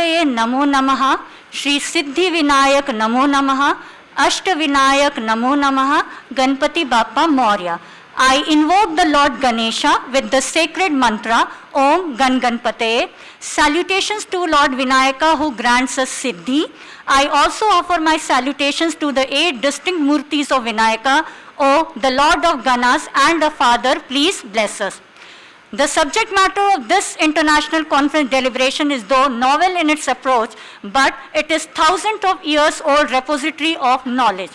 गणपतये नमो नमः, श्री सिद्धि विनायक नमो नमः, अष्ट विनायक नमो नमः, Ganpati Bappa Maurya. I invoke the Lord Ganesha with the sacred mantra Om Gan Ganpataye. Salutations to Lord Vinayaka who grants us Siddhi. I also offer my salutations to the 8 distinct Murtis of Vinayaka. O the Lord of Ganas and the Father, please bless us. The subject matter of this international conference deliberation is though novel in its approach, but it is thousands of years old repository of knowledge.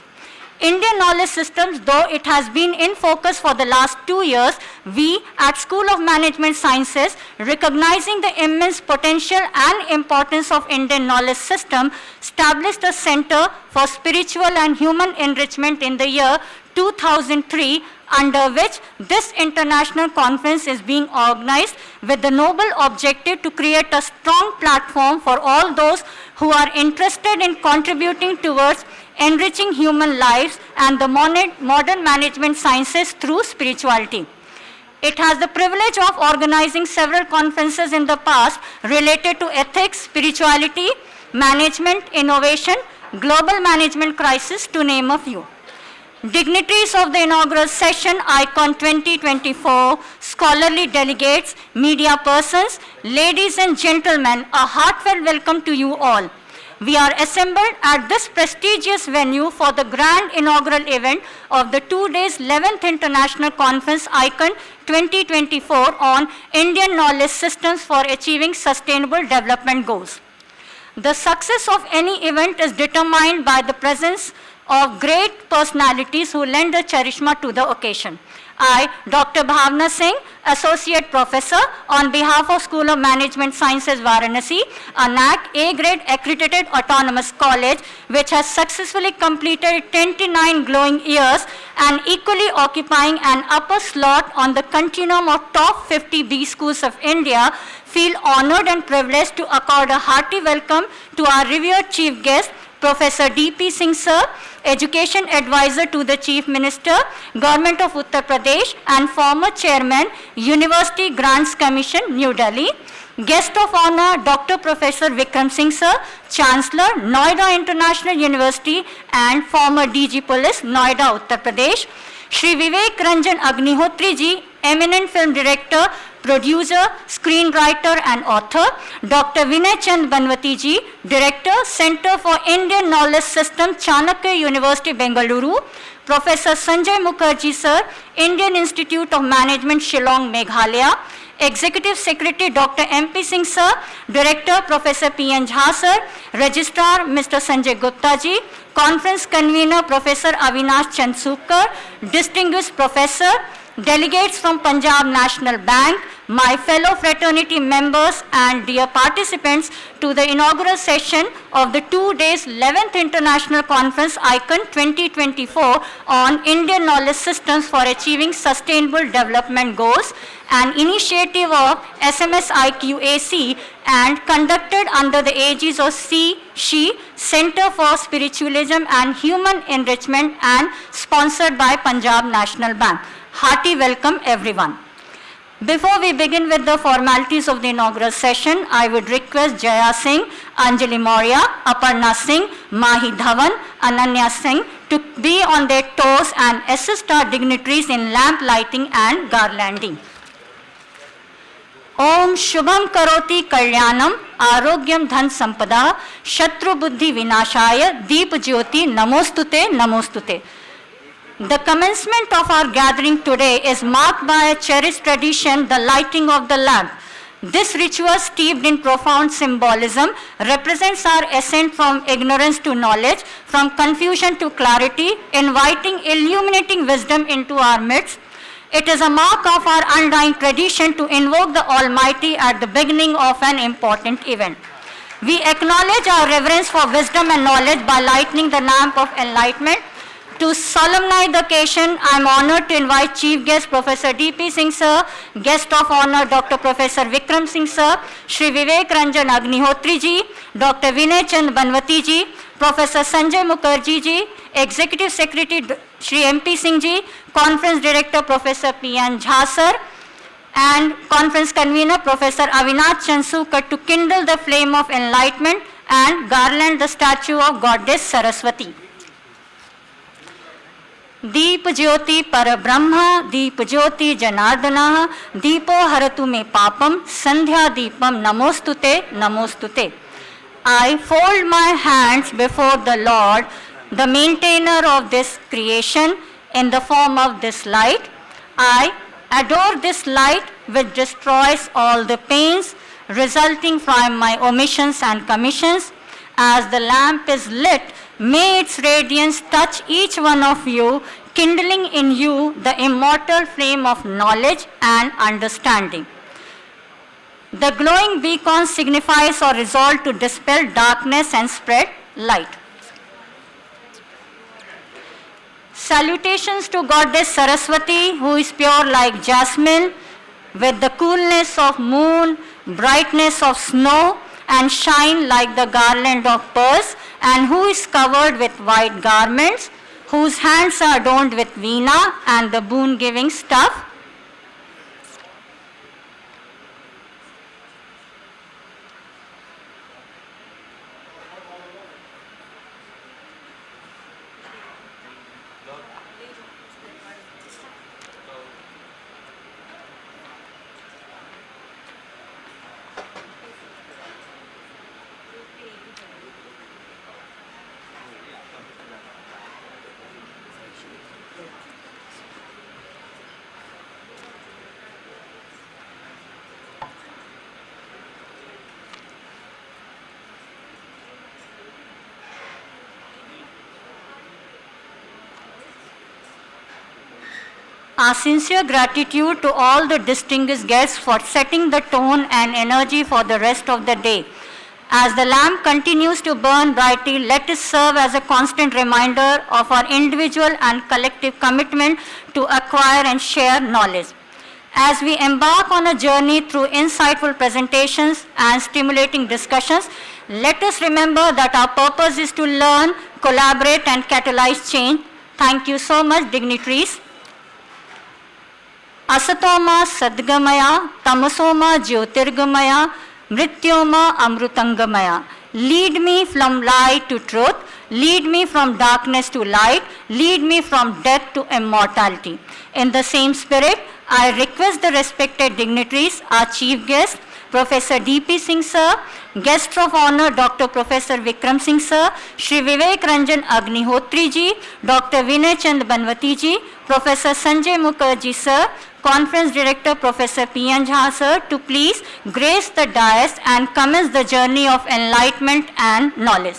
Indian knowledge systems, though it has been in focus for the last 2 years, we at School of Management Sciences, recognizing the immense potential and importance of Indian knowledge system, established a Center for Spiritual and Human Enrichment in the year 2003, under which this international conference is being organized with the noble objective to create a strong platform for all those who are interested in contributing towards enriching human lives and the modern management sciences through spirituality. It has the privilege of organizing several conferences in the past related to ethics, spirituality, management, innovation, global management crisis, to name a few. Dignitaries of the inaugural session, Icon 2024, scholarly delegates, media persons, ladies and gentlemen, a heartfelt welcome to you all. We are assembled at this prestigious venue for the grand inaugural event of the 2 days 11th International Conference Icon 2024 on Indian Knowledge Systems for Achieving Sustainable Development Goals. The success of any event is determined by the presence of great personalities who lend a charisma to the occasion. I, Dr. Bhavna Singh, Associate Professor, on behalf of School of Management Sciences Varanasi, a NAC A-grade accredited autonomous college which has successfully completed 29 glowing years and equally occupying an upper slot on the continuum of top 50 B schools of India, feel honored and privileged to accord a hearty welcome to our revered chief guest, Professor D.P. Singh Sir, Education Advisor to the Chief Minister, Government of Uttar Pradesh and former Chairman, University Grants Commission, New Delhi. Guest of Honor, Dr. Professor Vikram Singh Sir, Chancellor, Noida International University and former DG Police, Noida, Uttar Pradesh. Shri Vivek Ranjan AgnihotriVeteran, eminent film director, producer, screenwriter and author. Dr. Vinay Chand Banwati ji, Director, Center for Indian Knowledge System, Chanakya University, Bengaluru. Professor Sanjay Mukherjee sir, Indian Institute of Management, Shillong, Meghalaya. Executive Secretary Dr. MP Singh sir, Director Professor P.N. Jha sir, Registrar Mr. Sanjay Gupta ji, Conference Convener Professor Avinash Chandsukar, Distinguished Professor, delegates from Punjab National Bank, my fellow fraternity members and dear participants to the inaugural session of the 2 days 11th International Conference Icon 2024 on Indian Knowledge Systems for Achieving Sustainable Development Goals, an initiative of SMS IQAC and conducted under the aegis of SHE, Center for Spiritualism and Human Enrichment and sponsored by Punjab National Bank. Hearty welcome everyone. Before we begin with the formalities of the inaugural session, I would request Jaya Singh, Anjali Maurya, Aparna Singh, Mahi Dhawan, Ananya Singh to be on their toes and assist our dignitaries in lamp lighting and garlanding. Om Shubham Karoti Kalyanam Arogyam Dhan Sampada Shatru Buddhi Vinashaya Deep Jyoti Namostute Namostute. The commencement of our gathering today is marked by a cherished tradition, the lighting of the lamp. This ritual, steeped in profound symbolism, represents our ascent from ignorance to knowledge, from confusion to clarity, inviting illuminating wisdom into our midst. It is a mark of our undying tradition to invoke the Almighty at the beginning of an important event. We acknowledge our reverence for wisdom and knowledge by lighting the lamp of enlightenment. To solemnize the occasion, I am honored to invite Chief Guest Professor D.P. Singh Sir, Guest of Honor Dr. Professor Vikram Singh Sir, Shri Vivek Ranjan Agnihotri ji, Dr. Vinay Chand Banwati ji, Professor Sanjay Mukherjee ji, Executive Secretary Shri MP Singh ji, Conference Director Professor P.N. Jha Sir, and conference convener Professor Avinath Chansukar to kindle the flame of enlightenment and garland the statue of Goddess Saraswati. दीप ज्योति पर ब्रह्म दीप ज्योति जनार्दनः दीपो हरतु मे पापम संध्या दीपम नमोस्तुते नमोस्तुते. I fold my hands before the Lord, the maintainer of this creation, in the form of this light. I adore this light which destroys all the pains resulting from my omissions and commissions. As the lamp is lit, may its radiance touch each one of you, kindling in you the immortal flame of knowledge and understanding. The glowing beacon signifies our resolve to dispel darkness and spread light. Salutations to Goddess Saraswati, who is pure like jasmine, with the coolness of moon, brightness of snow, and shine like the garland of pearls, and who is covered with white garments, whose hands are adorned with veena and the boon-giving staff. Our sincere gratitude to all the distinguished guests for setting the tone and energy for the rest of the day. As the lamp continues to burn brightly, let it serve as a constant reminder of our individual and collective commitment to acquire and share knowledge. As we embark on a journey through insightful presentations and stimulating discussions, let us remember that our purpose is to learn, collaborate, and catalyze change. Thank you so much, dignitaries. Asatoma Sadgamaya, Tamasoma Jyotirgamaya, Mrityoma Amrutangamaya. Lead me from light to truth, lead me from darkness to light, lead me from death to immortality. In the same spirit, I request the respected dignitaries, our chief guest, Professor D.P. Singh Sir, Guest of Honor Dr. Professor Vikram Singh Sir, Shri Vivek Ranjan Agnihotri Ji, Dr. Vinay Chand Banwati Ji, Professor Sanjay Mukherjee Sir, Conference Director Professor P.N. Jha Sir, to please grace the dais and commence the journey of enlightenment and knowledge.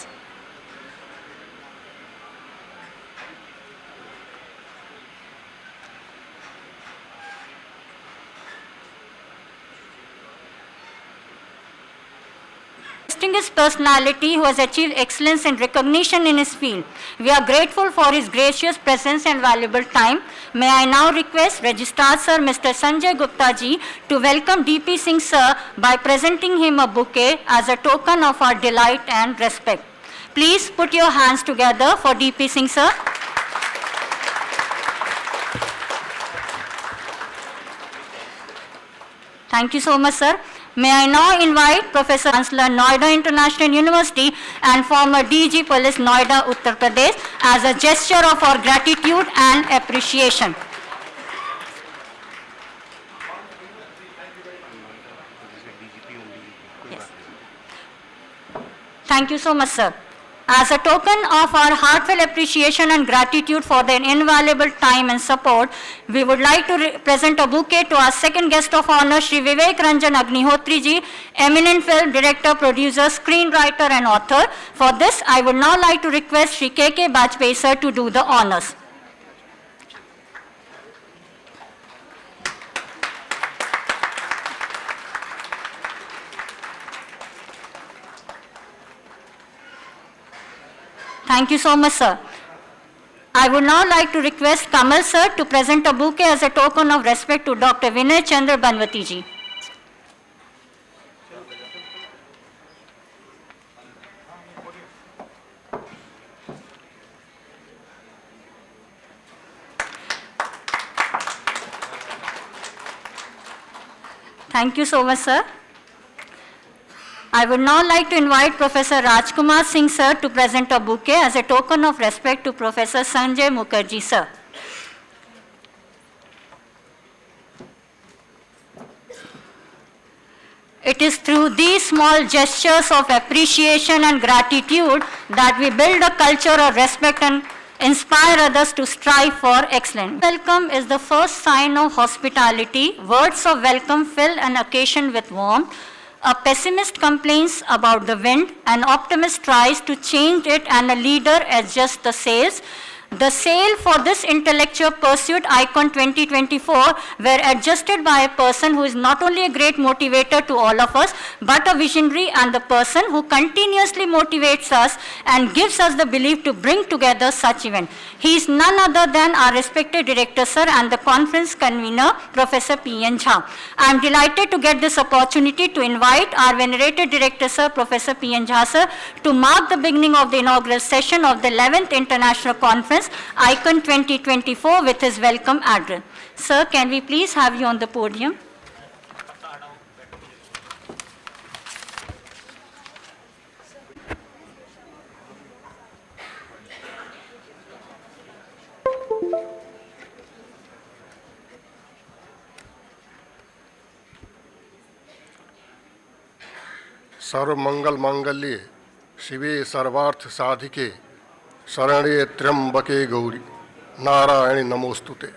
Distinguished personality who has achieved excellence and recognition in his field. We are grateful for his gracious presence and valuable time. May I now request Registrar Sir Mr. Sanjay Gupta Ji to welcome D.P. Singh Sir by presenting him a bouquet as a token of our delight and respect. Please put your hands together for D.P. Singh Sir. Thank you so much, sir. May I now invite Professor Chancellor, Noida International University and former DG Police, Noida, Uttar Pradesh, as a gesture of our gratitude and appreciation. Yes. Thank you so much, sir. As a token of our heartfelt appreciation and gratitude for their invaluable time and support, we would like to present a bouquet to our second guest of honor, Shri Vivek Ranjan Agnihotri Ji, eminent film director, producer, screenwriter and author. For this, I would now like to request Shri K.K. Bajpai sir to do the honors. Thank you so much, sir. I would now like to request Kamal sir to present a bouquet as a token of respect to Dr. Vinay Chandra Banwati Ji. Thank you so much, sir. I would now like to invite Professor Rajkumar Singh, sir, to present a bouquet as a token of respect to Professor Sanjay Mukherjee, sir. It is through these small gestures of appreciation and gratitude that we build a culture of respect and inspire others to strive for excellence. Welcome is the first sign of hospitality. Words of welcome fill an occasion with warmth. A pessimist complains about the wind, an optimist tries to change it, and a leader adjusts the sails. The sail for this intellectual pursuit, Icon 2024, were adjusted by a person who is not only a great motivator to all of us, but a visionary and the person who continuously motivates us and gives us the belief to bring together such event. He is none other than our respected director, sir, and the conference convener, Professor P.N. Jha. I am delighted to get this opportunity to invite our venerated director, sir, Professor P.N. Jha, sir, to mark the beginning of the inaugural session of the 11th International Conference, Icon 2024, with his welcome address. Sir, can we please have you on the podium? सर्व मंगल मांगल्ये शिवे सर्वार्थ साधिके शरण्ये त्र्यंबके गौरी नारायणी नमोस्तुते।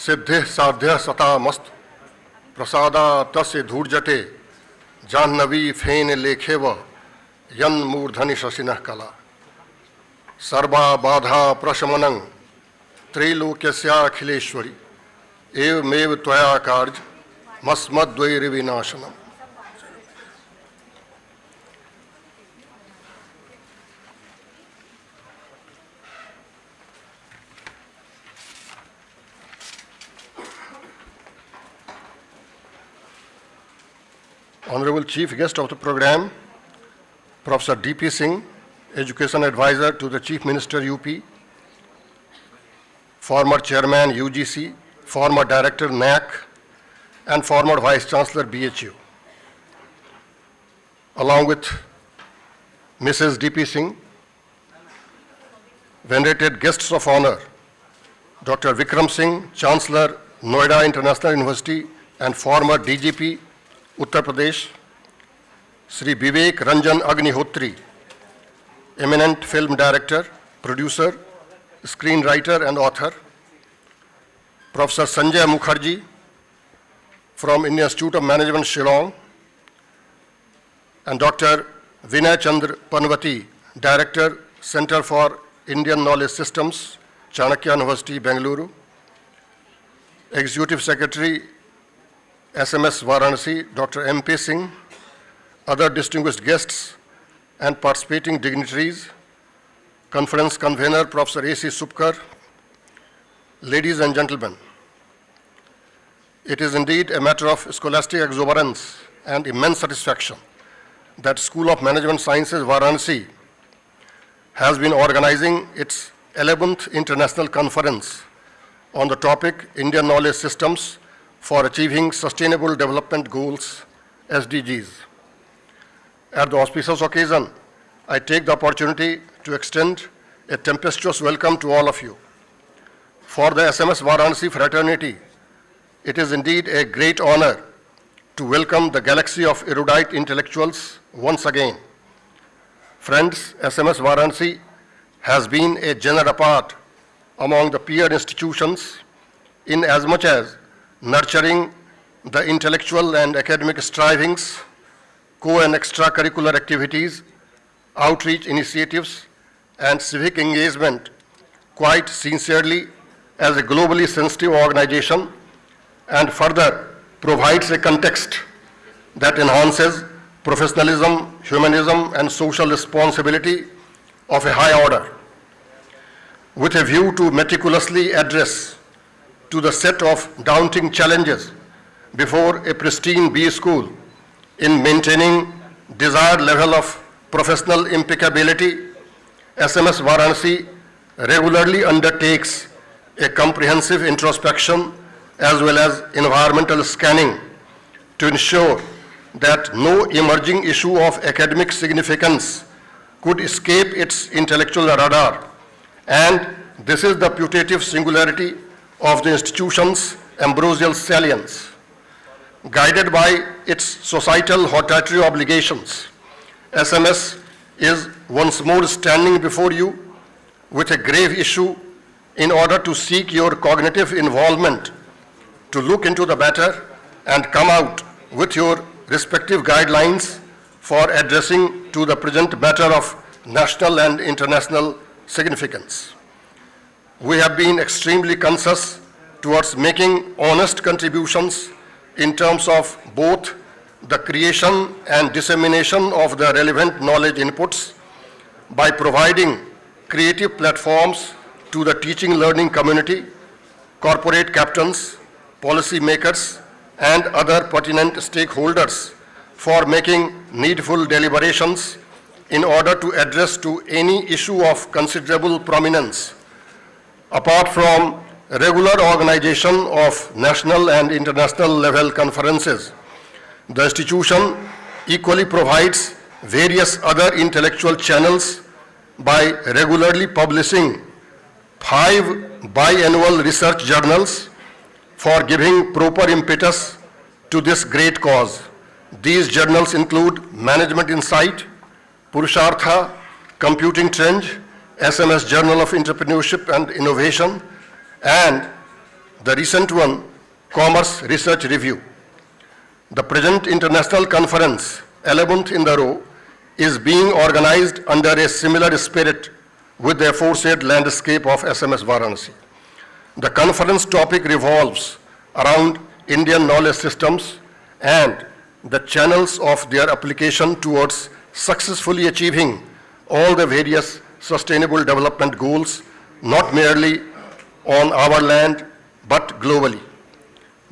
सिद्धे साध्य सतामस्तु प्रसादा तस्य धूर्जटे जाह्नवी फेन लेखेव यन्मूर्धनि शशिनः कला। सर्वा बाधा प्रशमनं त्रैलोक्यस्याखिलेश्वरी एवमेव त्वया कार्य मस्मद्वैरिविनाशनम्। Honorable Chief Guest of the program, Professor D.P. Singh, Education Advisor to the Chief Minister UP, former Chairman UGC, former Director NAC, and former Vice Chancellor BHU. Along with Mrs. D.P. Singh, venerated guests of honor, Dr. Vikram Singh, Chancellor, Noida International University and former DGP, Uttar Pradesh, Sri Vivek Ranjan Agnihotri, eminent film director, producer, screenwriter and author, Professor Sanjay Mukherjee from Indian Institute of Management, Shillong, and Dr. Vinay Chandra Panvati, Director, Center for Indian Knowledge Systems, Chanakya University, Bengaluru, Executive Secretary, SMS Varanasi, Dr. M.P. Singh, other distinguished guests and participating dignitaries, conference convener, Professor A.C. Subkar, ladies and gentlemen, it is indeed a matter of scholastic exuberance and immense satisfaction that School of Management Sciences, Varanasi, has been organizing its 11th International Conference on the topic Indian Knowledge Systems for Achieving Sustainable Development Goals, SDGs. At the auspicious occasion, I take the opportunity to extend a tempestuous welcome to all of you. For the SMS Varanasi fraternity, it is indeed a great honor to welcome the galaxy of erudite intellectuals once again. Friends, SMS Varanasi has been a genre apart among the peer institutions in as much as nurturing the intellectual and academic strivings, co- and extracurricular activities, outreach initiatives, and civic engagement quite sincerely as a globally sensitive organization, and further provides a context that enhances professionalism, humanism, and social responsibility of a high order, with a view to meticulously address to the set of daunting challenges before a pristine B school in maintaining desired level of professional impeccability. SMS Varanasi regularly undertakes a comprehensive introspection as well as environmental scanning to ensure that no emerging issue of academic significance could escape its intellectual radar. And this is the putative singularity of the institution's ambrosial salience. Guided by its societal hortatory obligations, SMS is once more standing before you with a grave issue in order to seek your cognitive involvement to look into the matter and come out with your respective guidelines for addressing to the present matter of national and international significance. We have been extremely conscious towards making honest contributions in terms of both the creation and dissemination of the relevant knowledge inputs by providing creative platforms to the teaching learning community, corporate captains, policy makers, and other pertinent stakeholders for making needful deliberations in order to address to any issue of considerable prominence. Apart from regular organization of national and international level conferences, the institution equally provides various other intellectual channels by regularly publishing 5 biannual research journals for giving proper impetus to this great cause. These journals include Management Insight, Purushartha, Computing Trend, SMS Journal of Entrepreneurship and Innovation, and the recent one, Commerce Research Review. The present international conference, 11th in the row, is being organized under a similar spirit with the aforesaid landscape of SMS Varanasi. The conference topic revolves around Indian knowledge systems and the channels of their application towards successfully achieving all the various sustainable development goals, not merely on our land, but globally.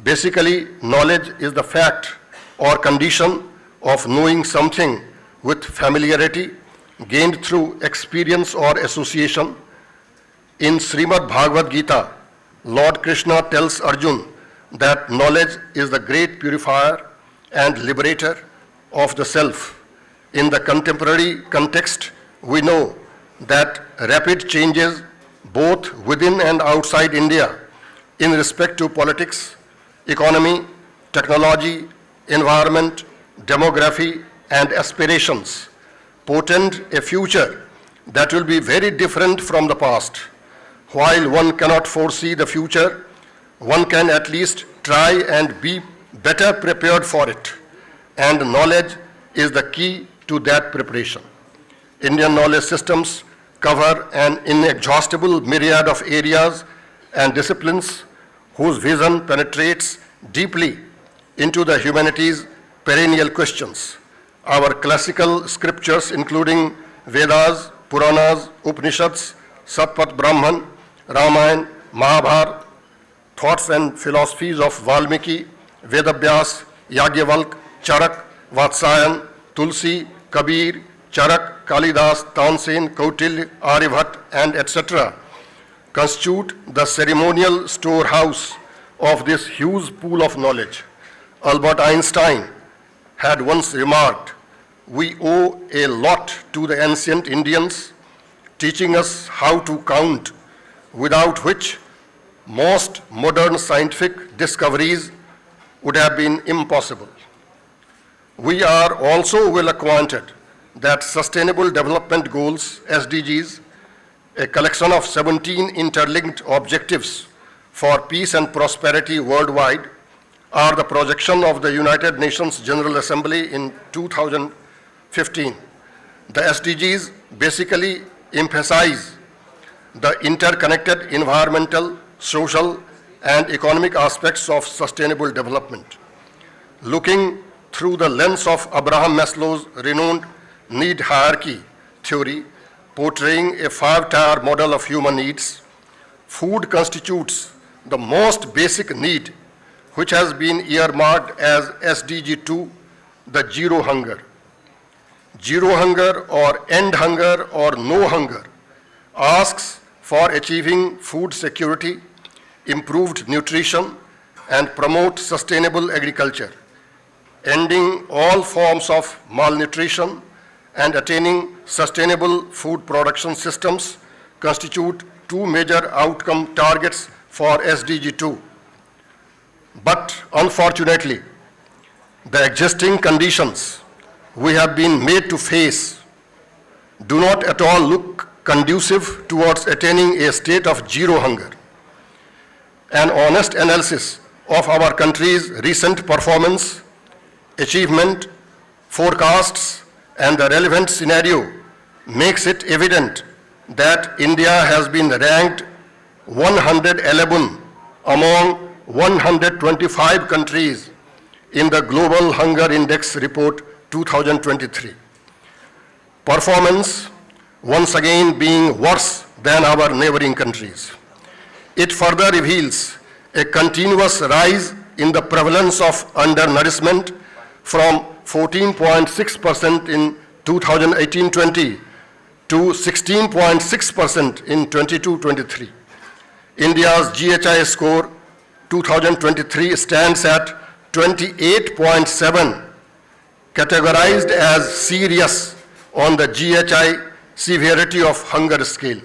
Basically, knowledge is the fact or condition of knowing something with familiarity gained through experience or association. In Srimad Bhagavad Gita, Lord Krishna tells Arjun that knowledge is the great purifier and liberator of the self. In the contemporary context, we know that rapid changes both within and outside India in respect to politics, economy, technology, environment, demography, and aspirations portend a future that will be very different from the past. While one cannot foresee the future, one can at least try and be better prepared for it, and knowledge is the key to that preparation. Indian knowledge systems cover an inexhaustible myriad of areas and disciplines whose vision penetrates deeply into the humanities' perennial questions. Our classical scriptures, including Vedas, Puranas, Upanishads, Satpat Brahman, Ramayana, Mahabharata, thoughts and philosophies of Valmiki, Vedavyas, Yagyavalk, Charak, Vatsayan, Tulsi, Kabir, Charak, Kalidas, Tansen, Kautilya, Aryabhat, and etc. constitute the ceremonial storehouse of this huge pool of knowledge. Albert Einstein had once remarked, "We owe a lot to the ancient Indians, teaching us how to count, without which most modern scientific discoveries would have been impossible." We are also well acquainted that Sustainable Development Goals, SDGs, a collection of 17 interlinked objectives for peace and prosperity worldwide, are the projection of the United Nations General Assembly in 2015. The SDGs basically emphasize the interconnected environmental, social, and economic aspects of sustainable development. Looking through the lens of Abraham Maslow's renowned need hierarchy theory, portraying a 5-tier model of human needs, food constitutes the most basic need, which has been earmarked as SDG 2, the zero hunger. Zero hunger or end hunger or no hunger asks for achieving food security, improved nutrition, and promote sustainable agriculture. ending all forms of malnutrition, and attaining sustainable food production systems constitute two major outcome targets for SDG 2. But unfortunately, the existing conditions we have been made to face do not at all look conducive towards attaining a state of zero hunger. An honest analysis of our country's recent performance, achievement, forecasts, and the relevant scenario makes it evident that India has been ranked 111 among 125 countries in the Global Hunger Index Report 2023. Performance once again being worse than our neighboring countries. It further reveals a continuous rise in the prevalence of undernourishment from 14.6% in 2018-20 to 16.6% in 22-23. India's GHI score 2023 stands at 28.7, categorized as serious on the GHI severity of hunger scale.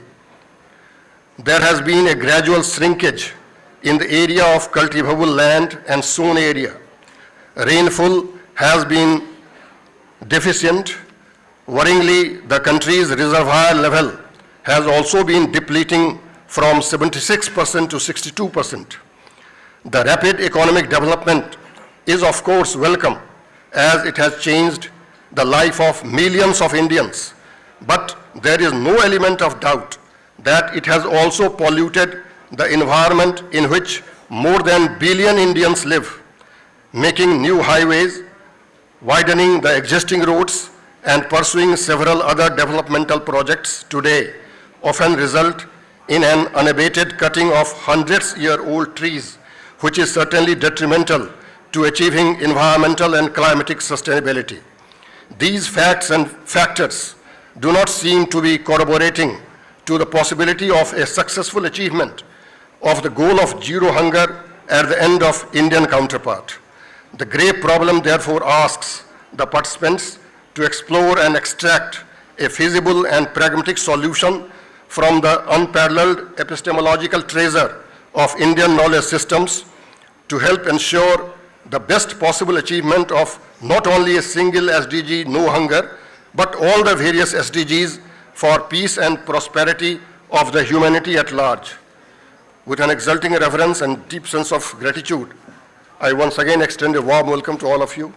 There has been a gradual shrinkage in the area of cultivable land and sown area. Rainfall has been deficient. Worryingly, the country's reservoir level has also been depleting from 76% to 62%. The rapid economic development is of course welcome, as it has changed the life of millions of Indians, but there is no element of doubt that it has also polluted the environment in which more than a billion Indians live, making new highways, widening the existing roads, and pursuing several other developmental projects today often result in an unabated cutting of hundreds-year-old trees, which is certainly detrimental to achieving environmental and climatic sustainability. These facts and factors do not seem to be corroborating to the possibility of a successful achievement of the goal of zero hunger at the end of Indian counterpart. The grave problem therefore asks the participants to explore and extract a feasible and pragmatic solution from the unparalleled epistemological treasure of Indian knowledge systems to help ensure the best possible achievement of not only a single SDG, no hunger, but all the various SDGs for peace and prosperity of the humanity at large. With an exulting reverence and deep sense of gratitude, I once again extend a warm welcome to all of you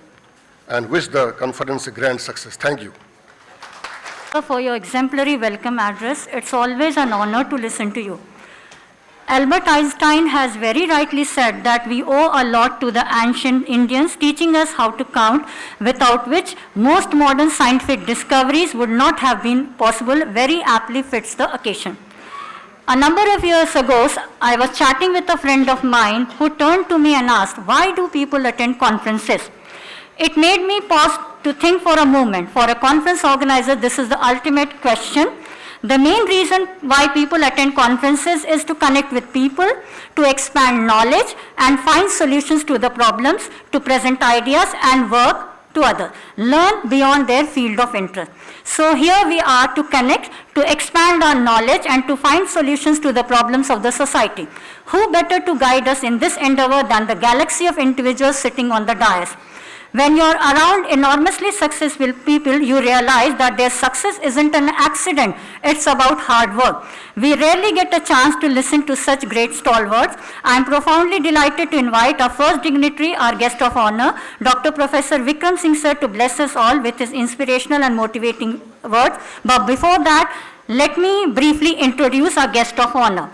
and wish the conference a grand success. Thank you. For your exemplary welcome address. It's always an honor to listen to you. Albert Einstein has very rightly said that we owe a lot to the ancient Indians teaching us how to count, without which most modern scientific discoveries would not have been possible. Very aptly fits the occasion. A number of years ago, I was chatting with a friend of mine who turned to me and asked, why do people attend conferences? It made me pause to think for a moment. For a conference organizer, this is the ultimate question. The main reason why people attend conferences is to connect with people, to expand knowledge and find solutions to the problems, to present ideas and work to others, learn beyond their field of interest. So here we are to connect, to expand our knowledge and to find solutions to the problems of the society. Who better to guide us in this endeavor than the galaxy of individuals sitting on the dais? When you're around enormously successful people, you realize that their success isn't an accident, it's about hard work. We rarely get a chance to listen to such great stalwarts. I'm profoundly delighted to invite our first dignitary, our guest of honor, Dr. Professor Vikram Singh sir, to bless us all with his inspirational and motivating words. But before that, let me briefly introduce our guest of honor.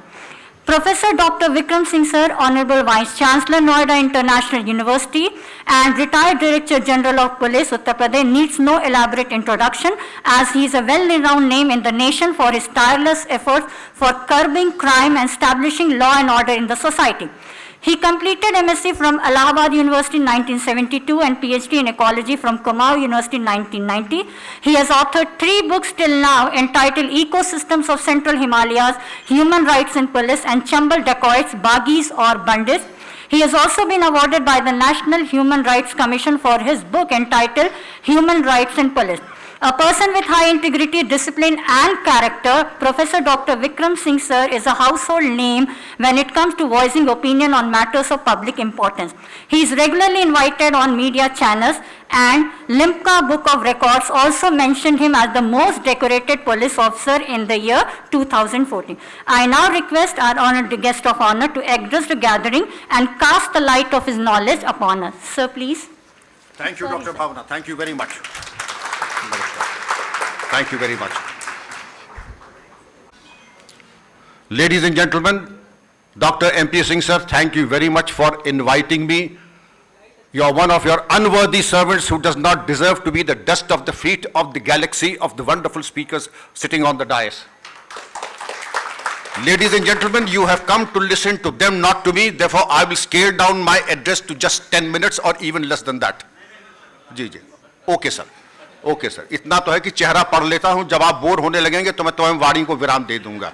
Professor Dr. Vikram Singh sir, Honorable Vice Chancellor, Noida International University and retired Director General of Police, Uttar Pradesh, needs no elaborate introduction as he is a well-renowned name in the nation for his tireless efforts for curbing crime and establishing law and order in the society. He completed MSc from Allahabad University in 1972 and PhD in Ecology from Kumaon University in 1990. He has authored 3 books till now entitled Ecosystems of Central Himalayas, Human Rights in Police, and Chambal Dacoits, Bagis or Bandits. He has also been awarded by the National Human Rights Commission for his book entitled Human Rights in Police. A person with high integrity, discipline and character, Professor Dr. Vikram Singh sir is a household name when it comes to voicing opinion on matters of public importance. He is regularly invited on media channels, and Limca Book of Records also mentioned him as the most decorated police officer in the year 2014. I now request our honored guest of honor to address the gathering and cast the light of his knowledge upon us. Sir, please. Thank you, Dr. Bhavna. Thank you very much. Thank you very much. Ladies and gentlemen, Dr. MP Singh sir, thank you very much for inviting me. You are one of your unworthy servants who does not deserve to be the dust of the feet of the galaxy of the wonderful speakers sitting on the dais. Ladies and gentlemen, you have come to listen to them, not to me. Therefore, I will scale down my address to just 10 minutes or even less than that. जी जी, okay sir, okay sir. इतना तो है कि चेहरा पढ़ लेता हूं. जब आप बोर होने लगेंगे तो मैं तुम्हें वाणी को विराम दे दूंगा.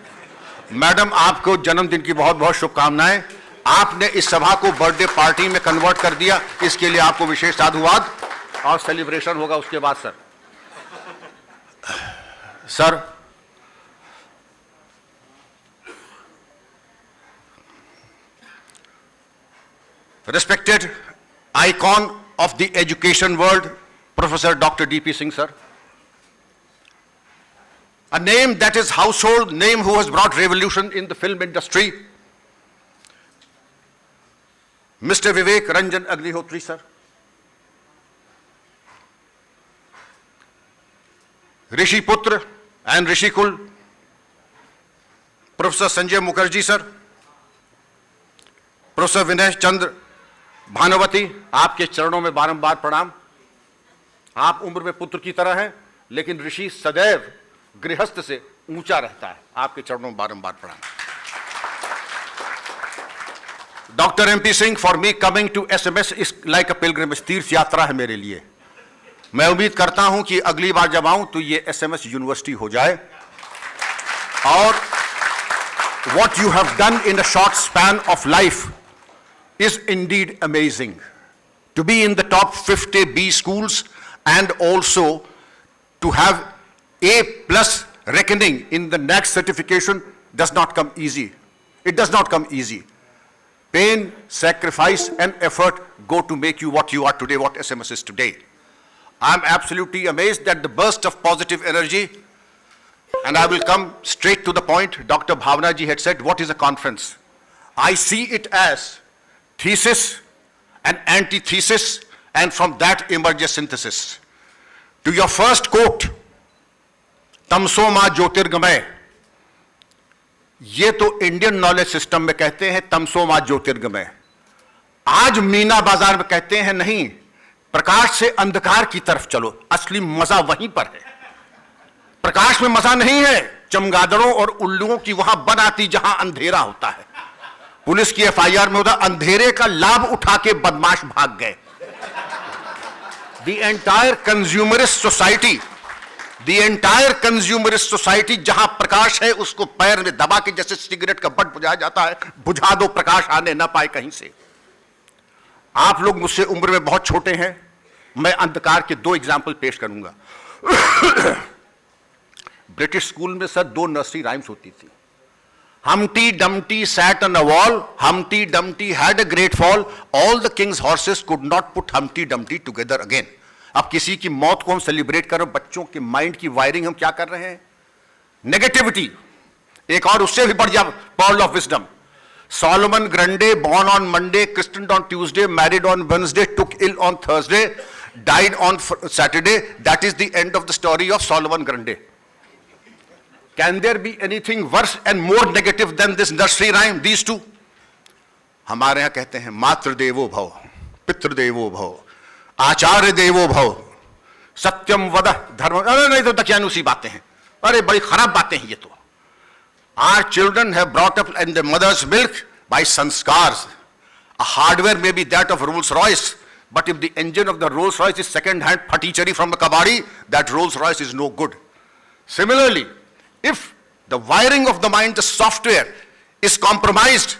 मैडम, आपको जन्मदिन की बहुत बहुत शुभकामनाएं. आपने इस सभा को बर्थडे पार्टी में कन्वर्ट कर दिया, इसके लिए आपको विशेष साधुवाद. और सेलिब्रेशन होगा उसके बाद. Sir respected icon of the education world, Professor Dr. D.P. Singh sir, a name that is household name who has brought revolution in the film industry, Mr. Vivek Ranjan Agnihotri sir, Rishi Putra and Rishi Kul, Professor Sanjay Mukherjee sir, Professor Vinay Chandra भानुवती, आपके चरणों में बारंबार प्रणाम. आप उम्र में पुत्र की तरह हैं, लेकिन ऋषि सदैव गृहस्थ से ऊंचा रहता है. आपके चरणों में बारंबार प्रणाम. Doctor MP Singh, for me coming to SMS is like a pilgrimage. तीर्थ यात्रा है मेरे लिए. मैं उम्मीद करता हूं कि अगली बार जब आऊं तो ये एसएमएस यूनिवर्सिटी हो जाए. और what you have done in a short span of life is indeed amazing. To be in the top 50 B schools and also to have A+ reckoning in the next certification does not come easy. It does not come easy. Pain, sacrifice and effort go to make you what you are today, what SMS is today. I'm absolutely amazed at the burst of positive energy, and I will come straight to the point. Dr. Bhavna ji had said, what is a conference? I see it as thesis and antithesis, and from that emerges synthesis. To your first quote, तमसो मा ज्योतिर्गमय, ये तो Indian knowledge system में कहते हैं तमसो मा ज्योतिर्गमय. आज मीना बाजार में कहते हैं नहीं, प्रकाश से अंधकार की तरफ चलो. असली मजा वहीं पर है. प्रकाश में मजा नहीं है. चमगादड़ों और उल्लुओं की वहां बन आती जहां अंधेरा होता है. पुलिस की एफआईआर में होता अंधेरे का लाभ उठा के बदमाश भाग गए. The entire consumerist society जहां प्रकाश है उसको पैर में दबा के जैसे सिगरेट का बट बुझाया जाता है, बुझा दो, प्रकाश आने ना पाए कहीं से. आप लोग मुझसे उम्र में बहुत छोटे हैं. मैं अंधकार के 2 एग्जाम्पल पेश करूंगा. ब्रिटिश स्कूल में सर 2 नर्सरी राइम्स होती थी. Humpty Dumpty sat on a wall. Humpty Dumpty had a great fall. All the king's horses could not put Humpty Dumpty together again. अब किसी की मौत को हम सेलिब्रेट कर रहे हैं, बच्चों के माइंड की वायरिंग हम क्या कर रहे हैं? नेगेटिविटी. एक और उससे भी बढ़ जा pearl of wisdom. Solomon Grundy, born on Monday, christened on Tuesday, married on Wednesday, took ill on Thursday, died on Saturday. That is the end of the story of Solomon Grundy. Can there be anything worse and more negative than this nursery rhyme? These two. हमारे यहाँ कहते हैं मातृ देवो भव, पितृ देवो भव, आचार्य देवो भव, सत्यम वद धर्म. अरे नहीं तो दकियानुसी बातें हैं. अरे बड़ी खराब बातें हैं ये तो. Our children have brought up in the mother's milk by sanskars. A hardware may be that of Rolls Royce, but if the engine of the Rolls Royce is second hand patichari from the kabadi, that Rolls Royce is no good. Similarly, if the wiring of the mind, the software is compromised,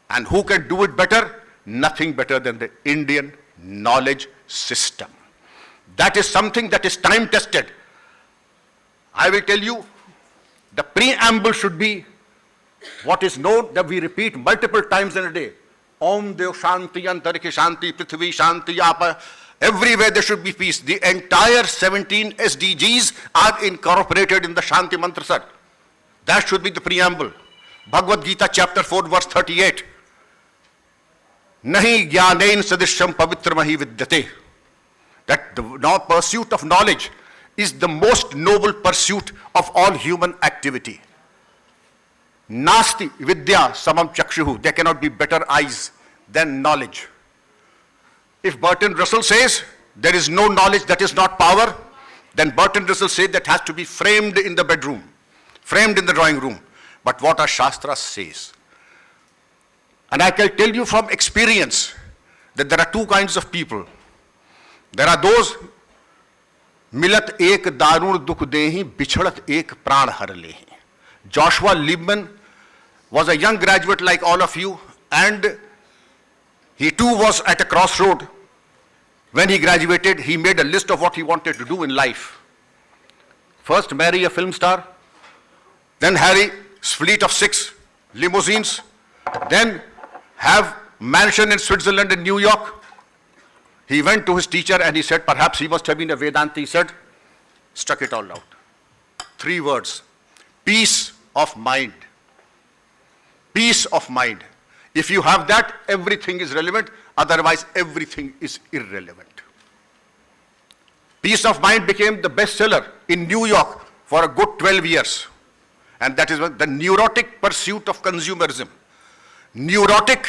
and who can do it better nothing better than the Indian knowledge system. That is something that is time tested. I will tell you, the preamble should be what is known, that we repeat multiple times in a day. Om Dev Shanti, Antariksh Shanti, Prithvi Shanti, Apa. Everywhere there should be peace. The entire 17 SDGs are incorporated in the Shanti Mantra, sir. That should be the preamble. Bhagavad Gita chapter 4 verse 38. Nahi jnanen sadishyam pavitramahi vidyate. That the pursuit of knowledge is the most noble pursuit of all human activity. Nasti vidya samam chakshuhu. There cannot be better eyes than knowledge. If Bertrand Russell says there is no knowledge that is not power, then Bertrand Russell says that has to be framed in the bedroom, framed in the drawing room. But what our Shastra says, and I can tell you from experience that there are two kinds of people. There are those मिलत एक दारुण दुख देहि बिछड़त एक प्राण हर लेहि. Joshua Liebman was a young graduate like all of you, and he too was at a crossroad. When he graduated, he made a list of what he wanted to do in life. First, marry a film star, then harry fleet of 6 limousines, then have mansion in Switzerland and New York. He went to his teacher and he said, perhaps he must have been a Vedanta. He said, struck it all out. 3 words, peace of mind. Peace of mind. If you have that, everything is relevant, otherwise everything is irrelevant. Peace of mind became the bestseller in New York for a good 12 years. And that is the neurotic pursuit of consumerism. Neurotic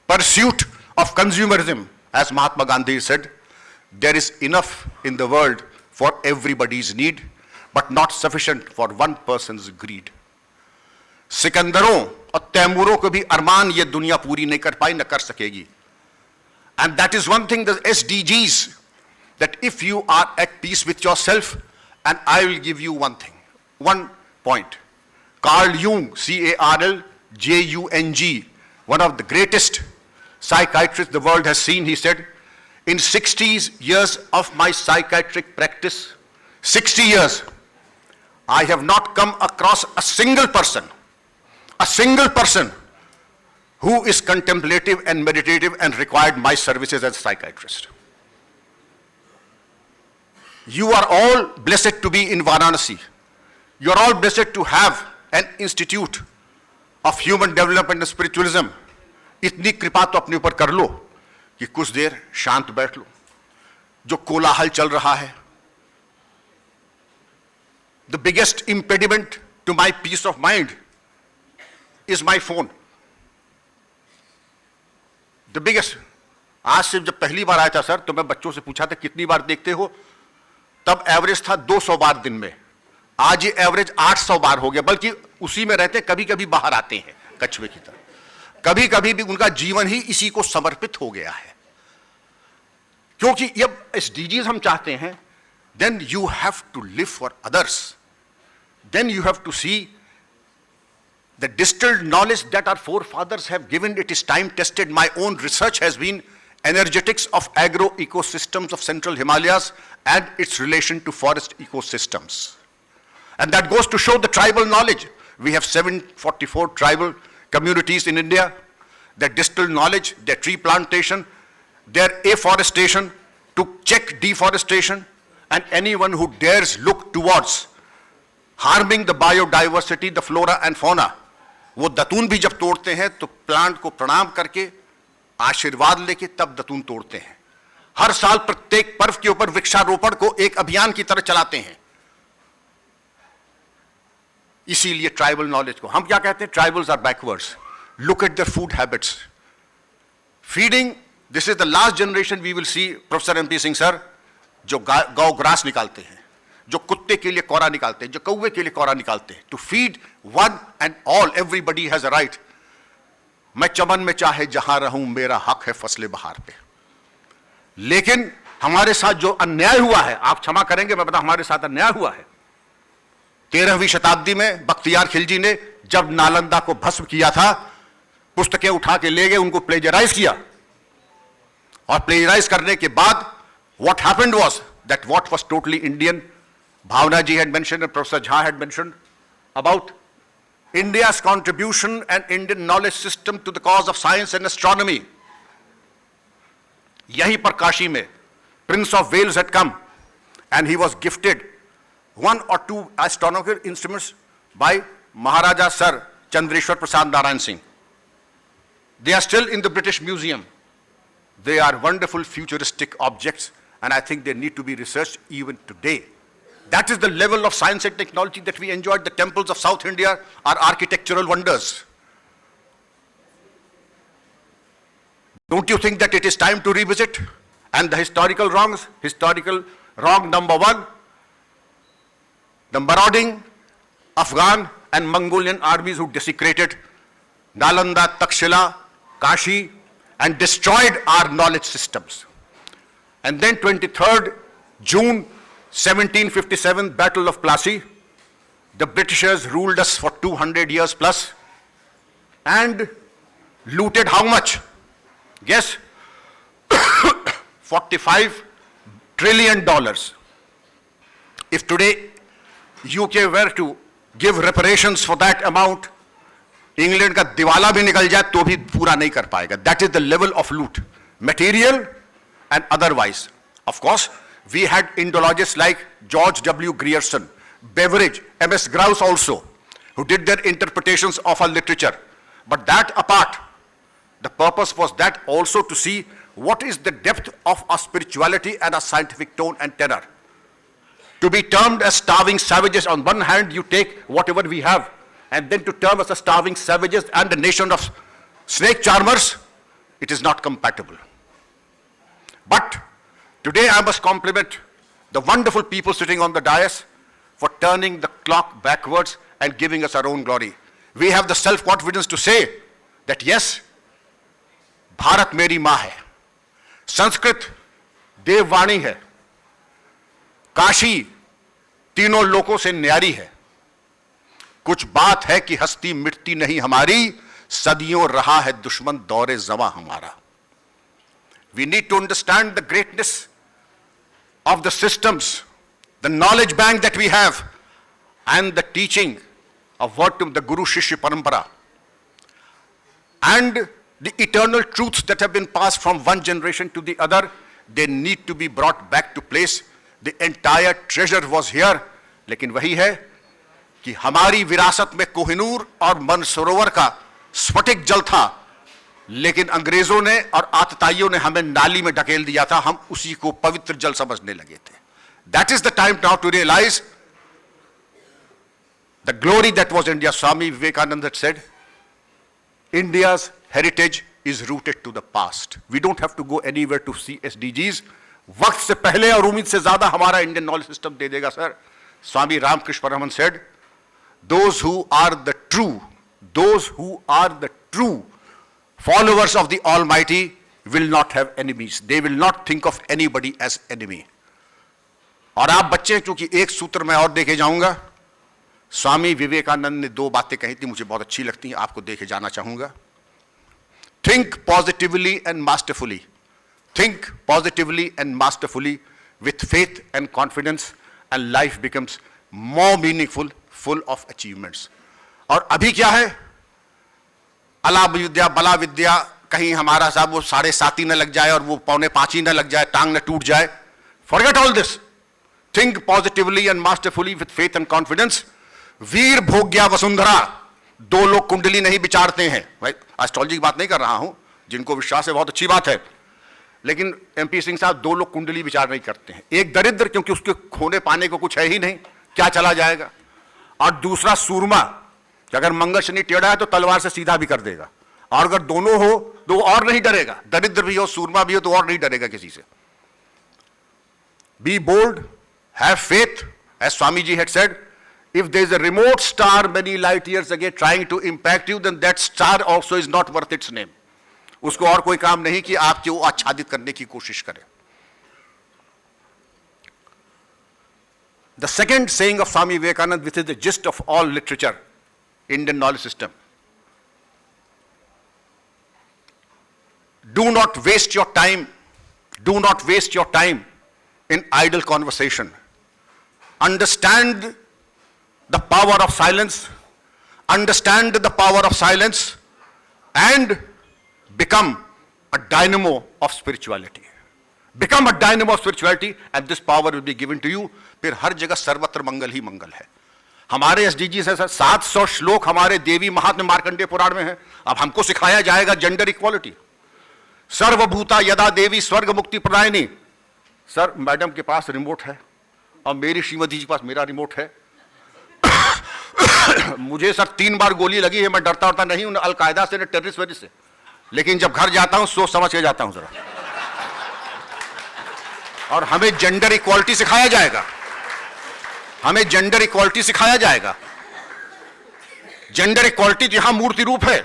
pursuit of consumerism. As Mahatma Gandhi said, there is enough in the world for everybody's need, but not sufficient for one person's greed. सिकंदरों और तैमूरों को भी अरमान ये दुनिया पूरी नहीं कर पाई, न कर सकेगी. And that is one thing, the SDGs, that if you are at peace with yourself, and I will give you one thing, one point. Carl Jung, C-A-R-L-J-U-N-G, one of the greatest psychiatrists the world has seen, he said, in 60 years of my psychiatric practice, 60 years, I have not come across a single person who is contemplative and meditative and required my services as a psychiatrist. You are all blessed to be in Varanasi. You are all blessed to have an institute of human development and spiritualism. इतनी कृपा तो अपने ऊपर कर लो कि कुछ देर शांत बैठ लो. जो कोलाहल चल रहा है, the biggest impediment to my peace of mind is my phone. The biggest. आज से जब पहली बार आया था सर, तो मैं बच्चों से पूछा था कितनी बार देखते हो, तब एवरेज था 200 बार दिन में. आज ये एवरेज 800 बार हो गया, बल्कि उसी में रहते, कभी कभी बाहर आते हैं कछुए की तरह. कभी कभी भी उनका जीवन ही इसी को समर्पित हो गया है. क्योंकि जब एसडीजीज हम चाहते हैं, then you have to live for others. Then you have to see the distilled knowledge that our forefathers have given. It is time tested. My own research has been energetics of agro ecosystems of central Himalayas and its relation to forest ecosystems. And that goes to show the tribal knowledge. We have 744 tribal communities in India. Their distilled knowledge, their tree plantation, their afforestation, to check deforestation, and anyone who dares look towards harming the biodiversity, the flora and fauna, वो दतून भी जब तोड़ते हैं तो plant को प्रणाम करके आशीर्वाद लेके तब दतून तोड़ते हैं. हर साल प्रत्येक पर्व के ऊपर वृक्षारोपण को एक अभियान की तरह चलाते हैं. इसीलिए ट्राइबल नॉलेज को हम क्या कहते हैं, tribals are backwards. Look at their food habits. Feeding, this is the last generation we will see, professor MP Singh sir, जो गौ ग्रास निकालते हैं, जो कुत्ते के लिए कोरा निकालते हैं, जो कौवे के लिए कोरा निकालते हैं. To feed one and all, everybody has a right. मैं चमन में चाहे जहां रहूं, मेरा हक है फसले बहार पे. लेकिन हमारे साथ जो अन्याय हुआ है, आप क्षमा करेंगे, मैं बता, हमारे साथ अन्याय हुआ है. 13वीं शताब्दी में बख्तियार खिलजी ने जब नालंदा को भस्म किया था, पुस्तकें उठा के ले गए, उनको प्लेजराइज किया, और प्लेजराइज करने के बाद what happened was that what was totally Indian, Bhavna ji had mentioned and Professor Jha had mentioned about India's contribution and Indian knowledge system to the cause of science and astronomy. Yahi par Kashi mein, Prince of Wales had come and he was gifted 1 or 2 astronomical instruments by Maharaja Sir Chandreshwar Prasad Narayan Singh. They are still in the British Museum. They are wonderful futuristic objects, and I think they need to be researched even today. That is the level of science and technology that we enjoyed. The temples of South India are architectural wonders. Don't you think that it is time to revisit? And the historical wrongs, historical wrong number 1, the marauding Afghan and Mongolian armies who desecrated Nalanda, Takshila, Kashi, and destroyed our knowledge systems. And then 23rd June 1757, Battle of Plassey. The Britishers ruled us for 200 years plus and looted how much? Guess? $45 trillion. If today UK were to give reparations for that amount, England का दिवाला भी निकल जाए तो भी पूरा नहीं कर पाएगा. That is the level of loot, material and otherwise. Of course, we had Indologists like George W. Grierson, Beveridge, MS Grouse also, who did their interpretations of our literature. But that apart, the purpose was that also to see what is the depth of our spirituality and our scientific tone and tenor. To be termed as starving savages, on one hand you take whatever we have, and then to term us as starving savages and a nation of snake charmers, it is not compatible. But today I must compliment the wonderful people sitting on the dais for turning the clock backwards and giving us our own glory. We have the self-confidence to say that yes, Bharat meri maa hai, Sanskrit devvani hai, Kashi तीनों लोकों से न्यारी है. कुछ बात है कि हस्ती मिटती नहीं हमारी, सदियों रहा है दुश्मन दौरे जमा हमारा. We need to understand the greatness of the systems, the knowledge bank that we have, and the teaching of what the Guru Shishya Parampara, and the eternal truths that have been passed from one generation to the other. They need to be brought back to place. The entire treasure was here, लेकिन वही है कि हमारी विरासत में कोहिनूर और मनसरोवर का स्फटिक जल था, लेकिन अंग्रेजों ने और आतताइयों ने हमें नाली में ढकेल दिया था. हम उसी को पवित्र जल समझने लगे थे. That is the time now to realize the glory that was India. Swami Vivekananda said, India's heritage is rooted to the past. We don't have to go anywhere to see SDGs. वक्त से पहले और उम्मीद से ज्यादा हमारा Indian knowledge system दे देगा sir. Swami Ramakrishna Paramahamsa said, those who are the true followers of the Almighty will not have enemies. They will not think of anybody as enemy. और आप बच्चे, क्योंकि एक सूत्र मैं और देखे जाऊंगा. स्वामी विवेकानंद ने 2 बातें कही थी, मुझे बहुत अच्छी लगती हैं, आपको देखे जाना चाहूंगा. Think positively and masterfully. Think positively and masterfully with faith and confidence, and life becomes more meaningful, full of achievements. और अभी क्या है? अला विद्या बला विद्या, कहीं हमारा साहब वो 7:30 ही न लग जाए और वो 4:45 ही न लग जाए, टांग न टूट जाए. Forget all this. Think positively and masterfully with faith and confidence. वीर भोग्या वसुंधरा. 2 लोग कुंडली नहीं विचारते हैं. भाई एस्ट्रोलॉजी की बात नहीं कर रहा हूं, जिनको विश्वास है बहुत अच्छी बात है, लेकिन MP सिंह साहब 2 लोग कुंडली विचार नहीं करते हैं. एक दरिद्र, क्योंकि उसके खोने पाने को कुछ है ही नहीं, क्या चला जाएगा. और दूसरा सूरमा, कि अगर मंगल शनि टेढ़ा है तो तलवार से सीधा भी कर देगा, और अगर दोनों हो तो और नहीं डरेगा. दरिद्र भी हो सूरमा भी हो तो और नहीं डरेगा किसी से. Be bold, have faith, as Swamiji had said. If there is a remote star many light years away trying to impact you, then that star also is not worth its name. उसको और कोई काम नहीं कि आपको आच्छादित करने की कोशिश करे. The second saying of Swami Vivekananda, which is the gist of all literature, Indian knowledge system. Do not waste your time Do not waste your time in idle conversation. Understand the power of silence. Understand the power of silence and become a dynamo of spirituality. Become a dynamo of spirituality and this power will be given to you. फिर हर जगह सर्वत्र मंगल ही मंगल है. हमारे SDGs है sir, 700 श्लोक हमारे देवी महात्म्य मार्कंडेय पुराण में है. अब हमको सिखाया जाएगा जेंडर इक्वालिटी. सर्वभूता यदा देवी स्वर्ग मुक्ति प्रदायिनी. सर मैडम के पास रिमोट है और मेरी श्रीमती जी के पास मेरा रिमोट है. मुझे सर 3 बार गोली लगी है, मैं डरता नहीं हूं, अलकायदा से, टेररिस्ट वजह से, लेकिन जब घर जाता हूं सोच समझ के जाता हूं जरा. और हमें जेंडर इक्वालिटी सिखाया जाएगा. हमें जेंडर इक्वालिटी सिखाया जाएगा. जेंडर इक्वालिटी यहां मूर्ति रूप है.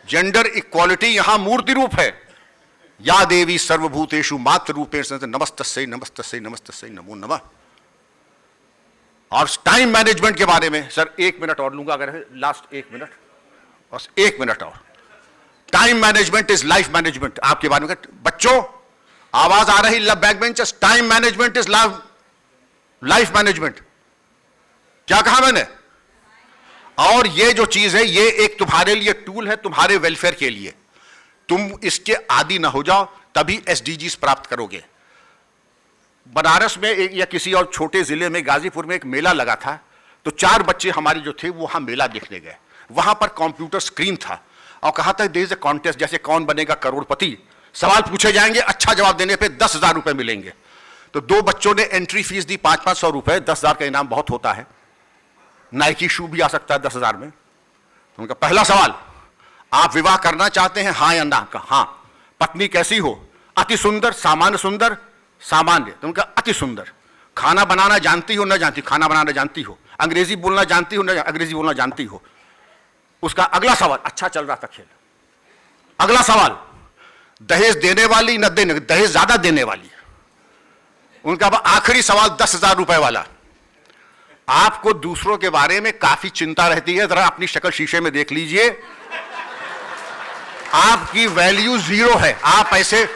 जेंडर इक्वालिटी यहां मूर्ति रूप है. या देवी सर्वभूतेषु मातृ रूपेण नमस्तस्यै नमस्तस्यै नमस्तस्यै नमो नमः. और टाइम मैनेजमेंट के बारे में सर 1 मिनट और लूंगा, अगर लास्ट 1 मिनट, बस 1 मिनट और. Time management is life management. आपके बारे में बच्चों आवाज आ रही, back benchers, time management is life management. क्या कहा मैंने? और ये जो चीज है ये एक तुम्हारे लिए टूल है, तुम्हारे वेलफेयर के लिए. तुम इसके आदी ना हो जाओ तभी एसडीजीज प्राप्त करोगे. बनारस में या किसी और छोटे जिले में, गाजीपुर में एक मेला लगा था, तो 4 बच्चे हमारे जो थे वो वहां मेला देखने गए. वहां पर कंप्यूटर स्क्रीन था और कहा था देयर इज अ कॉन्टेस्ट, जैसे कौन बनेगा करोड़पति. सवाल पूछे जाएंगे, अच्छा जवाब देने पे 10,000 रुपए मिलेंगे. तो 2 बच्चों ने एंट्री फीस दी 500 रुपए. 10,000 का इनाम बहुत होता है. नाइकी शू भी आ सकता है 10,000 में. तो उनका पहला सवाल, आप विवाह करना चाहते हैं, हाँ या ना? का हाँ. पत्नी कैसी हो? अति सुंदर, सामान्य सुंदर, सामान्य. तो उनका अति सुंदर. खाना बनाना जानती हो? ना जानती? खाना बनाना जानती हो? अंग्रेजी बोलना जानती हो? ना अंग्रेजी बोलना जानती हो? उसका अगला सवाल, अच्छा चल रहा था खेल. अगला सवाल, दहेज देने वाली न देने, दहेज ज्यादा देने वाली. उनका आखिरी सवाल 10,000 रुपए वाला. आपको दूसरों के बारे में काफी चिंता रहती है, जरा अपनी शक्ल शीशे में देख लीजिए. आपकी वैल्यू 0 है. आप ऐसे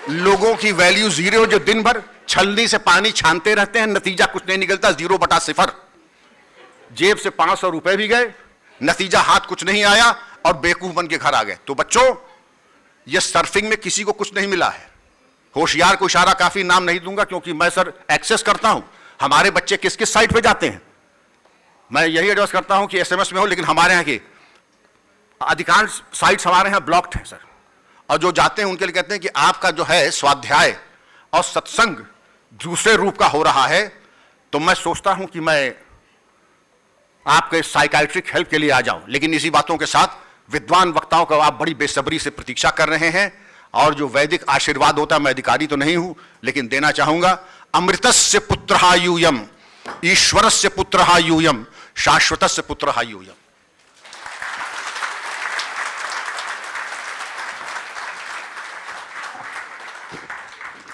लोगों की वैल्यू 0 जो दिन भर छलनी से पानी छानते रहते हैं, नतीजा कुछ नहीं निकलता, 0/0. जेब से 500 रुपए भी गए, नतीजा हाथ कुछ नहीं आया और बेवकूफ बन के घर आ गए. तो बच्चों, ये सर्फिंग में किसी को कुछ नहीं मिला है. होशियार को इशारा काफी, नाम नहीं दूंगा क्योंकि मैं सर एक्सेस करता हूं. हमारे बच्चे किस किस साइट पे जाते हैं, मैं यही एडवाइस करता हूं कि एसएमएस में हो, लेकिन हमारे यहाँ की अधिकांश साइट्स हमारे यहाँ ब्लॉक्ड हैं सर. और जो जाते हैं उनके लिए कहते हैं कि आपका जो है स्वाध्याय और सत्संग दूसरे रूप का हो रहा है. तो मैं सोचता हूं कि मैं आपके साइकाइट्रिक हेल्प के लिए आ जाऊं, लेकिन इसी बातों के साथ विद्वान वक्ताओं का आप बड़ी बेसब्री से प्रतीक्षा कर रहे हैं. और जो वैदिक आशीर्वाद होता है, मैं अधिकारी तो नहीं हूं लेकिन देना चाहूंगा. अमृतस्य पुत्रः यूयम्, ईश्वरस्य पुत्रः यूयम्, शाश्वतस्य पुत्रः यूयम्.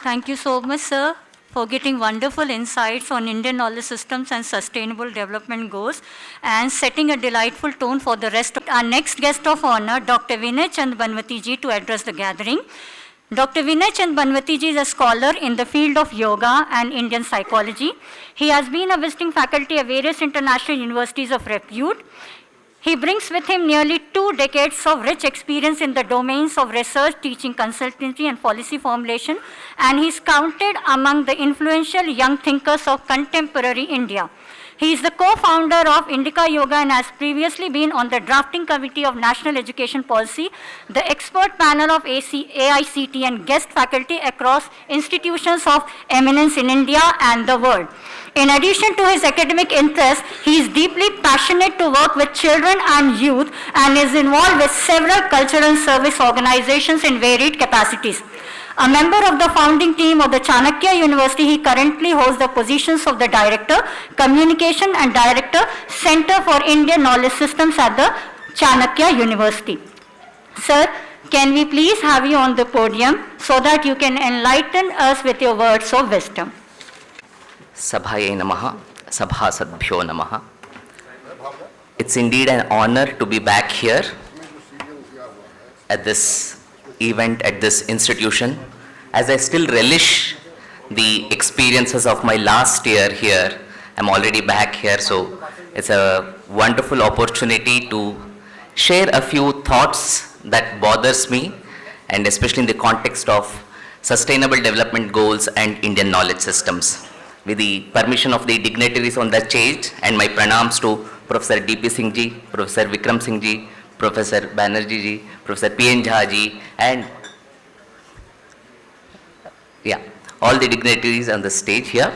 Thank you so much, sir, for getting wonderful insights on Indian knowledge systems and sustainable development goals and setting a delightful tone for the rest of our next guest of honor, Dr. Vinay Chand Banwati ji, to address the gathering. Dr. Vinay Chand Banwati ji is a scholar in the field of yoga and Indian psychology. He has been a visiting faculty at various international universities of repute. He brings with him nearly 2 decades of rich experience in the domains of research, teaching, consultancy, and policy formulation, and he is counted among the influential young thinkers of contemporary India. He is the co-founder of Indica Yoga and has previously been on the drafting committee of National Education Policy, the expert panel of AICT, and guest faculty across institutions of eminence in India and the world. In addition to his academic interests, he is deeply passionate to work with children and youth and is involved with several cultural and service organizations in varied capacities. A member of the founding team of the Chanakya University, he currently holds the positions of the Director, Communication and Director, Center for Indian Knowledge Systems at the Chanakya University. Sir, can we please have you on the podium so that you can enlighten us with your words of wisdom? Sabhaye Namaha, Sabhasadbhyo Namaha. It's indeed an honor to be back here at this event, at this institution, as I still relish the experiences of my last year here, I'm already back here, so it's a wonderful opportunity to share a few thoughts that bothers me, and especially in the context of sustainable development goals and Indian knowledge systems. With the permission of the dignitaries on the stage, and my pranams to Professor D.P. Singh ji, Professor Vikram Singh ji, Professor Banerjee ji, Professor P.N. Jha ji, and all the dignitaries on the stage here.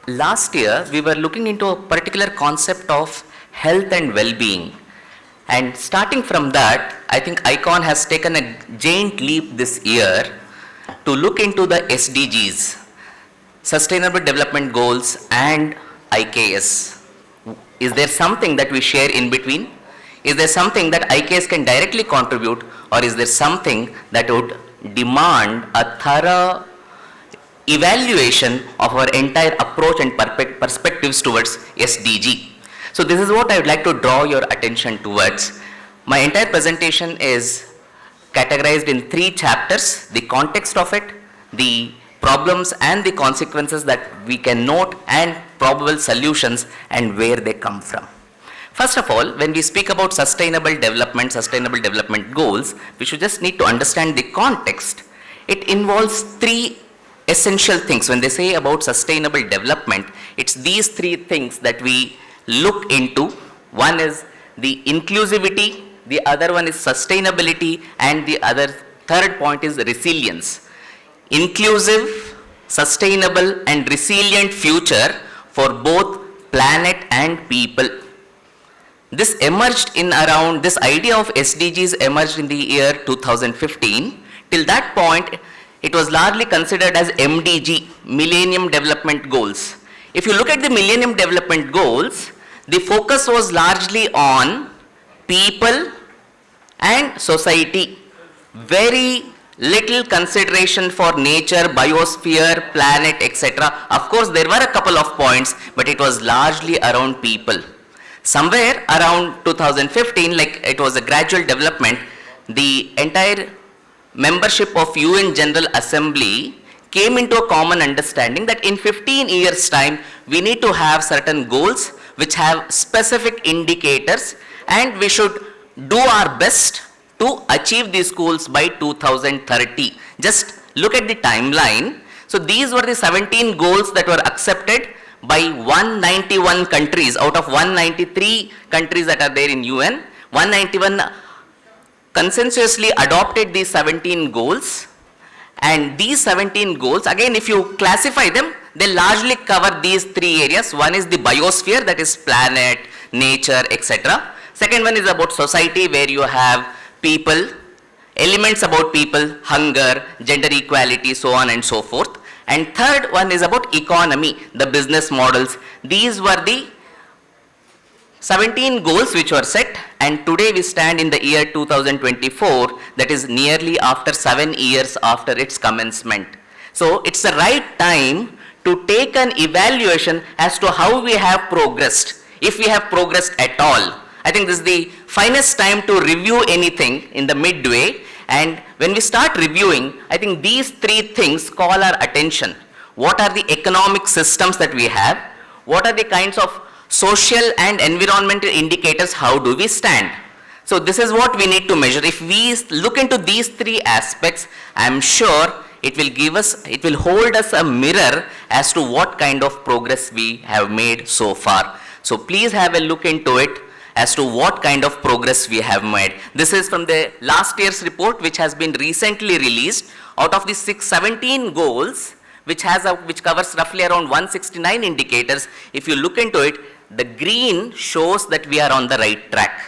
Last year, we were looking into a particular concept of health and well-being. And starting from that, I think ICON has taken a giant leap this year to look into the SDGs, Sustainable Development Goals, and IKS. Is there something that we share in between? Is there something that IKS can directly contribute, or is there something that would demand a thorough evaluation of our entire approach and perspectives towards SDG? So this is what I would like to draw your attention towards. My entire presentation is categorized in 3 chapters: the context of it, the problems and the consequences that we can note, and probable solutions and where they come from. First of all, when we speak about sustainable development goals, we should just need to understand the context. It involves 3 essential things. When they say about sustainable development, it's these 3 things that we look into. One is the inclusivity, the other one is sustainability, and the third point is resilience. Inclusive, sustainable, and resilient future for both planet and people. This idea of SDGs emerged in the year 2015. Till that point, it was largely considered as MDG, Millennium Development Goals. If you look at the Millennium Development Goals, the focus was largely on people and society. Very little consideration for nature, biosphere, planet, etc. Of course, there were a couple of points, but it was largely around people. Somewhere around 2015, it was a gradual development, the entire membership of UN General Assembly came into a common understanding that in 15 years' time, we need to have certain goals which have specific indicators, and we should do our best to achieve these goals by 2030. Just look at the timeline. So these were the 17 goals that were accepted by 191 countries out of 193 countries that are there in UN. 191 consensuously adopted these 17 goals, and these 17 goals, again, if you classify them, they largely cover these 3 areas. One is the biosphere, that is planet, nature, etc. Second one is about society, where you have people, elements about people, hunger, gender equality, so on and so forth. And third one is about economy, the business models. These were the 17 goals which were set, and today we stand in the year 2024, that is nearly after 7 years after its commencement. So it's the right time to take an evaluation as to how we have progressed, if we have progressed at all. I think this is the finest time to review anything in the midway, and when we start reviewing, I think these 3 things call our attention. What are the economic systems that we have? What are the kinds of social and environmental indicators? How do we stand? So this is what we need to measure. If we look into these 3 aspects, I am sure it will hold us a mirror as to what kind of progress we have made so far. So please have a look into it as to what kind of progress we have made. This is from the last year's report, which has been recently released. Out of the 17 goals, which covers roughly around 169 indicators, if you look into it, the green shows that we are on the right track.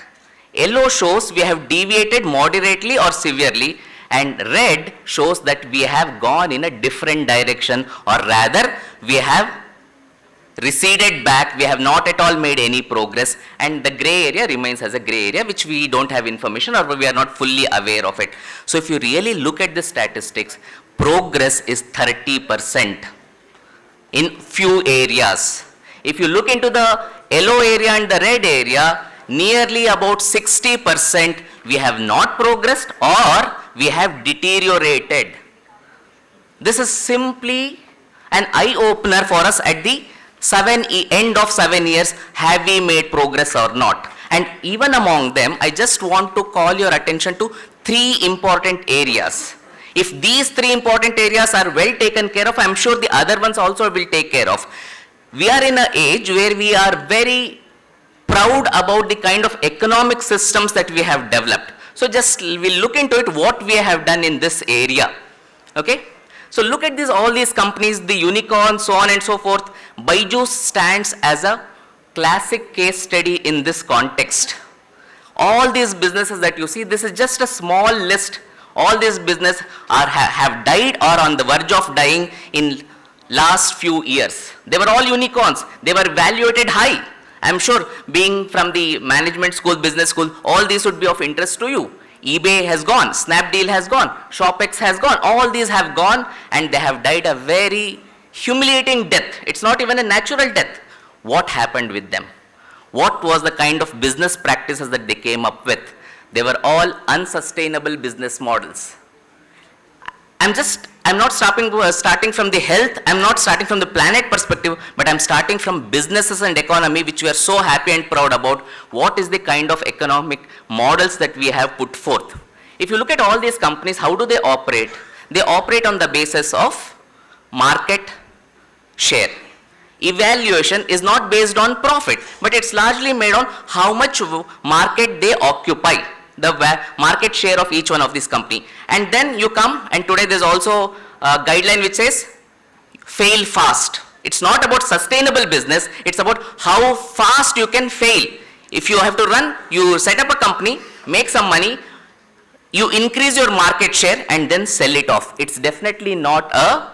Yellow shows we have deviated moderately or severely, and red shows that we have gone in a different direction, or rather we have receded back, we have not at all made any progress, and the gray area remains as a gray area which we don't have information, or we are not fully aware of it. So if you really look at the statistics, progress is 30% in few areas. If you look into the yellow area and the red area, nearly about 60% we have not progressed or we have deteriorated. This is simply an eye-opener for us at the end of 7 years, have we made progress or not? And even among them, I just want to call your attention to 3 important areas. If these 3 important areas are well taken care of, I am sure the other ones also will take care of. We are in an age where we are very proud about the kind of economic systems that we have developed. So just we'll look into it, what we have done in this area. Okay? So look at this, all these companies, the unicorns, so on and so forth. Byju's stands as a classic case study in this context. All these businesses that you see, this is just a small list. All these businesses have died or on the verge of dying in last few years. They were all unicorns. They were valuated high. I'm sure being from the management school, business school, all these would be of interest to you. eBay has gone, Snapdeal has gone, ShopX has gone, all these have gone and they have died a very humiliating death. It's not even a natural death. What happened with them? What was the kind of business practices that they came up with? They were all unsustainable business models. I'm not starting from the health, I'm not starting from the planet perspective, but I'm starting from businesses and economy, which we are so happy and proud about. What is the kind of economic models that we have put forth? If you look at all these companies, how do they operate? They operate on the basis of market share. Evaluation is not based on profit, but it's largely made on how much market they occupy, the market share of each one of these company. And then you come, and today there's also a guideline which says fail fast. It's not about sustainable business, it's about how fast you can fail. If you have to run, you set up a company, make some money, you increase your market share and then sell it off. It's definitely not a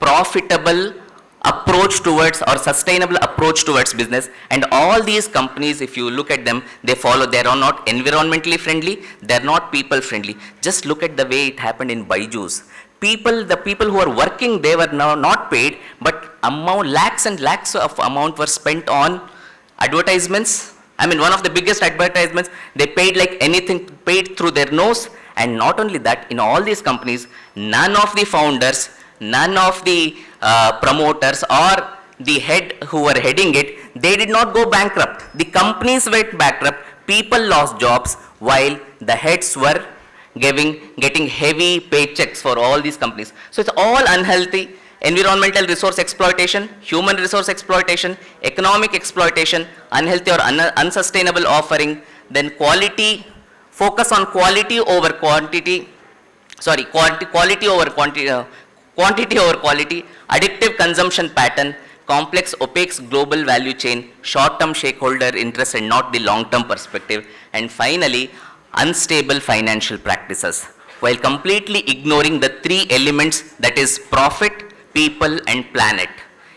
profitable approach towards or sustainable approach towards business. And all these companies, if you look at them, they are not environmentally friendly, they're not people friendly. Just look at the way it happened in Byju's. The people who are working, they were now not paid, but lakhs and lakhs of amount were spent on advertisements. I mean, one of the biggest advertisements, they paid like anything, paid through their nose. And not only that, in all these companies, none of the founders, none of the promoters or the head who were heading it, they did not go bankrupt. The companies went bankrupt, people lost jobs, while the heads were getting heavy paychecks for all these companies. So it's all unhealthy. Environmental resource exploitation, human resource exploitation, economic exploitation, unhealthy or unsustainable offering, then quality, focus on quality over quantity, quality over quantity, quantity over quality, addictive consumption pattern, complex opaque global value chain, short-term stakeholder interest and not the long-term perspective, and finally, unstable financial practices, while completely ignoring the 3 elements, that is profit, people and planet.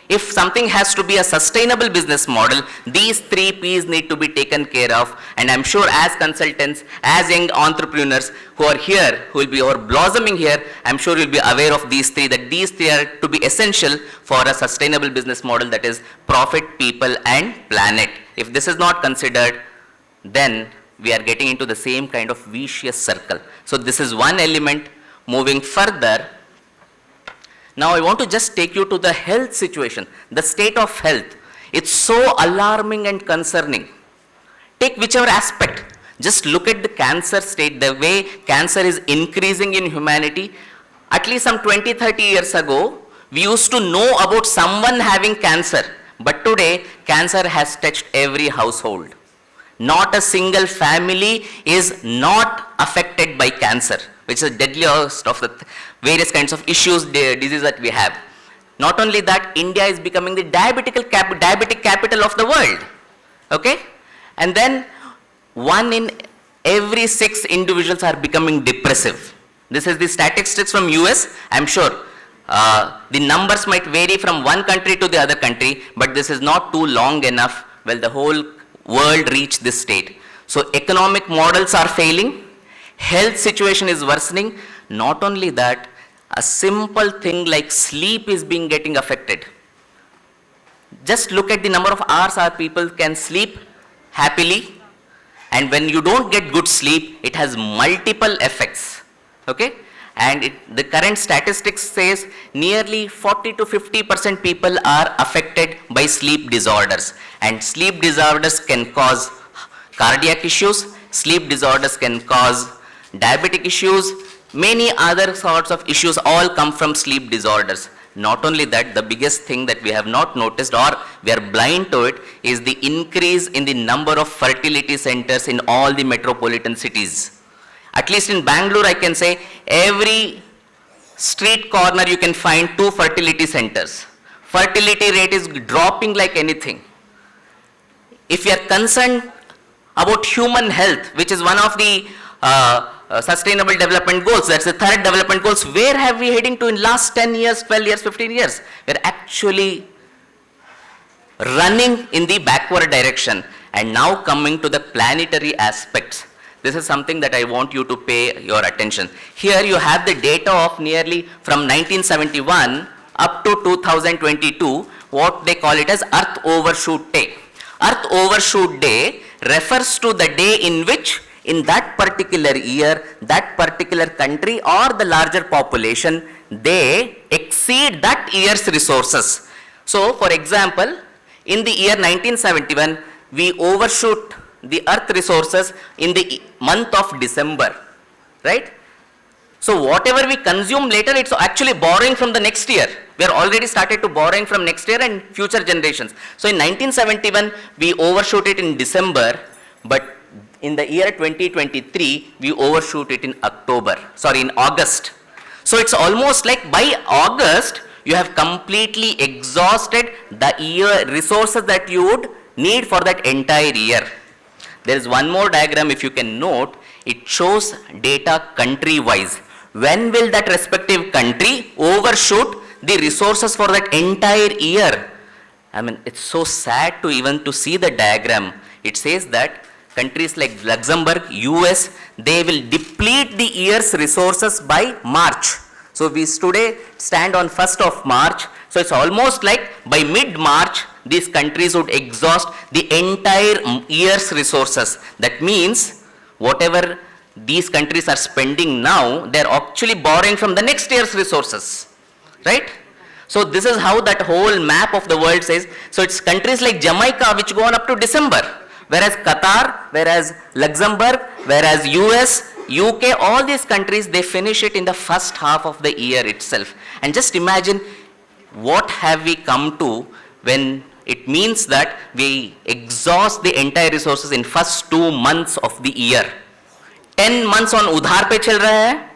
If something has to be a sustainable business model, these 3 P's need to be taken care of. And I'm sure as consultants, as young entrepreneurs who are here, who are blossoming here, I'm sure you'll be aware of these 3, that these 3 are to be essential for a sustainable business model, that is profit, people and planet. If this is not considered, then we are getting into the same kind of vicious circle. So this is one element. Moving further, now I want to just take you to the health situation, the state of health. It's so alarming and concerning. Take whichever aspect. Just look at the cancer state, the way cancer is increasing in humanity. At least some 20-30 years ago, we used to know about someone having cancer. But today, cancer has touched every household. Not a single family is not affected by cancer, which is the deadliest of the various kinds of issues, diseases that we have. Not only that, India is becoming the diabetic capital of the world. Okay? And then 1 in every 6 individuals are becoming depressive. This is the statistics from US. I'm sure the numbers might vary from one country to the other country, but this is not too long enough. Well, the whole world reached this state. So economic models are failing, health situation is worsening. Not only that, a simple thing like sleep is getting affected. Just look at the number of hours our people can sleep happily. And when you don't get good sleep, it has multiple effects. Okay? And the current statistics says nearly 40 to 50% people are affected by sleep disorders. And sleep disorders can cause cardiac issues, sleep disorders can cause diabetic issues, many other sorts of issues all come from sleep disorders. Not only that, the biggest thing that we have not noticed or we are blind to it is the increase in the number of fertility centers in all the metropolitan cities. At least in Bangalore, I can say every street corner you can find 2 fertility centers. Fertility rate is dropping like anything. If you are concerned about human health, which is one of the sustainable development goals, that's the 3rd development goals, where have we heading to in last 10 years, 12 years, 15 years? We're actually running in the backward direction. And now coming to the planetary aspects, this is something that I want you to pay your attention. Here you have the data of nearly from 1971 up to 2022, what they call it as Earth Overshoot Day. Earth Overshoot Day refers to the day in which in that particular year, that particular country or the larger population, they exceed that year's resources. So, for example, in the year 1971, we overshoot the earth resources in the month of December, right? So, whatever we consume later, it's actually borrowing from the next year. We are already started to borrowing from next year and future generations. So, in 1971, we overshoot it in December, but in the year 2023, we overshoot it in August. So it's almost like by August, you have completely exhausted the year resources that you would need for that entire year. There is one more diagram, if you can note, it shows data country-wise. When will that respective country overshoot the resources for that entire year? I mean, it's so sad to even to see the diagram. It says that countries like Luxembourg, US, they will deplete the year's resources by March. So we today stand on 1st of March. So it's almost like by mid-March, these countries would exhaust the entire year's resources. That means whatever these countries are spending now, they're actually borrowing from the next year's resources, right? So this is how that whole map of the world says. So it's countries like Jamaica which go on up to December. Whereas Qatar, whereas Luxembourg, whereas US, UK, all these countries, they finish it in the first half of the year itself. And just imagine what have we come to when it means that we exhaust the entire resources in first 2 months of the year. 10 months on udhar pe chal raha hai,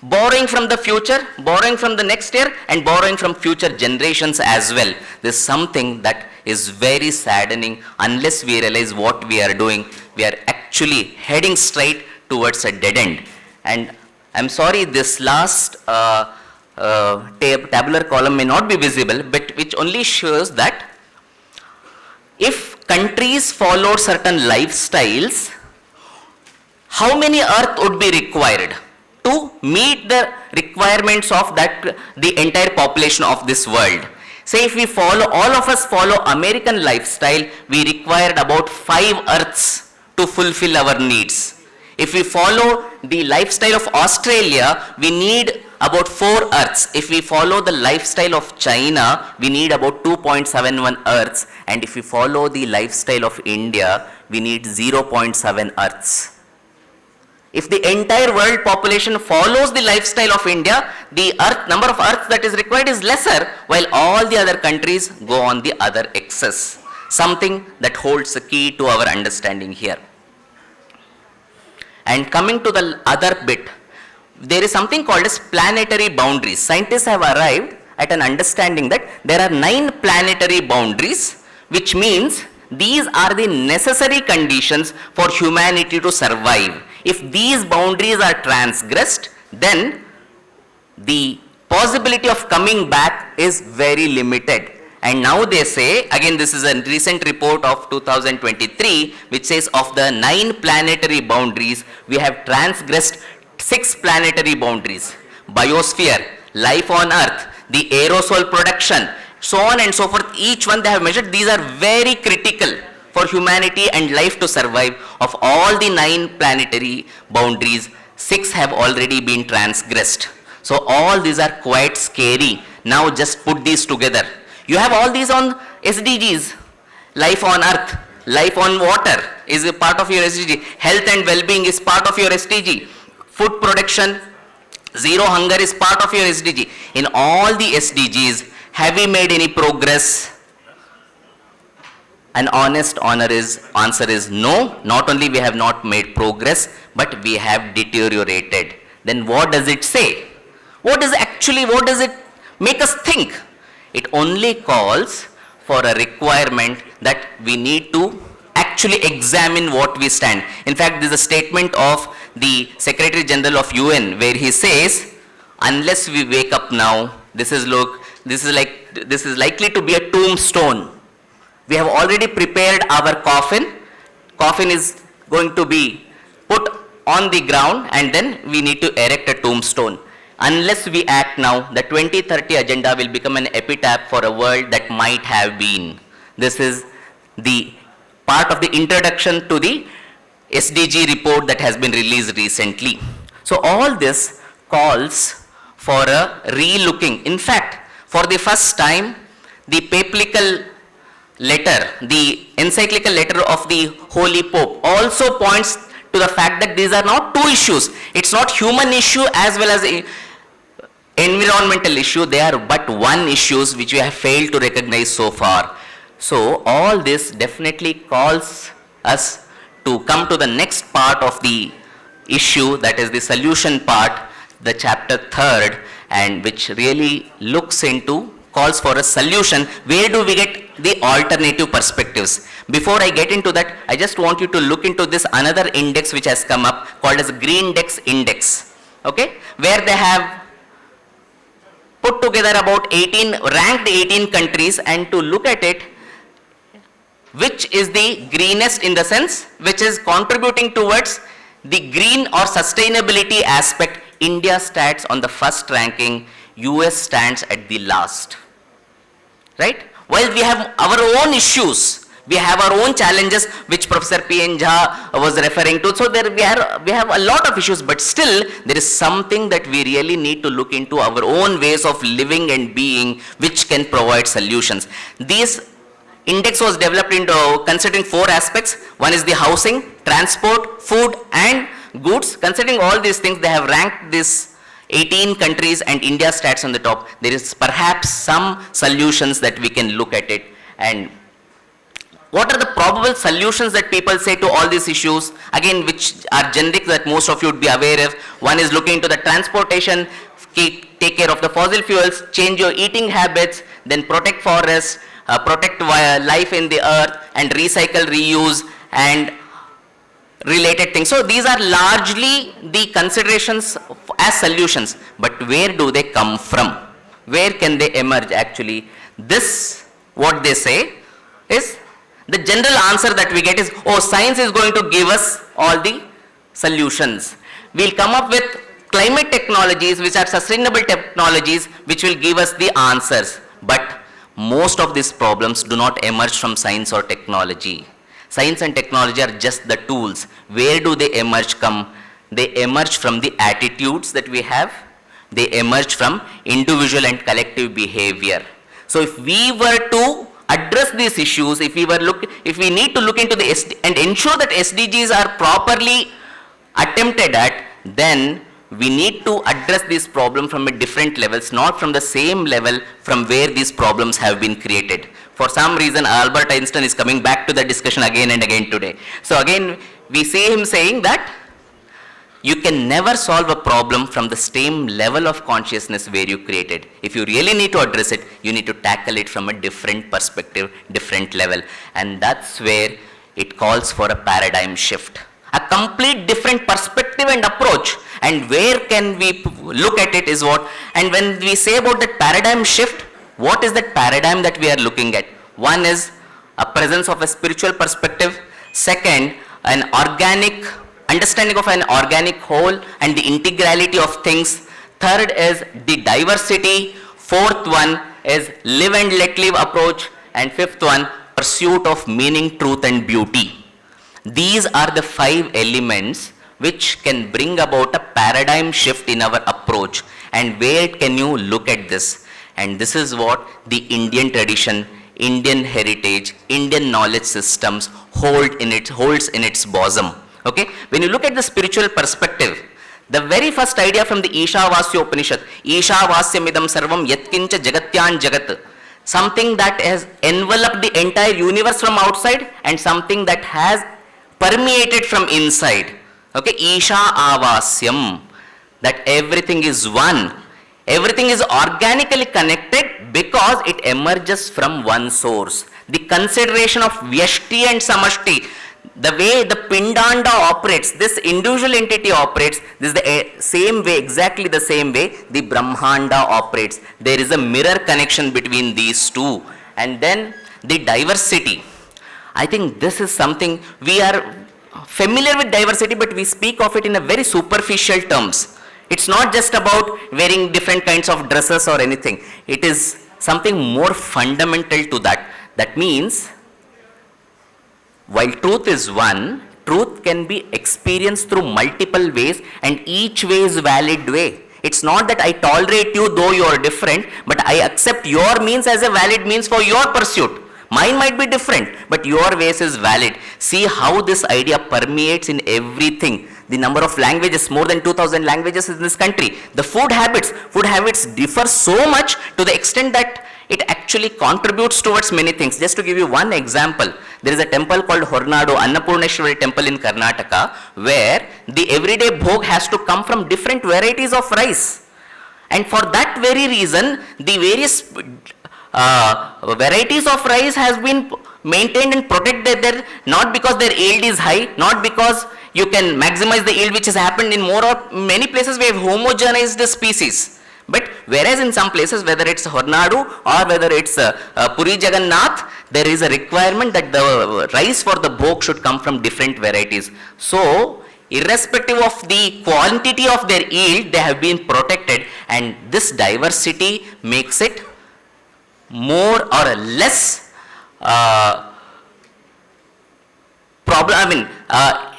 borrowing from the future, borrowing from the next year, and borrowing from future generations as well. This is something that is very saddening. Unless we realize what we are doing, we are actually heading straight towards a dead end. And I'm sorry, this last tabular column may not be visible, but which only shows that if countries follow certain lifestyles, how many earth would be required to meet the requirements of that the entire population of this world. Say if we follow, all of us follow American lifestyle, we required about 5 earths to fulfill our needs. If we follow the lifestyle of Australia, we need about 4 earths. If we follow the lifestyle of China, we need about 2.71 earths. And if we follow the lifestyle of India, we need 0.7 earths. If the entire world population follows the lifestyle of India, the number of earths that is required is lesser, while all the other countries go on the other excess. Something that holds the key to our understanding here. And coming to the other bit, there is something called as planetary boundaries. Scientists have arrived at an understanding that there are 9 planetary boundaries, which means these are the necessary conditions for humanity to survive. If these boundaries are transgressed, then the possibility of coming back is very limited. And now they say, again this is a recent report of 2023, which says of the 9 planetary boundaries, we have transgressed 6 planetary boundaries. Biosphere, life on earth, the aerosol production, so on and so forth, each one they have measured. These are very critical for humanity and life to survive. Of all the 9 planetary boundaries, 6 have already been transgressed. So all these are quite scary. Now just put these together. You have all these on SDGs. Life on earth, life on water is a part of your SDG. Health and well-being is part of your SDG. Food production, zero hunger is part of your SDG. In all the SDGs, have we made any progress? An honest answer is no. Not only we have not made progress, but we have deteriorated. Then what does it say? What does it make us think? It only calls for a requirement that we need to actually examine what we stand. In fact, there is a statement of the Secretary General of UN where he says, unless we wake up now, this is likely to be a tombstone. We have already prepared our coffin. Coffin is going to be put on the ground and then we need to erect a tombstone. Unless we act now, the 2030 agenda will become an epitaph for a world that might have been. This is the part of the introduction to the SDG report that has been released recently. So all this calls for a re-looking. In fact, for the first time, the papal letter, the encyclical letter of the Holy Pope also points to the fact that these are not two issues. It's not human issue as well as environmental issue. They are but one issues which we have failed to recognize so far. So all this definitely calls us to come to the next part of the issue, that is the solution part, the chapter 3rd, and which really looks into, calls for a solution. Where do we get the alternative perspectives? Before I get into that, I just want you to look into this another index which has come up called as Green Dex Index, okay, where they have put together about ranked 18 countries, and to look at it, which is the greenest in the sense, which is contributing towards the green or sustainability aspect. India stands on the first ranking, US stands at the last, right? While we have our own issues, we have our own challenges which Professor P.N. Jha was referring to. So there we have a lot of issues, but still there is something that we really need to look into, our own ways of living and being, which can provide solutions. This index was developed into considering 4 aspects. One is the housing, transport, food and goods. Considering all these things, they have ranked these 18 countries and India stats on the top. There is perhaps some solutions that we can look at it. And what are the probable solutions that people say to all these issues? Again, which are generic that most of you would be aware of. One is looking into the transportation, take care of the fossil fuels, change your eating habits, then protect forests, protect life in the earth, and recycle, reuse and related things. So these are largely the considerations as solutions, but where do they come from? Where can they emerge actually? This, what they say is, the general answer that we get is, oh, science is going to give us all the solutions. We'll come up with climate technologies which are sustainable technologies which will give us the answers. But most of these problems do not emerge from science or technology. Science and technology are just the tools. Where do they emerge from? They emerge from the attitudes that we have. They emerge from individual and collective behavior. So if we were to address these issues, if we need to look into the and ensure that SDGs are properly attempted at, then we need to address this problem from a different levels, not from the same level from where these problems have been created. For some reason, Albert Einstein is coming back to the discussion again and again today. So again, we see him saying that you can never solve a problem from the same level of consciousness where you created. If you really need to address it, you need to tackle it from a different perspective, different level. And that's where it calls for a paradigm shift. A complete different perspective and approach. And where can we look at it is what, and when we say about that paradigm shift, what is that paradigm that we are looking at? One is a presence of a spiritual perspective. Second, an organic understanding of an organic whole and the integrality of things. Third is the diversity. Fourth one, is live and let live approach, and fifth one, pursuit of meaning, truth and beauty. These are the 5 elements which can bring about a paradigm shift in our approach. And where can you look at this? And this is what the Indian tradition, Indian heritage, Indian knowledge systems holds in its bosom. Okay? When you look at the spiritual perspective, the very first idea from the Ishavasya Upanishad, Ishavasyamidam sarvam yatkincha jagatyan jagat, something that has enveloped the entire universe from outside and something that has permeated from inside. Okay, Isha Avasyam, that everything is one. Everything is organically connected because it emerges from one source. The consideration of Vyashti and Samashti, the way the Pindanda operates, this individual entity operates, this is the same way, exactly the same way the Brahmanda operates. There is a mirror connection between these two. And then the diversity. I think this is something we are familiar with diversity, but we speak of it in a very superficial terms. It's not just about wearing different kinds of dresses or anything. It is something more fundamental to that. That means, while truth is one, truth can be experienced through multiple ways and each way is valid way. It's not that I tolerate you though you are different, but I accept your means as a valid means for your pursuit. Mine might be different, but your ways is valid. See how this idea permeates in everything. The number of languages, more than 2000 languages in this country. The food habits differ so much to the extent that it actually contributes towards many things. Just to give you one example, there is a temple called Hornadu, Annapurneshwari temple in Karnataka, where the everyday bhog has to come from different varieties of rice. And for that very reason, the various varieties of rice has been maintained and protected there, not because their yield is high, not because you can maximize the yield which has happened in more or many places we have homogenized the species. But whereas in some places, whether it's Hornadu or whether it's Puri Jagannath, there is a requirement that the rice for the bhog should come from different varieties. So, irrespective of the quantity of their yield, they have been protected, and this diversity makes it more or less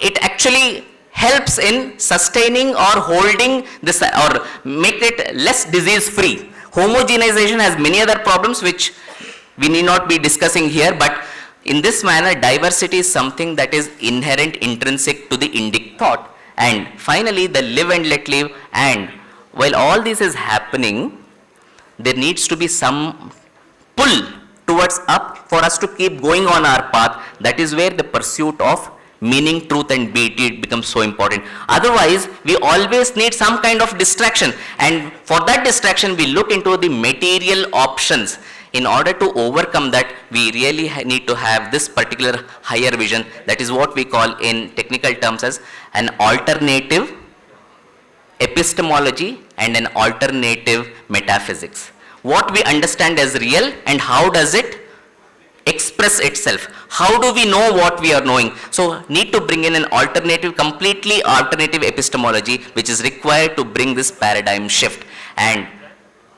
it actually helps in sustaining or holding this or make it less disease free. Homogenization has many other problems which we need not be discussing here, but in this manner diversity is something that is inherent, intrinsic to the Indic thought. And finally the live and let live, and while all this is happening, there needs to be some pull towards up for us to keep going on our path. That is where the pursuit of meaning, truth and beauty becomes so important. Otherwise, we always need some kind of distraction, and for that distraction we look into the material options. In order to overcome that, we really need to have this particular higher vision. That is what we call in technical terms as an alternative epistemology and an alternative metaphysics. What we understand as real and how does it express itself? How do we know what we are knowing? So need to bring in an alternative, completely alternative epistemology which is required to bring this paradigm shift. And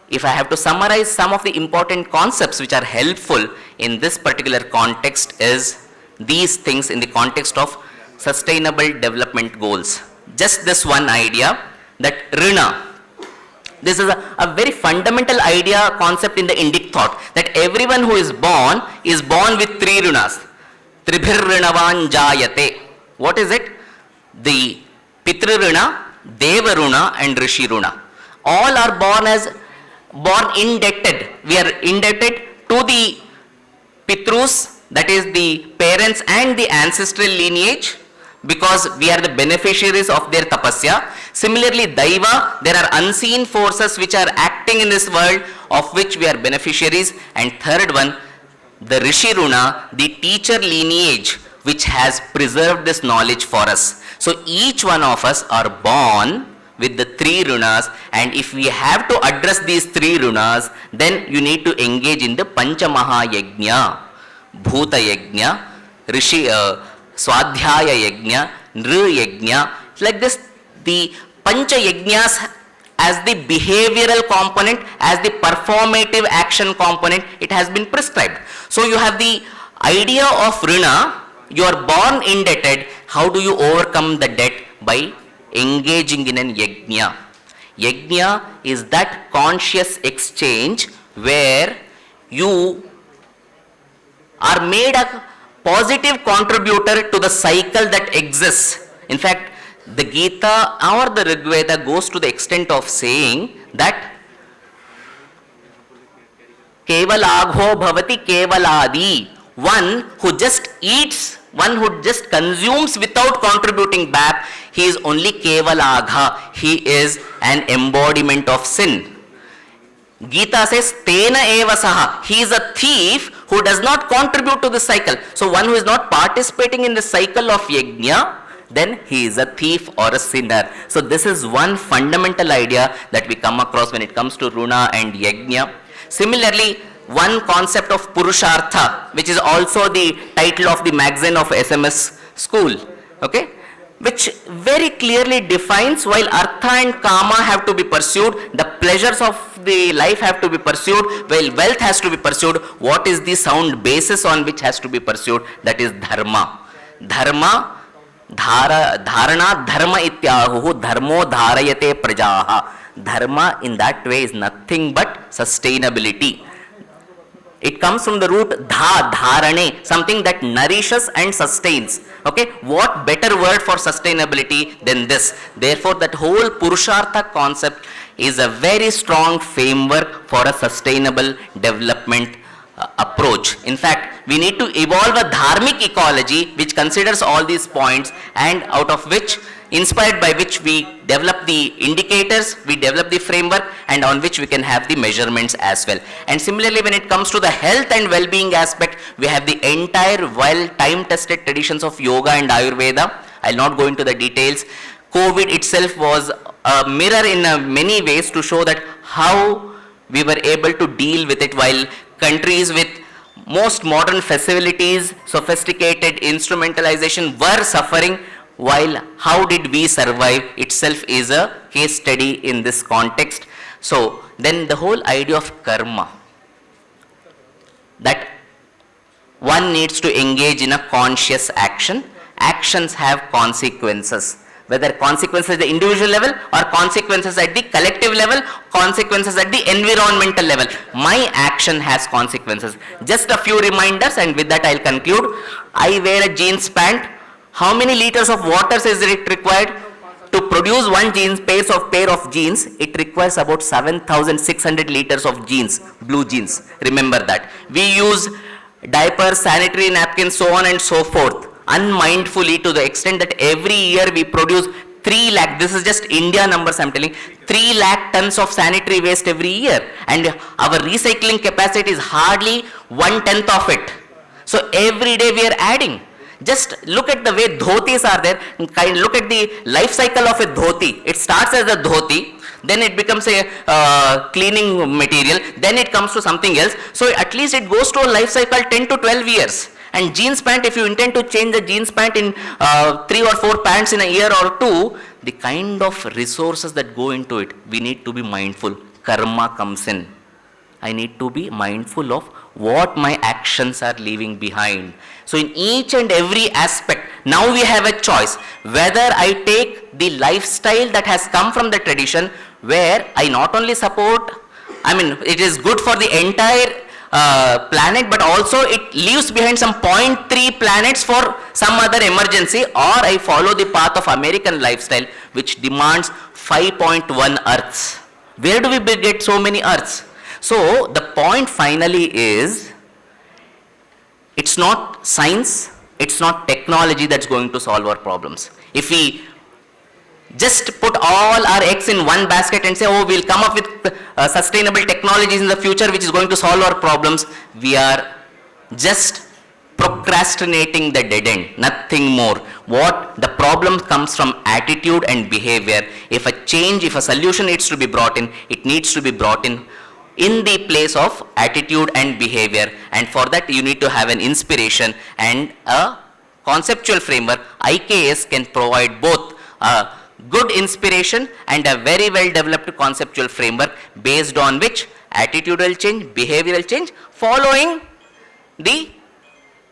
if I have to summarize some of the important concepts which are helpful in this particular context is these things in the context of sustainable development goals. Just this one idea that Rina, this is a very fundamental idea, concept in the Indic thought, that everyone who is born with 3 runas. Tribhir rinavan jayate. What is it? The Pitru runa, Deva runa and Rishi runa. All are born indebted. We are indebted to the Pitrus, that is the parents and the ancestral lineage, because we are the beneficiaries of their tapasya. Similarly, Daiva, there are unseen forces which are acting in this world of which we are beneficiaries. And third one, the Rishi Runa, the teacher lineage which has preserved this knowledge for us. So each one of us are born with the 3 runas, and if we have to address these 3 runas, then you need to engage in the Pancha Maha Yajna, Bhuta Yajna, Rishi Swadhyaya Yajna, Nru Yajna. Like this, the Pancha Yajnas as the behavioral component, as the performative action component, it has been prescribed. So you have the idea of Rina, you are born indebted, how do you overcome the debt? By engaging in an yajna. Yajna is that conscious exchange where you are made a positive contributor to the cycle that exists. In fact, the Gita or the Rig Veda goes to the extent of saying that Kevalagho bhavati kevaladi. One who just eats, one who just consumes without contributing back, he is only kevalagha. He is an embodiment of sin. Gita says, Tena eva saha. He is a thief who does not contribute to the cycle. So one who is not participating in the cycle of yajna, then he is a thief or a sinner. So this is one fundamental idea that we come across when it comes to Runa and yajna. Similarly, one concept of Purushartha, which is also the title of the magazine of SMS school, okay, which very clearly defines while Artha and Kama have to be pursued, the pleasures of the life have to be pursued, while wealth has to be pursued, what is the sound basis on which has to be pursued? That is Dharma. Dharma, Dharana, Dharma ityahuhu, Dharmo dharayate prajaha. Dharma in that way is nothing but sustainability. It comes from the root dharane, something that nourishes and sustains. Okay, what better word for sustainability than this? Therefore, that whole Purushartha concept is a very strong framework for a sustainable development approach. In fact, we need to evolve a dharmic ecology which considers all these points, and out of which, inspired by which we develop the indicators, we develop the framework, and on which we can have the measurements as well. And similarly, when it comes to the health and well-being aspect, we have the entire well time-tested traditions of yoga and Ayurveda. I'll not go into the details. COVID itself was a mirror in many ways to show that how we were able to deal with it, while countries with most modern facilities, sophisticated instrumentalization were suffering, while how did we survive itself is a case study in this context. So then the whole idea of karma, that one needs to engage in a conscious action. Actions have consequences, whether consequences at the individual level or consequences at the collective level, consequences at the environmental level. My action has consequences. Just a few reminders, and with that I'll conclude. I wear a jeans pant. How many liters of water is it required to produce one pair of jeans? It requires about 7,600 liters of jeans, blue jeans. Remember that. We use diapers, sanitary napkins, so on and so forth, unmindfully, to the extent that every year we produce 3 lakh, this is just India numbers I'm telling, 3 lakh tons of sanitary waste every year, and our recycling capacity is hardly 1/10 of it. So every day we are adding. Just look at the way dhotis are there. Look at the life cycle of a dhoti. It starts as a dhoti, then it becomes a cleaning material, then it comes to something else. So at least it goes to a life cycle 10 to 12 years. And jeans pant, if you intend to change the jeans pant in 3 or 4 pants in a year or 2, the kind of resources that go into it, we need to be mindful. Karma comes in. I need to be mindful of what my actions are leaving behind. So in each and every aspect, now we have a choice whether I take the lifestyle that has come from the tradition, where I not only support, it is good for the entire planet, but also it leaves behind some 0.3 planets for some other emergency, or I follow the path of American lifestyle, which demands 5.1 Earths. Where do we get so many Earths? So the point finally is, it's not science, it's not technology that's going to solve our problems. If we just put all our eggs in one basket and say, oh, we'll come up with sustainable technologies in the future which is going to solve our problems, we are just procrastinating the dead end, nothing more. What the problem comes from attitude and behavior. If a solution needs to be brought in, it needs to be brought in the place of attitude and behavior, and for that you need to have an inspiration and a conceptual framework. IKS can provide both good inspiration and a very well developed conceptual framework based on which attitudinal change, behavioral change, following the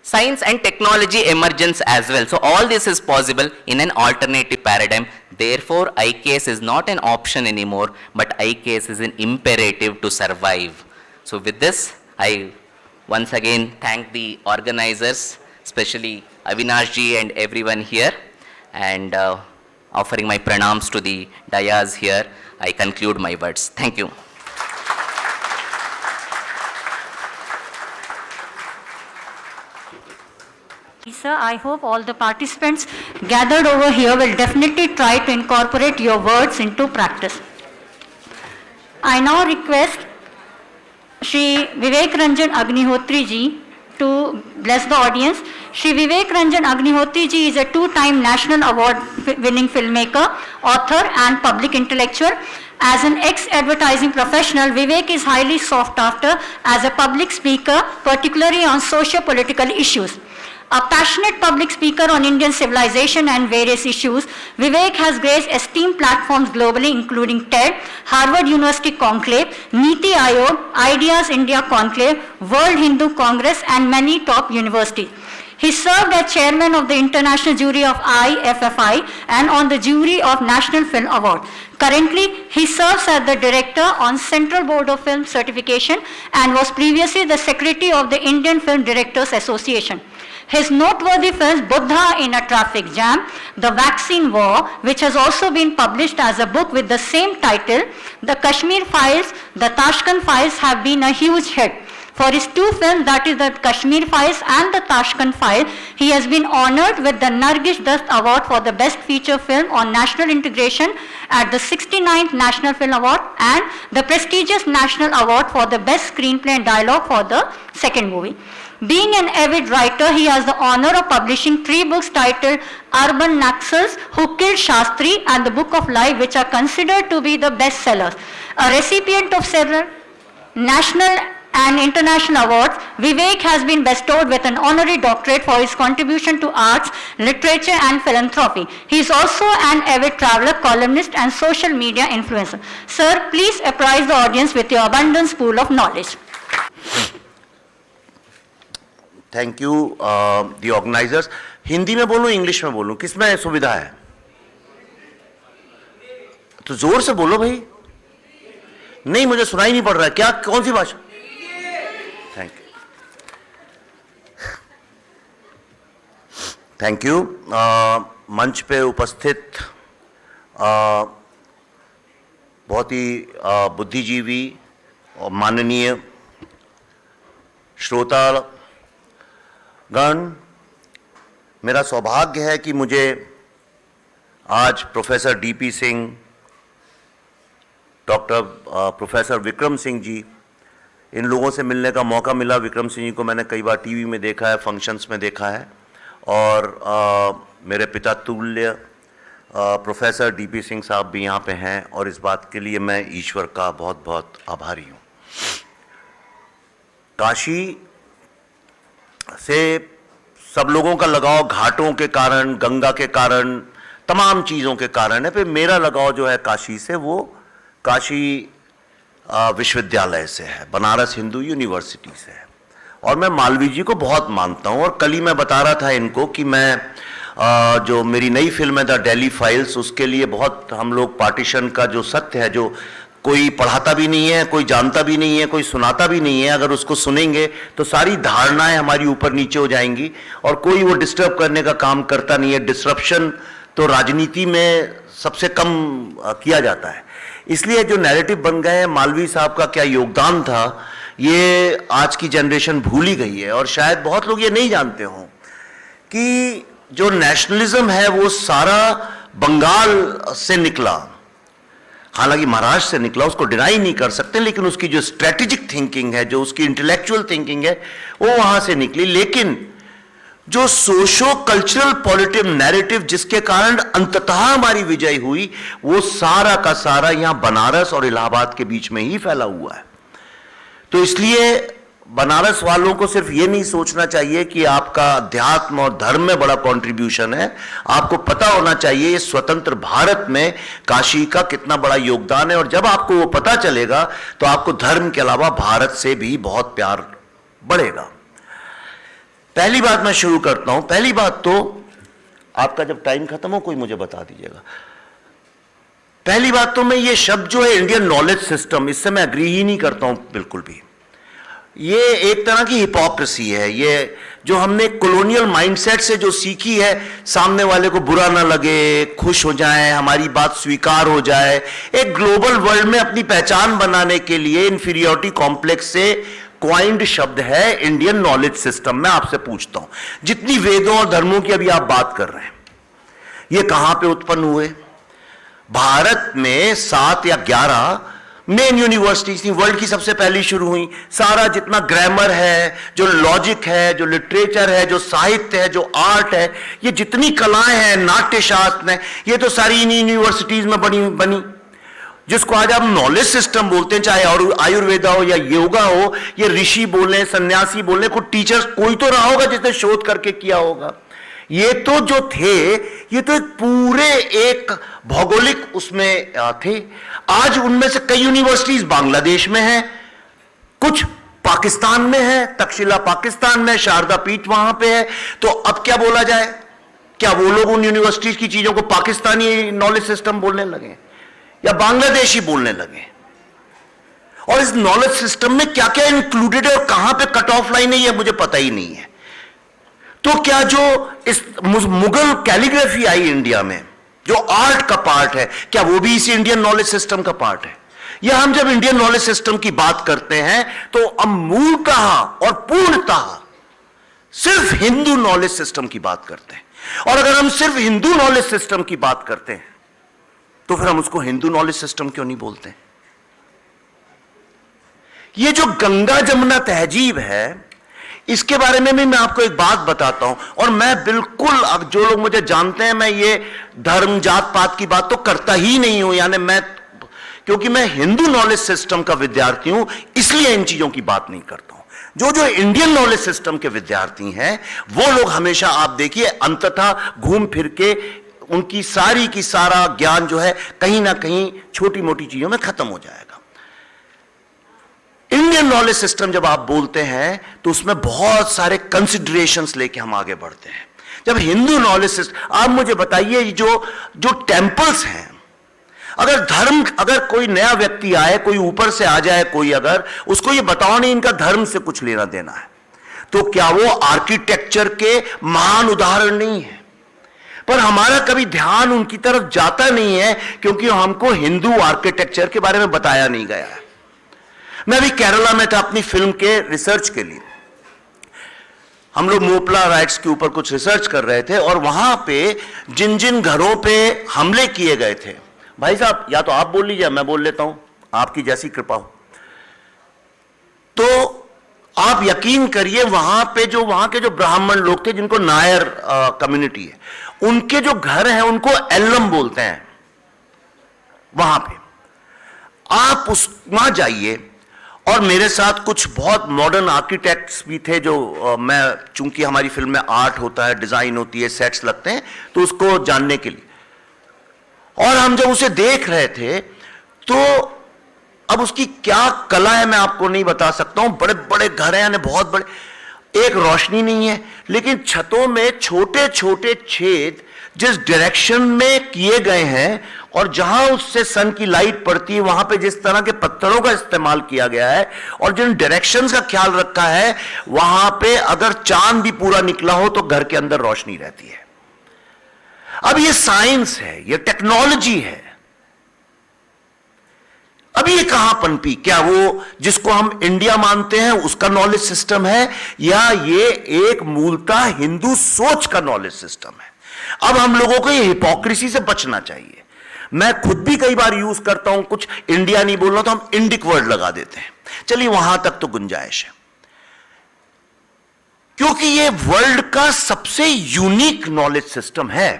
science and technology emergence as well. So all this is possible in an alternative paradigm. Therefore, IKS is not an option anymore, but IKS is an imperative to survive. So with this, I once again thank the organizers, especially Avinash ji and everyone here, and offering my pranams to the dayas here, I conclude my words. Thank you. Sir, I hope all the participants gathered over here will definitely try to incorporate your words into practice. I now request Shri Vivek Ranjan Agnihotri ji to bless the audience. Shri Vivek Ranjan Agnihotri ji is a two-time national award winning filmmaker, author and public intellectual. As an ex-advertising professional, Vivek is highly sought after as a public speaker, particularly on socio-political issues. A passionate public speaker on Indian civilization and various issues, Vivek has graced esteemed platforms globally, including TED, Harvard University Conclave, Niti Aayog, Ideas India Conclave, World Hindu Congress, and many top universities. He served as chairman of the international jury of IFFI and on the jury of National Film Award. Currently, he serves as the director on Central Board of Film Certification and was previously the secretary of the Indian Film Directors Association. His noteworthy films, Buddha in a Traffic Jam, The Vaccine War, which has also been published as a book with the same title, The Kashmir Files, The Tashkent Files, have been a huge hit. For his two films, that is the Kashmir Files and the Tashkent File, he has been honored with the Nargish Dast Award for the Best Feature Film on National Integration at the 69th National Film Award and the prestigious National Award for the Best Screenplay and Dialogue for the second movie. Being an avid writer, he has the honor of publishing 3 books titled Urban Naxals, Who Killed Shastri, and the Book of Life, which are considered to be the best sellers. A recipient of several national and international awards, Vivek has been bestowed with an honorary doctorate for his contribution to arts, literature and philanthropy. He is also an avid traveler, columnist and social media influencer. Sir, please apprise the audience with your abundant pool of knowledge. Thank you the organizers. Hindi में बोलूं, English में बोलूं, किस में सुविधा है? तो जोर से बोलो भाई. नहीं, मुझे सुनाई नहीं पड़ रहा है. क्या, कौन सी भाषा? Thank you. Thank you. मंच पे उपस्थित बहुत ही बुद्धिजीवी और माननीय श्रोता गण, मेरा सौभाग्य है कि मुझे आज professor DP Singh, doctor professor Vikram Singh ji, इन लोगों से मिलने का मौका मिला. विक्रम सिंह जी को मैंने कई बार टीवी में देखा है, फंक्शंस में देखा है, और मेरे पिता तुल्य प्रोफेसर डीपी सिंह साहब भी यहाँ पे हैं, और इस बात के लिए मैं ईश्वर का बहुत बहुत आभारी हूँ. काशी से सब लोगों का लगाव घाटों के कारण, गंगा के कारण, तमाम चीज़ों के कारण है. फिर मेरा लगाव जो है काशी से, वो काशी विश्वविद्यालय से है, बनारस हिंदू यूनिवर्सिटी से है, और मैं मालवीय जी को बहुत मानता हूँ. और कल ही मैं बता रहा था इनको कि मैं जो मेरी नई फिल्म है द दिल्ली फाइल्स, उसके लिए बहुत हम लोग पार्टीशन का जो सत्य है, जो कोई पढ़ाता भी नहीं है, कोई जानता भी नहीं है, कोई सुनाता भी नहीं है, अगर उसको सुनेंगे तो सारी धारणाएं हमारी ऊपर नीचे हो जाएंगी, और कोई वो डिस्टर्ब करने का काम करता नहीं है. डिस्ट्रप्शन तो राजनीति में सबसे कम किया जाता है. इसलिए जो नैरेटिव बन गए हैं, मालवीय साहब का क्या योगदान था, ये आज की जनरेशन भूल ही गई है. और शायद बहुत लोग ये नहीं जानते हों कि जो नेशनलिज्म है वो सारा बंगाल से निकला. हालांकि महाराष्ट्र से निकला, उसको डिनाई नहीं कर सकते, लेकिन उसकी जो स्ट्रेटेजिक थिंकिंग है, जो उसकी इंटेलेक्चुअल थिंकिंग है, वो वहां से निकली. लेकिन जो सोशो कल्चरल पॉलिटिव नैरेटिव जिसके कारण अंततः हमारी विजय हुई, वो सारा का सारा यहां बनारस और इलाहाबाद के बीच में ही फैला हुआ है. तो इसलिए बनारस वालों को सिर्फ ये नहीं सोचना चाहिए कि आपका अध्यात्म और धर्म में बड़ा कंट्रीब्यूशन है, आपको पता होना चाहिए ये स्वतंत्र भारत में काशी का कितना बड़ा योगदान है। और जब आपको वो पता चलेगा तो आपको धर्म के अलावा भारत से भी बहुत प्यार बढ़ेगा। पहली बात मैं शुरू करता हूं। पहली बात तो आपका जब टाइम खत्म हो कोई मुझे बता दीजिएगा। पहली बात तो मैं ये शब्द जो है इंडियन नॉलेज सिस्टम, इससे मैं एग्री ही नहीं करता हूं बिल्कुल भी। ये एक तरह की हिपोक्रेसी है। ये जो हमने कॉलोनियल माइंडसेट से जो सीखी है, सामने वाले को बुरा ना लगे, खुश हो जाए, हमारी बात स्वीकार हो जाए, एक ग्लोबल वर्ल्ड में अपनी पहचान बनाने के लिए इंफीरियरिटी कॉम्प्लेक्स से क्वाइंड शब्द है इंडियन नॉलेज सिस्टम। मैं आपसे पूछता हूं, जितनी वेदों और धर्मों की अभी आप बात कर रहे हैं, ये कहां पे उत्पन्न हुए? भारत में 7 या 11 मेन यूनिवर्सिटीज थी, वर्ल्ड की सबसे पहली शुरू हुई। सारा जितना ग्रामर है, जो लॉजिक है, जो लिटरेचर है, जो साहित्य है, जो आर्ट है, ये जितनी कलाएं हैं, नाट्य शास्त्र है, ये तो सारी इन यूनिवर्सिटीज में बनी। जिसको आज आप नॉलेज सिस्टम बोलते हैं, चाहे और आयुर्वेदा हो या योगा हो, ये ऋषि बोले, सन्यासी बोले, कोई टीचर कोई तो रहा होगा जिसने शोध करके किया होगा। ये तो जो थे, ये तो एक पूरे एक भौगोलिक उसमें थे। आज उनमें से कई यूनिवर्सिटीज बांग्लादेश में हैं, कुछ पाकिस्तान में है, तक्षशिला पाकिस्तान में, शारदा पीठ वहां पे है। तो अब क्या बोला जाए? क्या वो लोग उन यूनिवर्सिटीज की चीजों को पाकिस्तानी नॉलेज सिस्टम बोलने लगे या बांग्लादेशी बोलने लगे? और इस नॉलेज सिस्टम में क्या क्या इंक्लूडेड है और कहां पे कट ऑफ लाइन है, ये मुझे पता ही नहीं है। तो क्या जो इस मुगल कैलीग्राफी आई इंडिया में, जो आर्ट का पार्ट है, क्या वो भी इसी इंडियन नॉलेज सिस्टम का पार्ट है? या हम जब इंडियन नॉलेज सिस्टम की बात करते हैं तो हम मूलतः और पूर्णतः सिर्फ हिंदू नॉलेज सिस्टम की बात करते हैं। और अगर हम सिर्फ हिंदू नॉलेज सिस्टम की बात करते हैं तो फिर हम उसको हिंदू नॉलेज सिस्टम क्यों नहीं बोलते? ये जो गंगा जमुना तहजीब है, इसके बारे में भी मैं आपको एक बात बताता हूं। और मैं बिल्कुल, अब जो लोग मुझे जानते हैं, मैं ये धर्म जात पात की बात तो करता ही नहीं हूं। यानी मैं, क्योंकि मैं हिंदू नॉलेज सिस्टम का विद्यार्थी हूं, इसलिए इन चीजों की बात नहीं करता हूं। जो इंडियन नॉलेज सिस्टम के विद्यार्थी हैं, वो लोग हमेशा, आप देखिए, अंततः घूम फिर के उनकी सारी की सारा ज्ञान जो है कहीं ना कहीं छोटी मोटी चीजों में खत्म हो जाएगा। इंडियन नॉलेज सिस्टम जब आप बोलते हैं तो उसमें बहुत सारे कंसिडरेशंस लेके हम आगे बढ़ते हैं। जब हिंदू नॉलेज सिस्टम, आप मुझे बताइए, जो टेम्पल्स हैं, अगर कोई नया व्यक्ति आए, कोई ऊपर से आ जाए, कोई अगर उसको ये बताओ नहीं इनका धर्म से कुछ लेना देना है, तो क्या वो आर्किटेक्चर के महान उदाहरण नहीं है? पर हमारा कभी ध्यान उनकी तरफ जाता नहीं है, क्योंकि हमको हिंदू आर्किटेक्चर के बारे में बताया नहीं गया है। मैं अभी केरला में था अपनी फिल्म के रिसर्च के लिए। हम लोग मोपला राइट्स के ऊपर कुछ रिसर्च कर रहे थे, और वहां पे जिन जिन घरों पे हमले किए गए थे, भाई साहब, या तो आप बोल लीजिए, मैं बोल लेता हूं, आपकी जैसी कृपा हो। तो आप यकीन करिए, वहां के जो ब्राह्मण लोग थे, जिनको नायर कम्युनिटी है, उनके जो घर हैं उनको एल्लम बोलते हैं। वहां पे आप वहां जाइए, और मेरे साथ कुछ बहुत मॉडर्न आर्किटेक्ट्स भी थे, जो मैं, चूंकि हमारी फिल्म में आर्ट होता है, डिजाइन होती है, सेट्स लगते हैं, तो उसको जानने के लिए, और हम जब उसे देख रहे थे तो अब उसकी क्या कला है मैं आपको नहीं बता सकता हूं। बड़े बड़े घर हैं, यानी बहुत बड़े, एक रोशनी नहीं है, लेकिन छतों में छोटे छोटे छेद जिस डायरेक्शन में किए गए हैं, और जहां उससे सन की लाइट पड़ती है, वहां पे जिस तरह के पत्थरों का इस्तेमाल किया गया है, और जिन डायरेक्शंस का ख्याल रखा है, वहां पे अगर चांद भी पूरा निकला हो तो घर के अंदर रोशनी रहती है। अब ये साइंस है, ये टेक्नोलॉजी है। अब ये कहां पनपी? क्या वो जिसको हम इंडिया मानते हैं उसका नॉलेज सिस्टम है, या ये एक मूलतः हिंदू सोच का नॉलेज सिस्टम है? अब हम लोगों को ये हिपोक्रेसी से बचना चाहिए। मैं खुद भी कई बार यूज करता हूं, कुछ इंडिया नहीं बोलना तो हम इंडिक वर्ड लगा देते हैं। चलिए, वहां तक तो गुंजाइश है, क्योंकि ये वर्ल्ड का सबसे यूनिक नॉलेज सिस्टम है,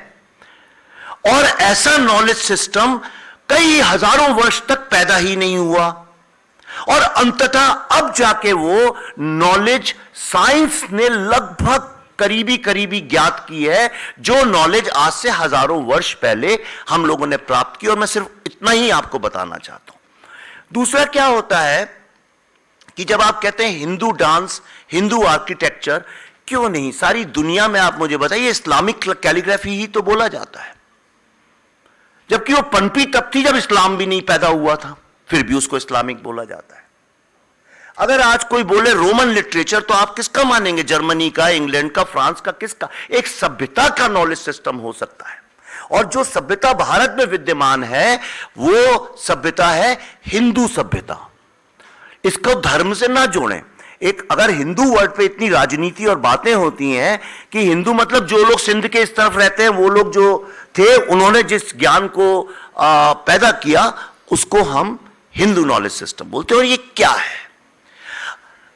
और ऐसा नॉलेज सिस्टम कई हजारों वर्ष तक पैदा ही नहीं हुआ। और अंततः अब जाके वो नॉलेज साइंस ने लगभग करीबी करीबी ज्ञात की है, जो नॉलेज आज से हजारों वर्ष पहले हम लोगों ने प्राप्त की। और मैं सिर्फ इतना ही आपको बताना चाहता हूं। दूसरा क्या होता है कि जब आप कहते हैं हिंदू डांस, हिंदू आर्किटेक्चर, क्यों नहीं सारी दुनिया में आप मुझे बताइए इस्लामिक कैलीग्राफी ही तो बोला जाता है, जबकि वो पनपी तब थी जब इस्लाम भी नहीं पैदा हुआ था, फिर भी उसको इस्लामिक बोला जाता है। अगर आज कोई बोले रोमन लिटरेचर, तो आप किसका मानेंगे? जर्मनी का, इंग्लैंड का, फ्रांस का, किसका? एक सभ्यता का नॉलेज सिस्टम हो सकता है। और जो सभ्यता भारत में विद्यमान है वो सभ्यता है हिंदू सभ्यता। इसको धर्म से ना जोड़ें। एक अगर हिंदू वर्ड पे इतनी राजनीति और बातें होती हैं कि हिंदू मतलब जो लोग सिंध के इस तरफ रहते हैं, वो लोग जो थे, उन्होंने जिस ज्ञान को पैदा किया उसको हम हिंदू नॉलेज सिस्टम बोलते हैं। और ये क्या है?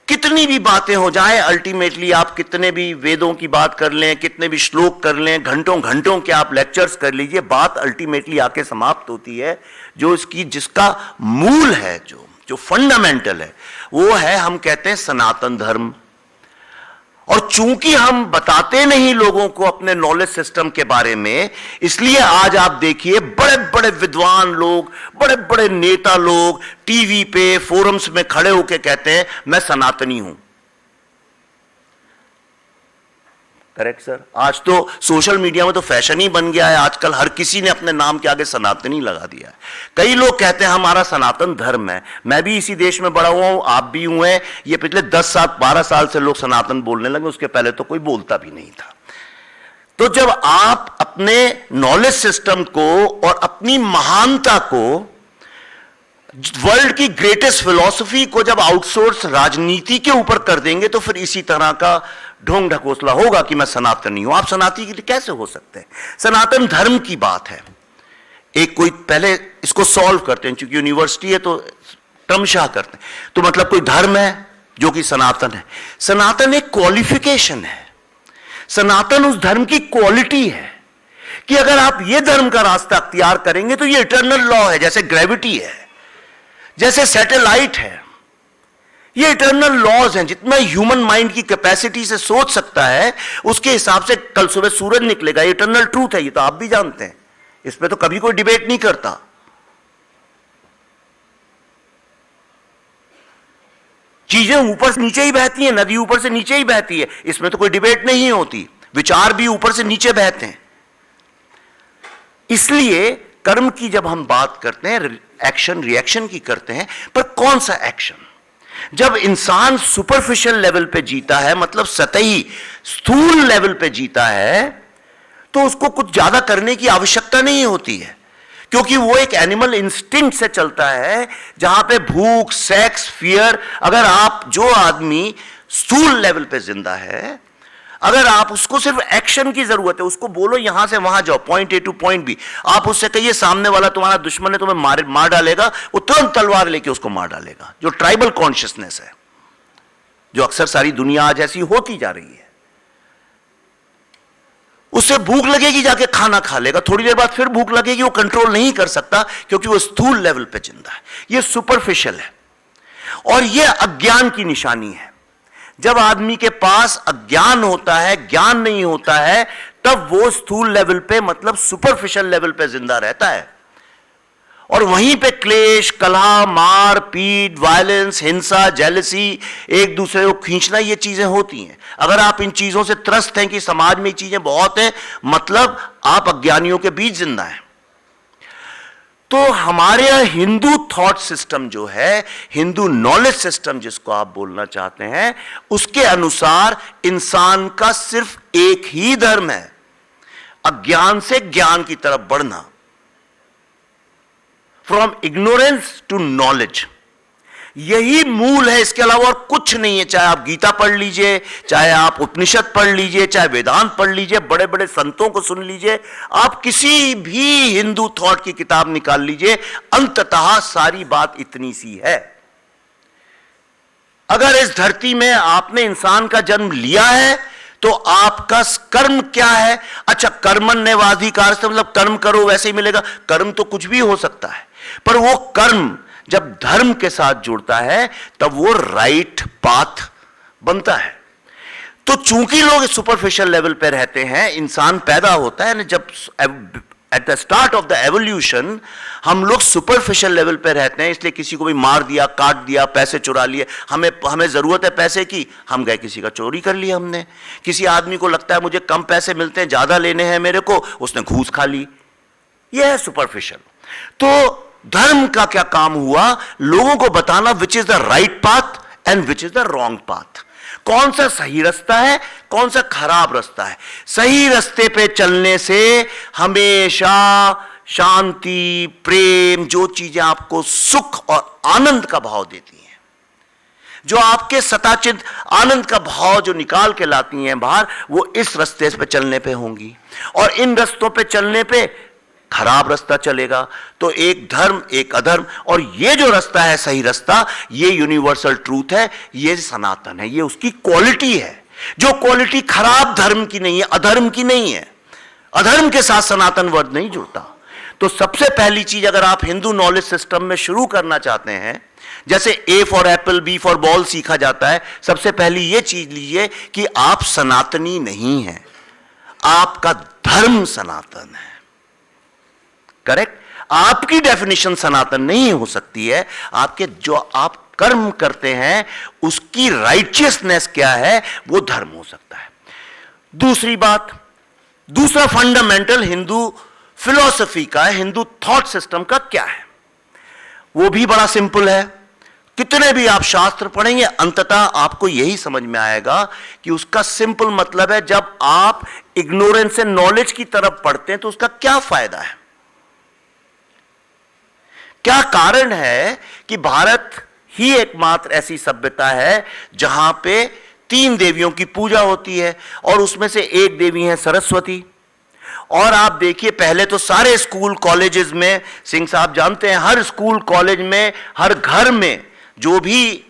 कितनी भी बातें हो जाए, अल्टीमेटली आप कितने भी वेदों की बात कर लें, कितने भी श्लोक कर लें, घंटों घंटों के आप लेक्चर्स कर लीजिए, बात अल्टीमेटली आके समाप्त होती है। जो इसकी जिसका मूल है, जो फंडामेंटल है, वो है, हम कहते हैं सनातन धर्म। और चूंकि हम बताते नहीं लोगों को अपने नॉलेज सिस्टम के बारे में, इसलिए आज आप देखिए बड़े बड़े विद्वान लोग, बड़े बड़े नेता लोग टीवी पे, फोरम्स में खड़े होकर कहते हैं मैं सनातनी हूं। Correct sir? आज तो सोशल मीडिया में तो फैशन ही बन गया है, आजकल हर किसी ने अपने नाम के आगे सनातनी लगा दिया है। कई लोग कहते हैं हमारा सनातन धर्म है। मैं भी इसी देश में बड़ा हुआ हूं, आप भी हुए हैं। ये पिछले 10-12 साल से लोग सनातन बोलने लगे, उसके पहले तो कोई बोलता भी नहीं था। तो जब आप अपने नॉलेज सिस्टम को और अपनी महानता को, वर्ल्ड की ग्रेटेस्ट फिलॉसफी को जब आउटसोर्स राजनीति के ऊपर कर देंगे, तो फिर इसी तरह का ढोंग ढकोसला होगा कि मैं सनातनी हूं। आप सनातनी कैसे हो सकते हैं? सनातन धर्म की बात है। एक कोई पहले इसको सॉल्व करते हैं, क्योंकि यूनिवर्सिटी है तो क्रमशः करते हैं। तो मतलब कोई धर्म है जो कि सनातन है। सनातन एक क्वालिफिकेशन है। सनातन उस धर्म की क्वालिटी है कि अगर आप ये धर्म का रास्ता अख्तियार करेंगे तो ये इटर्नल लॉ है, जैसे ग्रेविटी है, जैसे सैटेलाइट है। ये इटर्नल लॉज हैं। जितना ह्यूमन माइंड की कैपेसिटी से सोच सकता है, उसके हिसाब से कल सुबह सूरज निकलेगा। इटर्नल ट्रूथ है, ये तो आप भी जानते हैं, इसमें तो कभी कोई डिबेट नहीं करता। चीजें ऊपर से नीचे ही बहती हैं, नदी ऊपर से नीचे ही बहती है, इसमें तो कोई डिबेट नहीं होती। विचार भी ऊपर से नीचे बहते हैं। इसलिए कर्म की जब हम बात करते हैं, एक्शन रिएक्शन की करते हैं, पर कौन सा एक्शन? जब इंसान सुपरफिशियल लेवल पे जीता है, मतलब सतही स्थूल लेवल पे जीता है, तो उसको कुछ ज्यादा करने की आवश्यकता नहीं होती है, क्योंकि वो एक एनिमल इंस्टिंक्ट से चलता है, जहां पे भूख, सेक्स, फियर, अगर आप जो आदमी स्थूल लेवल पे जिंदा है, अगर आप उसको सिर्फ एक्शन की जरूरत है, उसको बोलो यहां से वहां जाओ, point A to point B, आप उससे कहिए सामने वाला तुम्हारा दुश्मन है, तुम्हें मार डालेगा, वो तुरंत तलवार लेके उसको मार डालेगा। जो ट्राइबल कॉन्शियसनेस है, जो अक्सर सारी दुनिया आज ऐसी होती जा रही है। उससे भूख लगेगी, जाके खाना खा लेगा, थोड़ी देर बाद फिर भूख लगेगी, वो कंट्रोल नहीं कर सकता, क्योंकि वो स्थूल लेवल पे जिंदा है। ये सुपरफिशियल है और ये अज्ञान की निशानी है। जब आदमी के पास अज्ञान होता है, ज्ञान नहीं होता है, तब वो स्थूल लेवल पे, मतलब सुपरफिशियल लेवल पे जिंदा रहता है। और वहीं पे क्लेश, कलह, मार पीट, वायलेंस, हिंसा, जेलसी, एक दूसरे को खींचना, ये चीजें होती हैं। अगर आप इन चीजों से त्रस्त हैं कि समाज में ये चीजें बहुत हैं, मतलब आप अज्ञानियों के बीच जिंदा हैं। तो हमारे यहां हिंदू थॉट सिस्टम जो है, हिंदू नॉलेज सिस्टम जिसको आप बोलना चाहते हैं, उसके अनुसार इंसान का सिर्फ एक ही धर्म है, अज्ञान से ज्ञान की तरफ बढ़ना, फ्रॉम इग्नोरेंस टू नॉलेज। यही मूल है, इसके अलावा और कुछ नहीं है। चाहे आप गीता पढ़ लीजिए, चाहे आप उपनिषद पढ़ लीजिए, चाहे वेदांत पढ़ लीजिए, बड़े बड़े संतों को सुन लीजिए, आप किसी भी हिंदू थॉट की किताब निकाल लीजिए, अंततः सारी बात इतनी सी है। अगर इस धरती में आपने इंसान का जन्म लिया है, तो आपका कर्म क्या है? अच्छा, कर्मण्येवाधिकार से मतलब कर्म करो वैसे ही मिलेगा, कर्म तो कुछ भी हो सकता है, पर वो कर्म जब धर्म के साथ जुड़ता है तब वो राइट पाथ बनता है। तो चूंकि लोग सुपरफिशियल लेवल पे रहते हैं, इंसान पैदा होता है ना, जब at the start of the evolution हम लोग सुपरफिशियल लेवल पे रहते हैं, इसलिए किसी को भी मार दिया, काट दिया, पैसे चुरा लिए, हमें जरूरत है पैसे की, हम गए किसी का चोरी कर लिया हमने। किसी आदमी को लगता है मुझे कम पैसे मिलते हैं, ज्यादा लेने हैं मेरे को, उसने घूस खा ली। यह है सुपरफिशियल। तो धर्म का क्या काम हुआ? लोगों को बताना which is the right path and which is the wrong path. कौन सा सही रास्ता है, कौन सा खराब रास्ता है। सही रास्ते पे चलने से हमेशा शांति, प्रेम, जो चीजें आपको सुख और आनंद का भाव देती हैं, जो आपके सताचित आनंद का भाव जो निकाल के लाती हैं बाहर, वो इस रास्ते पे चलने पे होंगी। और इन रास्तों पे चलने पे खराब रास्ता चलेगा तो एक धर्म एक अधर्म। और ये जो रास्ता है सही रास्ता, ये यूनिवर्सल ट्रूथ है, ये सनातन है, ये उसकी क्वालिटी है, जो क्वालिटी खराब धर्म की नहीं है, अधर्म की नहीं है। अधर्म के साथ सनातन वर्ड नहीं जुड़ता। तो सबसे पहली चीज अगर आप हिंदू नॉलेज सिस्टम में शुरू करना चाहते हैं, जैसे A for apple, B for ball सीखा जाता है, सबसे पहली यह चीज लीजिए कि आप सनातनी नहीं हैं, आपका धर्म सनातन है। करेक्ट? आपकी डेफिनेशन सनातन नहीं हो सकती है, आपके जो आप कर्म करते हैं उसकी राइचियसनेस क्या है, वो धर्म हो सकता है। दूसरी बात, दूसरा फंडामेंटल हिंदू फिलॉसफी का, हिंदू थॉट सिस्टम का क्या है, वो भी बड़ा सिंपल है। कितने भी आप शास्त्र पढ़ेंगे अंततः आपको यही समझ में आएगा कि उसका सिंपल मतलब है, जब आप इग्नोरेंस से नॉलेज की तरफ पढ़ते हैं तो उसका क्या फायदा है। क्या कारण है कि भारत ही एकमात्र ऐसी सभ्यता है जहां पे 3 देवियों की पूजा होती है और उसमें से एक देवी है सरस्वती। और आप देखिए पहले तो सारे स्कूल कॉलेजेस में, सिंह साहब जानते हैं, हर स्कूल कॉलेज में, हर घर में, जो भी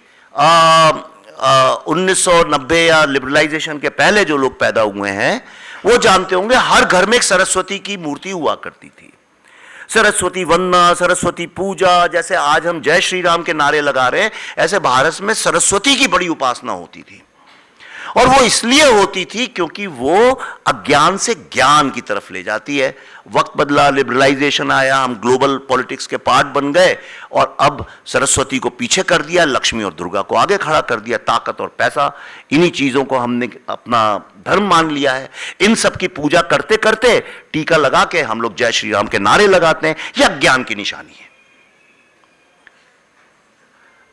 1990 या लिबरलाइजेशन के पहले जो लोग पैदा हुए हैं वो जानते होंगे, हर घर में एक सरस्वती की मूर्ति हुआ करती थी। सरस्वती वंदना, सरस्वती पूजा, जैसे आज हम जय श्री राम के नारे लगा रहे हैं, ऐसे भारत में सरस्वती की बड़ी उपासना होती थी। और वो इसलिए होती थी क्योंकि वो अज्ञान से ज्ञान की तरफ ले जाती है। वक्त बदला, लिबरलाइजेशन आया, हम ग्लोबल पॉलिटिक्स के पार्ट बन गए और अब सरस्वती को पीछे कर दिया, लक्ष्मी और दुर्गा को आगे खड़ा कर दिया। ताकत और पैसा, इन्हीं चीजों को हमने अपना धर्म मान लिया है। इन सब की पूजा करते करते टीका लगा के हम लोग जय श्री राम के नारे लगाते हैं। यह अज्ञान की निशानी है,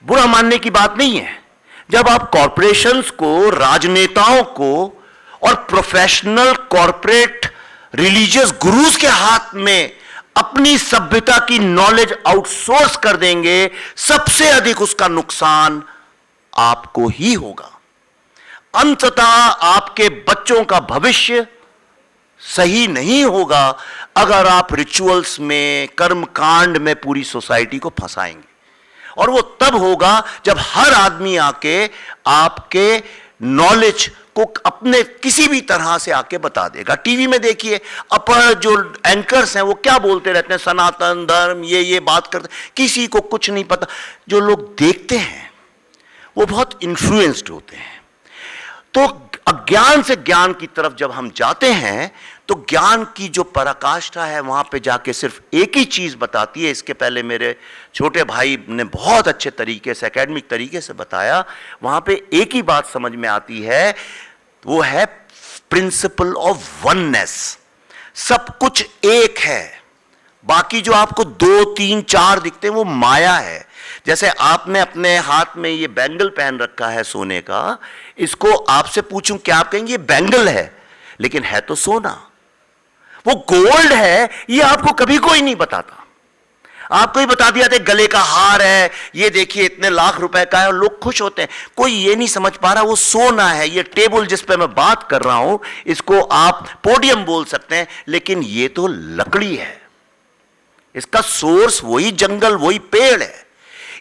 बुरा मानने की बात नहीं है। जब आप कॉरपोरेशंस को, राजनेताओं को और प्रोफेशनल कॉरपोरेट रिलीजियस गुरुज के हाथ में अपनी सभ्यता की नॉलेज आउटसोर्स कर देंगे, सबसे अधिक उसका नुकसान आपको ही होगा। अंततः आपके बच्चों का भविष्य सही नहीं होगा अगर आप रिचुअल्स में, कर्मकांड में पूरी सोसाइटी को फंसाएंगे। और वो तब होगा जब हर आदमी आके आपके नॉलेज को अपने किसी भी तरह से आके बता देगा। टीवी में देखिए अपर जो एंकर्स हैं वो क्या बोलते रहते हैं, सनातन धर्म, ये बात करते, किसी को कुछ नहीं पता। जो लोग देखते हैं वो बहुत इन्फ्लुएंस्ड होते हैं। तो अज्ञान से ज्ञान की तरफ जब हम जाते हैं तो ज्ञान की जो पराकाष्ठा है वहां पे जाके सिर्फ एक ही चीज बताती है। इसके पहले मेरे छोटे भाई ने बहुत अच्छे तरीके से, एकेडमिक तरीके से बताया। वहां पे एक ही बात समझ में आती है, वो है प्रिंसिपल ऑफ वननेस। सब कुछ एक है, बाकी जो आपको 2, 3, 4 दिखते हैं वो माया है। जैसे आपने अपने हाथ में ये बैंगल पहन रखा है सोने का, इसको आपसे पूछूं क्या आप कहेंगे ये बैंगल है, लेकिन है तो सोना। वो गोल्ड है ये आपको कभी कोई नहीं बताता। आपको ही बता दिया था गले का हार है, ये देखिए इतने लाख रुपए का है, और लोग खुश होते हैं। कोई ये नहीं समझ पा रहा वो सोना है। ये टेबल जिस पे मैं बात कर रहा हूं इसको आप पोडियम बोल सकते हैं, लेकिन ये तो लकड़ी है, इसका सोर्स वही जंगल, वही पेड़ है।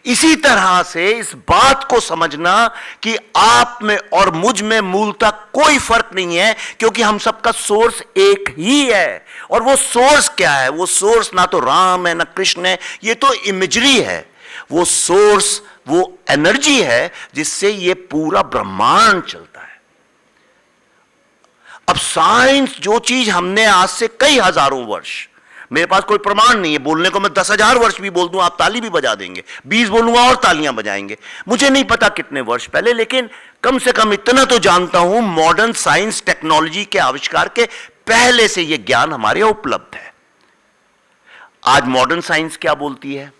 इसी तरह से इस बात को समझना कि आप में और मुझ में मूलतः कोई फर्क नहीं है, क्योंकि हम सबका सोर्स एक ही है। और वो सोर्स क्या है? वो सोर्स ना तो राम है ना कृष्ण है, ये तो इमेजरी है। वो सोर्स, वो एनर्जी है जिससे ये पूरा ब्रह्मांड चलता है। अब साइंस, जो चीज हमने आज से कई हजारों वर्ष, मेरे पास कोई प्रमाण नहीं है, बोलने को मैं 10,000 वर्ष भी बोल दूं आप ताली भी बजा देंगे, 20 बोलूंगा और तालियां बजाएंगे, मुझे नहीं पता कितने वर्ष पहले, लेकिन कम से कम इतना तो जानता हूं मॉडर्न साइंस टेक्नोलॉजी के आविष्कार के पहले से यह ज्ञान हमारे यहां उपलब्ध है। आज मॉडर्न साइंस क्या बोलती है?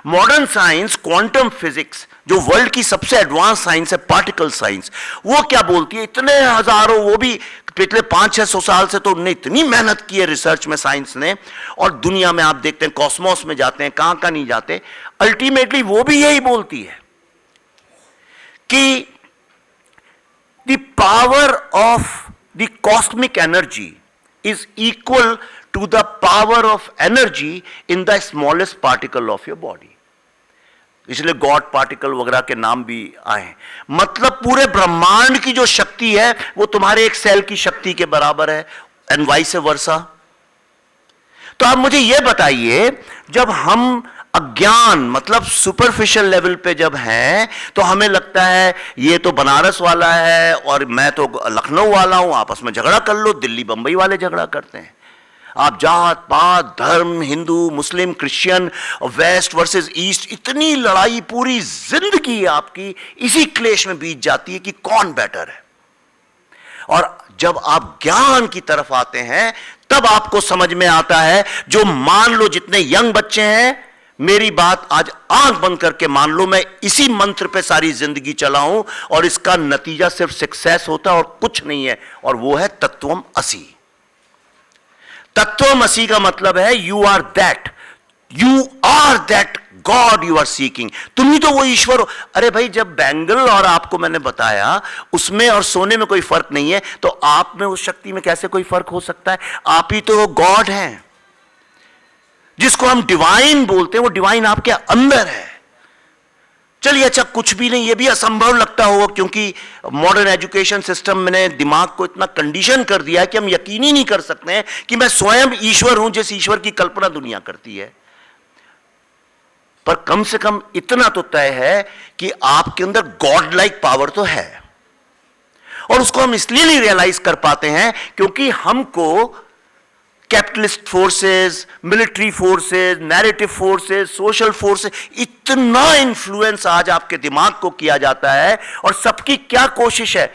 मॉडर्न साइंस, क्वांटम फिजिक्स, जो वर्ल्ड की सबसे एडवांस साइंस है, पार्टिकल साइंस, वो क्या बोलती है? इतने हजारों, वो भी पिछले 500-600 साल से तो उनने इतनी मेहनत की है रिसर्च में, साइंस ने, और दुनिया में आप देखते हैं कॉस्मोस में जाते हैं, कहां कहां नहीं जाते, अल्टीमेटली वो भी यही बोलती है कि the power of the cosmic energy is equal to the power of energy in the smallest particle of your body. इसलिए गॉड पार्टिकल वगैरह के नाम भी आए। मतलब पूरे ब्रह्मांड की जो शक्ति है वो तुम्हारे एक सेल की शक्ति के बराबर है, एंड वाइस वर्सा। तो आप मुझे यह बताइए, जब हम अज्ञान मतलब सुपरफिशियल लेवल पे जब हैं, तो हमें लगता है ये तो बनारस वाला है और मैं तो लखनऊ वाला हूं, आपस में झगड़ा कर लो। दिल्ली बंबई वाले झगड़ा करते हैं, आप जात पात धर्म, Hindu Muslim Christian, west versus east, इतनी लड़ाई, पूरी जिंदगी आपकी इसी क्लेश में बीत जाती है कि कौन बेटर है। और जब आप ज्ञान की तरफ आते हैं तब आपको समझ में आता है, जो मान लो जितने यंग बच्चे हैं, मेरी बात आज आंख बंद करके मान लो, मैं इसी मंत्र पे सारी जिंदगी चला हूं और इसका नतीजा सिर्फ सक्सेस होता है और कुछ नहीं है, और वो है तत्वमसि। तत्वमसि का मतलब है you are that God you are seeking. तुम ही तो वो ईश्वर हो। अरे भाई, जब बैंगल और आपको मैंने बताया उसमें और सोने में कोई फर्क नहीं है, तो आप में उस शक्ति में कैसे कोई फर्क हो सकता है? आप ही तो गॉड हैं। जिसको हम डिवाइन बोलते हैं वो डिवाइन आपके अंदर है। चलिए अच्छा, कुछ भी नहीं, ये भी असंभव लगता होगा क्योंकि मॉडर्न एजुकेशन सिस्टम ने दिमाग को इतना कंडीशन कर दिया है कि हम यकीन ही नहीं कर सकते हैं कि मैं स्वयं ईश्वर हूं, जिस ईश्वर की कल्पना दुनिया करती है। पर कम से कम इतना तो तय है कि आपके अंदर गॉड लाइक पावर तो है, और उसको हम इसलिए नहीं रियलाइज कर पाते हैं क्योंकि हमको capitalist forces, military forces, narrative forces, social forces, इतना इन्फ्लुएंस आज आपके दिमाग को किया जाता है। और सबकी क्या कोशिश है?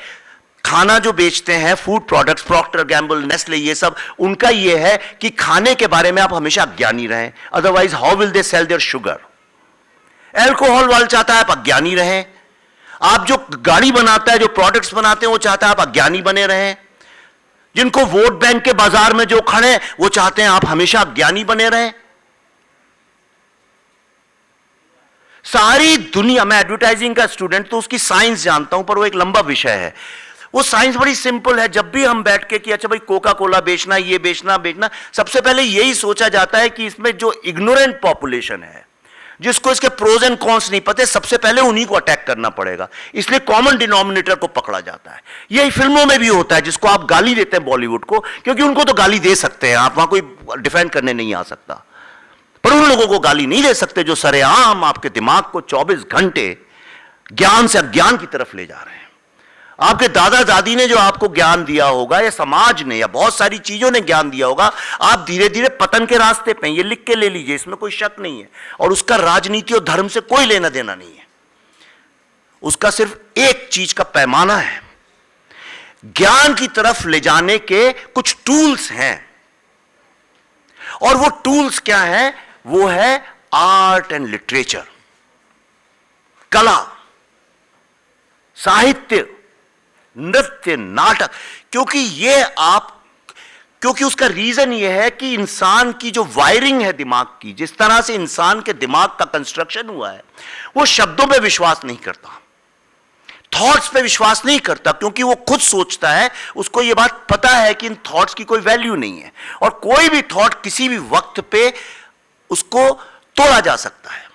खाना जो बेचते हैं, food products, Procter Gamble, Nestle, ये सब उनका ये है कि खाने के बारे में आप हमेशा अज्ञानी रहें, otherwise how will they sell their sugar. Alcohol वाला चाहता है आप अज्ञानी रहें। आप जो गाड़ी बनाता है, जो प्रोडक्ट्स बनाते हैं, वो चाहता है आप अज्ञानी बने रहें। जिनको वोट बैंक के बाजार में जो खड़े, वो चाहते हैं आप हमेशा अज्ञानी बने रहें। सारी दुनिया, मैं एडवर्टाइजिंग का स्टूडेंट तो उसकी साइंस जानता हूं, पर वो एक लंबा विषय है। वो साइंस बड़ी सिंपल है। जब भी हम बैठ के कि अच्छा भाई कोका कोला बेचना, ये बेचना, सबसे पहले यही सोचा जाता है कि इसमें जो इग्नोरेंट पॉपुलेशन है, जिसको इसके प्रोज एंड कॉन्स नहीं पते, सबसे पहले उन्हीं को अटैक करना पड़ेगा। इसलिए कॉमन डिनोमिनेटर को पकड़ा जाता है। यही फिल्मों में भी होता है, जिसको आप गाली देते हैं बॉलीवुड को, क्योंकि उनको तो गाली दे सकते हैं आप, वहां कोई डिफेंड करने नहीं आ सकता, पर उन लोगों को गाली नहीं दे सकते जो सरेआम आपके दिमाग को 24 घंटे ज्ञान से अज्ञान की तरफ ले जा रहे हैं। आपके दादा दादी ने जो आपको ज्ञान दिया होगा, या समाज ने, या बहुत सारी चीजों ने ज्ञान दिया होगा, आप धीरे धीरे पतन के रास्ते पे, ये लिख के ले लीजिए, इसमें कोई शक नहीं है। और उसका राजनीति और धर्म से कोई लेना देना नहीं है। उसका सिर्फ एक चीज का पैमाना है, ज्ञान की तरफ ले जाने के कुछ टूल्स हैं। और वो टूल्स क्या है? वो है आर्ट एंड लिटरेचर, कला, साहित्य, नृत्य, नाटक। क्योंकि उसका रीजन यह है कि इंसान की जो वायरिंग है दिमाग की, जिस तरह से इंसान के दिमाग का कंस्ट्रक्शन हुआ है, वो शब्दों पे विश्वास नहीं करता, थॉट्स पे विश्वास नहीं करता, क्योंकि वो खुद सोचता है, उसको ये बात पता है कि इन थॉट्स की कोई वैल्यू नहीं है, और कोई भी थॉट किसी भी वक्त पे उसको तोड़ा जा सकता है।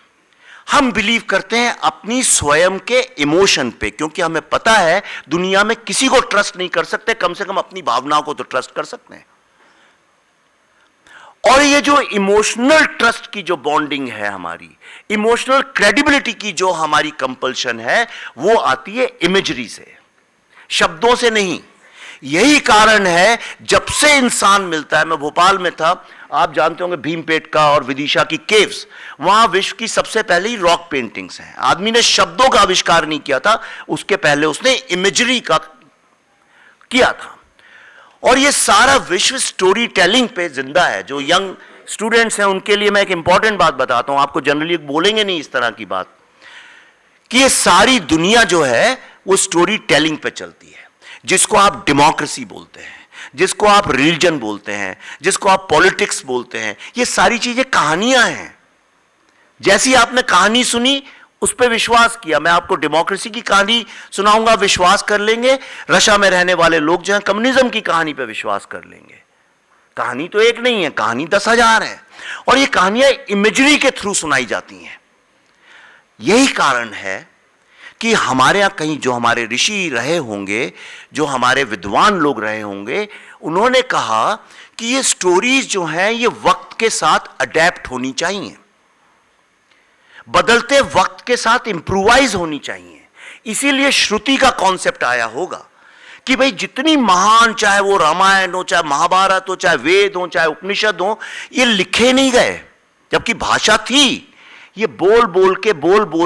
हम बिलीव करते हैं अपनी स्वयं के इमोशन पे, क्योंकि हमें पता है दुनिया में किसी को ट्रस्ट नहीं कर सकते, कम से कम अपनी भावनाओं को तो ट्रस्ट कर सकते हैं। और ये जो इमोशनल ट्रस्ट की जो बॉन्डिंग है हमारी, इमोशनल क्रेडिबिलिटी की जो हमारी कंपल्शन है, वो आती है इमेजरी से, शब्दों से नहीं। यही कारण है जब से इंसान मिलता है, मैं भोपाल में था, आप जानते होंगे भीमपेटका और विदिशा की केव्स, वहां विश्व की सबसे पहली रॉक पेंटिंग्स हैं। आदमी ने शब्दों का आविष्कार नहीं किया था, उसके पहले उसने इमेजरी का किया था। और ये सारा विश्व स्टोरी टेलिंग पे जिंदा है। जो यंग स्टूडेंट्स हैं उनके लिए मैं एक इंपॉर्टेंट बात बताता हूं, आपको जनरली बोलेंगे नहीं इस तरह की बात, कि ये सारी दुनिया जो है वो स्टोरी टेलिंग पे चलती है। जिसको आप डेमोक्रेसी बोलते हैं, जिसको आप रिलीजन बोलते हैं, जिसको आप पॉलिटिक्स बोलते हैं, ये सारी चीजें कहानियां हैं। जैसी आपने कहानी सुनी उस पर विश्वास किया। मैं आपको डेमोक्रेसी की कहानी सुनाऊंगा, विश्वास कर लेंगे। रशिया में रहने वाले लोग जो हैं कम्युनिज्म की कहानी पर विश्वास कर लेंगे। कहानी तो एक नहीं है, कहानी 10,000 है, और ये कहानियां इमेजरी के थ्रू सुनाई जाती हैं। यही कारण है कि हमारे यहां कहीं जो हमारे ऋषि रहे होंगे, जो हमारे विद्वान लोग रहे होंगे, उन्होंने कहा कि ये स्टोरीज जो हैं ये वक्त के साथ अडेप्ट होनी चाहिए, बदलते वक्त के साथ इंप्रूवाइज होनी चाहिए। इसीलिए श्रुति का कॉन्सेप्ट आया होगा कि भाई जितनी महान, चाहे वो रामायण हो, चाहे महाभारत हो, चाहे वेद हो, चाहे उपनिषद हो, ये लिखे नहीं गए, जबकि भाषा थी। ये बोल बोल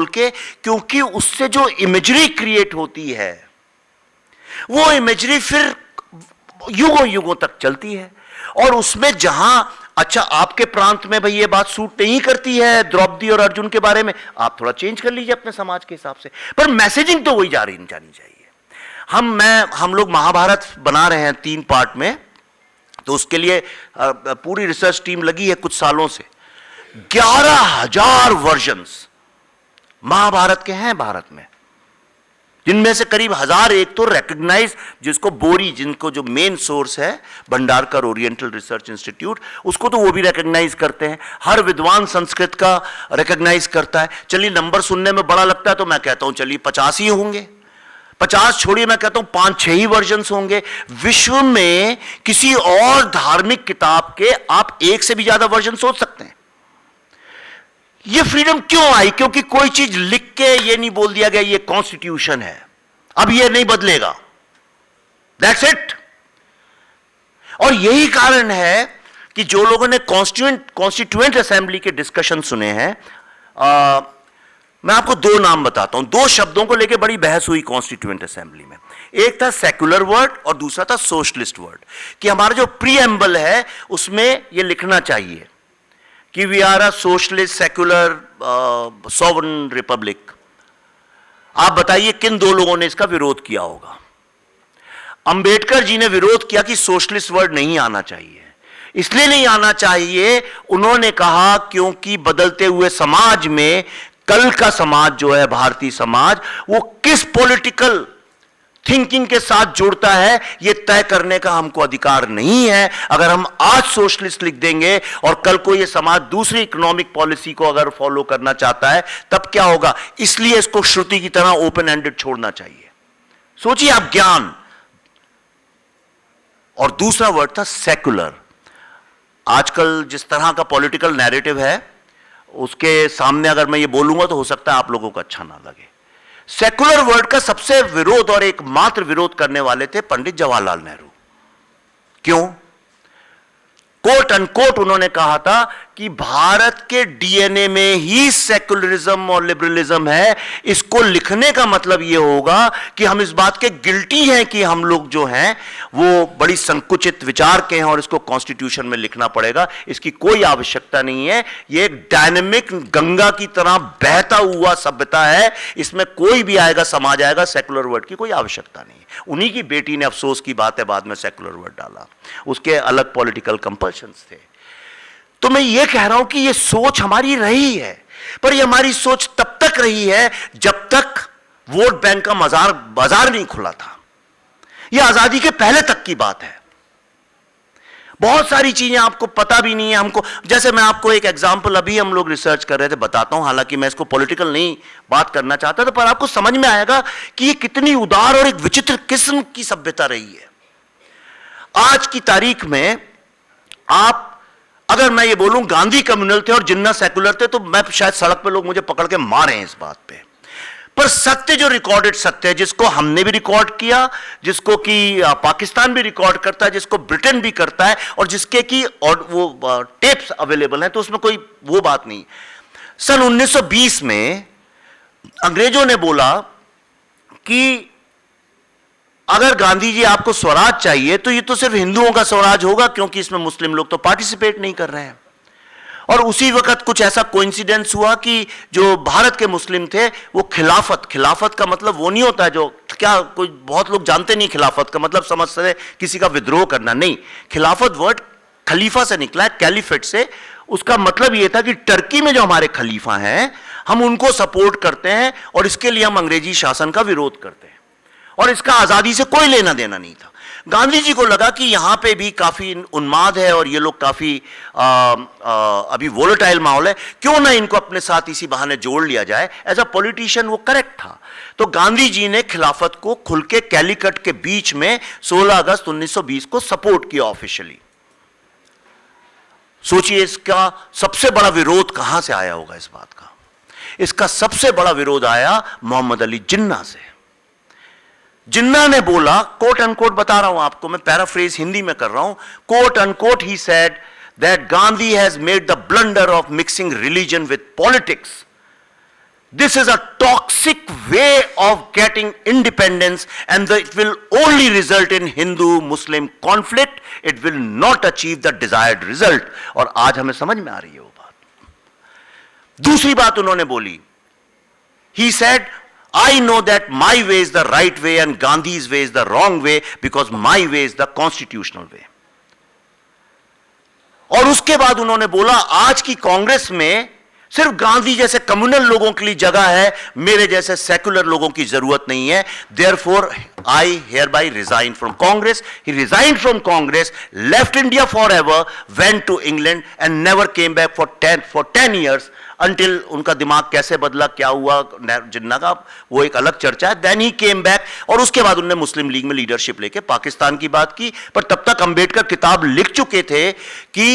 के, क्योंकि उससे जो इमेजरी क्रिएट होती है, वो इमेजरी फिर युगों युगों तक चलती है। और उसमें जहां, अच्छा आपके प्रांत में भाई ये बात सूट नहीं करती है द्रौपदी और अर्जुन के बारे में, आप थोड़ा चेंज कर लीजिए अपने समाज के हिसाब से, पर मैसेजिंग तो वही जानी चाहिए। हम लोग महाभारत बना रहे हैं 3 पार्ट में, तो उसके लिए पूरी रिसर्च टीम लगी है कुछ सालों से। 11,000 वर्जन्स महाभारत के हैं भारत में, जिनमें से करीब 1,001 तो रिकॉग्नाइज, जिसको बोरी, जिनको जो मेन सोर्स है भंडारकर ओरिएंटल रिसर्च इंस्टीट्यूट, उसको तो वो भी रिकॉग्नाइज करते हैं। हर विद्वान संस्कृत का रिकॉग्नाइज करता है। चलिए नंबर सुनने में बड़ा लगता है तो मैं कहता हूं चलिए 50 ही होंगे, 50 छोड़िए, मैं कहता हूं 5-6 ही वर्जन्स होंगे। विश्व में किसी और धार्मिक किताब के आप 1 से भी ज्यादा वर्जन सोच सकते हैं। ये फ्रीडम क्यों आई? क्योंकि कोई चीज लिख के ये नहीं बोल दिया गया ये कॉन्स्टिट्यूशन है, अब ये नहीं बदलेगा, दैट्स इट। और यही कारण है कि जो लोगों ने कॉन्स्टिट्यूएंट असेंबली के डिस्कशन सुने हैं, मैं आपको 2 नाम बताता हूं। 2 शब्दों को लेकर बड़ी बहस हुई कॉन्स्टिट्यूएंट असेंबली में। एक था सेक्युलर वर्ड और दूसरा था सोशलिस्ट वर्ड, कि हमारा जो प्रीएम्बल है उसमें यह लिखना चाहिए कि we are a socialist secular sovereign republic. आप बताइए किन 2 लोगों ने इसका विरोध किया होगा? अंबेडकर जी ने विरोध किया कि सोशलिस्ट वर्ड नहीं आना चाहिए। इसलिए नहीं आना चाहिए, उन्होंने कहा क्योंकि बदलते हुए समाज में कल का समाज जो है भारतीय समाज, वो किस पॉलिटिकल थिंकिंग के साथ जुड़ता है यह तय करने का हमको अधिकार नहीं है। अगर हम आज सोशलिस्ट लिख देंगे और कल को यह समाज दूसरी इकोनॉमिक पॉलिसी को अगर फॉलो करना चाहता है तब क्या होगा? इसलिए इसको श्रुति की तरह ओपन एंडेड छोड़ना चाहिए। सोचिए आप, ज्ञान। और दूसरा वर्ड था सेक्युलर। आजकल जिस तरह का पॉलिटिकल नैरेटिव है उसके सामने अगर मैं ये बोलूंगा तो हो सकता है आप लोगों को अच्छा ना लगे। सेकुलर वर्ड का सबसे विरोध और एकमात्र विरोध करने वाले थे पंडित जवाहरलाल नेहरू। क्यों? कोट अनकोट उन्होंने कहा था कि भारत के डीएनए में ही सेकुलरिज्म और लिबरलिज्म है। इसको लिखने का मतलब यह होगा कि हम इस बात के गिल्टी हैं कि हम लोग जो हैं वो बड़ी संकुचित विचार के हैं और इसको कॉन्स्टिट्यूशन में लिखना पड़ेगा। इसकी कोई आवश्यकता नहीं है। यह एक डायनेमिक गंगा की तरह बहता हुआ सभ्यता है, इसमें कोई भी आएगा, समाज आएगा, सेकुलर वर्ड की कोई आवश्यकता नहीं है। उन्हीं की बेटी ने, अफसोस की बात है, बाद में सेकुलर वर्ड डाला, उसके अलग पॉलिटिकल कंपल्शंस थे। तो मैं ये कह रहा हूं कि ये सोच हमारी रही है, पर ये हमारी सोच तब तक रही है जब तक वोट बैंक का बाजार नहीं खुला था। ये आजादी के पहले तक की बात है। बहुत सारी चीजें आपको पता भी नहीं है हमको। जैसे मैं आपको एक एग्जांपल, अभी हम लोग रिसर्च कर रहे थे, बताता हूं, हालांकि मैं इसको पॉलिटिकल नहीं बात करना चाहता था, पर आपको समझ में आएगा कि ये कितनी उदार और एक विचित्र किस्म की सभ्यता रही है। आज की तारीख में आप अगर मैं ये बोलूं गांधी कम्युनल थे और जिन्ना सेकुलर थे, तो मैं शायद सड़क पे लोग मुझे पकड़ के मारे हैं इस बात पे। पर सत्य जो रिकॉर्डेड सत्य है, जिसको हमने भी रिकॉर्ड किया, जिसको कि पाकिस्तान भी रिकॉर्ड करता है, जिसको ब्रिटेन भी करता है, और जिसके की और वो टेप्स अवेलेबल हैं, तो उसमें कोई वो बात नहीं। सन 1920 में अंग्रेजों ने बोला कि अगर गांधी जी आपको स्वराज चाहिए तो ये तो सिर्फ हिंदुओं का स्वराज होगा, क्योंकि इसमें मुस्लिम लोग तो पार्टिसिपेट नहीं कर रहे हैं। और उसी वक्त कुछ ऐसा कोइंसिडेंस हुआ कि जो भारत के मुस्लिम थे वो खिलाफत का मतलब वो नहीं होता है जो क्या कोई बहुत लोग जानते नहीं, खिलाफत का मतलब समझते हैं किसी का विद्रोह करना, नहीं। खिलाफत वर्ड खलीफा से निकला है, कैलिफेट से। उसका मतलब यह था कि टर्की में जो हमारे खलीफा हैं हम उनको सपोर्ट करते हैं और इसके लिए हम अंग्रेजी शासन का विरोध करते हैं, और इसका आजादी से कोई लेना देना नहीं था। गांधी जी को लगा कि यहां पे भी काफी उन्माद है और ये लोग काफी अभी वोलेटाइल माहौल है, क्यों ना इनको अपने साथ इसी बहाने जोड़ लिया जाए। एज अ पॉलिटिशियन वो करेक्ट था। तो गांधी जी ने खिलाफत को खुल के कैलीकट के बीच में 16 अगस्त 1920 को सपोर्ट किया ऑफिशियली। सोचिए इसका सबसे बड़ा विरोध कहां से आया होगा इस बात का। इसका सबसे बड़ा विरोध आया मोहम्मद अली जिन्ना से। जिन्ना ने बोला, कोट अनकोट बता रहा हूं आपको, मैं पैराफ्रेज हिंदी में कर रहा हूं, quote unquote he said that Gandhi has made the blunder of mixing religion with politics. This is a toxic way of getting independence and it will only result in Hindu Muslim conflict, it will not achieve the desired result. और आज हमें समझ में आ रही है वो बात। दूसरी बात उन्होंने बोली, he said I know that my way is the right way and Gandhi's way is the wrong way because my way is the constitutional way. और उसके बाद उन्होंने बोला, आज की कांग्रेस में सिर्फ गांधी जैसे कम्युनल लोगों के लिए जगह है, मेरे जैसे सेकुलर लोगों की जरूरत नहीं है। Therefore, I hereby resign from Congress. He resigned from Congress, left India forever, went to England and never came back for 10 years. Until उनका दिमाग कैसे बदला, क्या हुआ जिन्ना का, वो एक अलग चर्चा है। देन ही केम बैक, और उसके बाद उन्होंने मुस्लिम लीग में लीडरशिप लेके पाकिस्तान की बात की। पर तब तक अंबेडकर किताब लिख चुके थे कि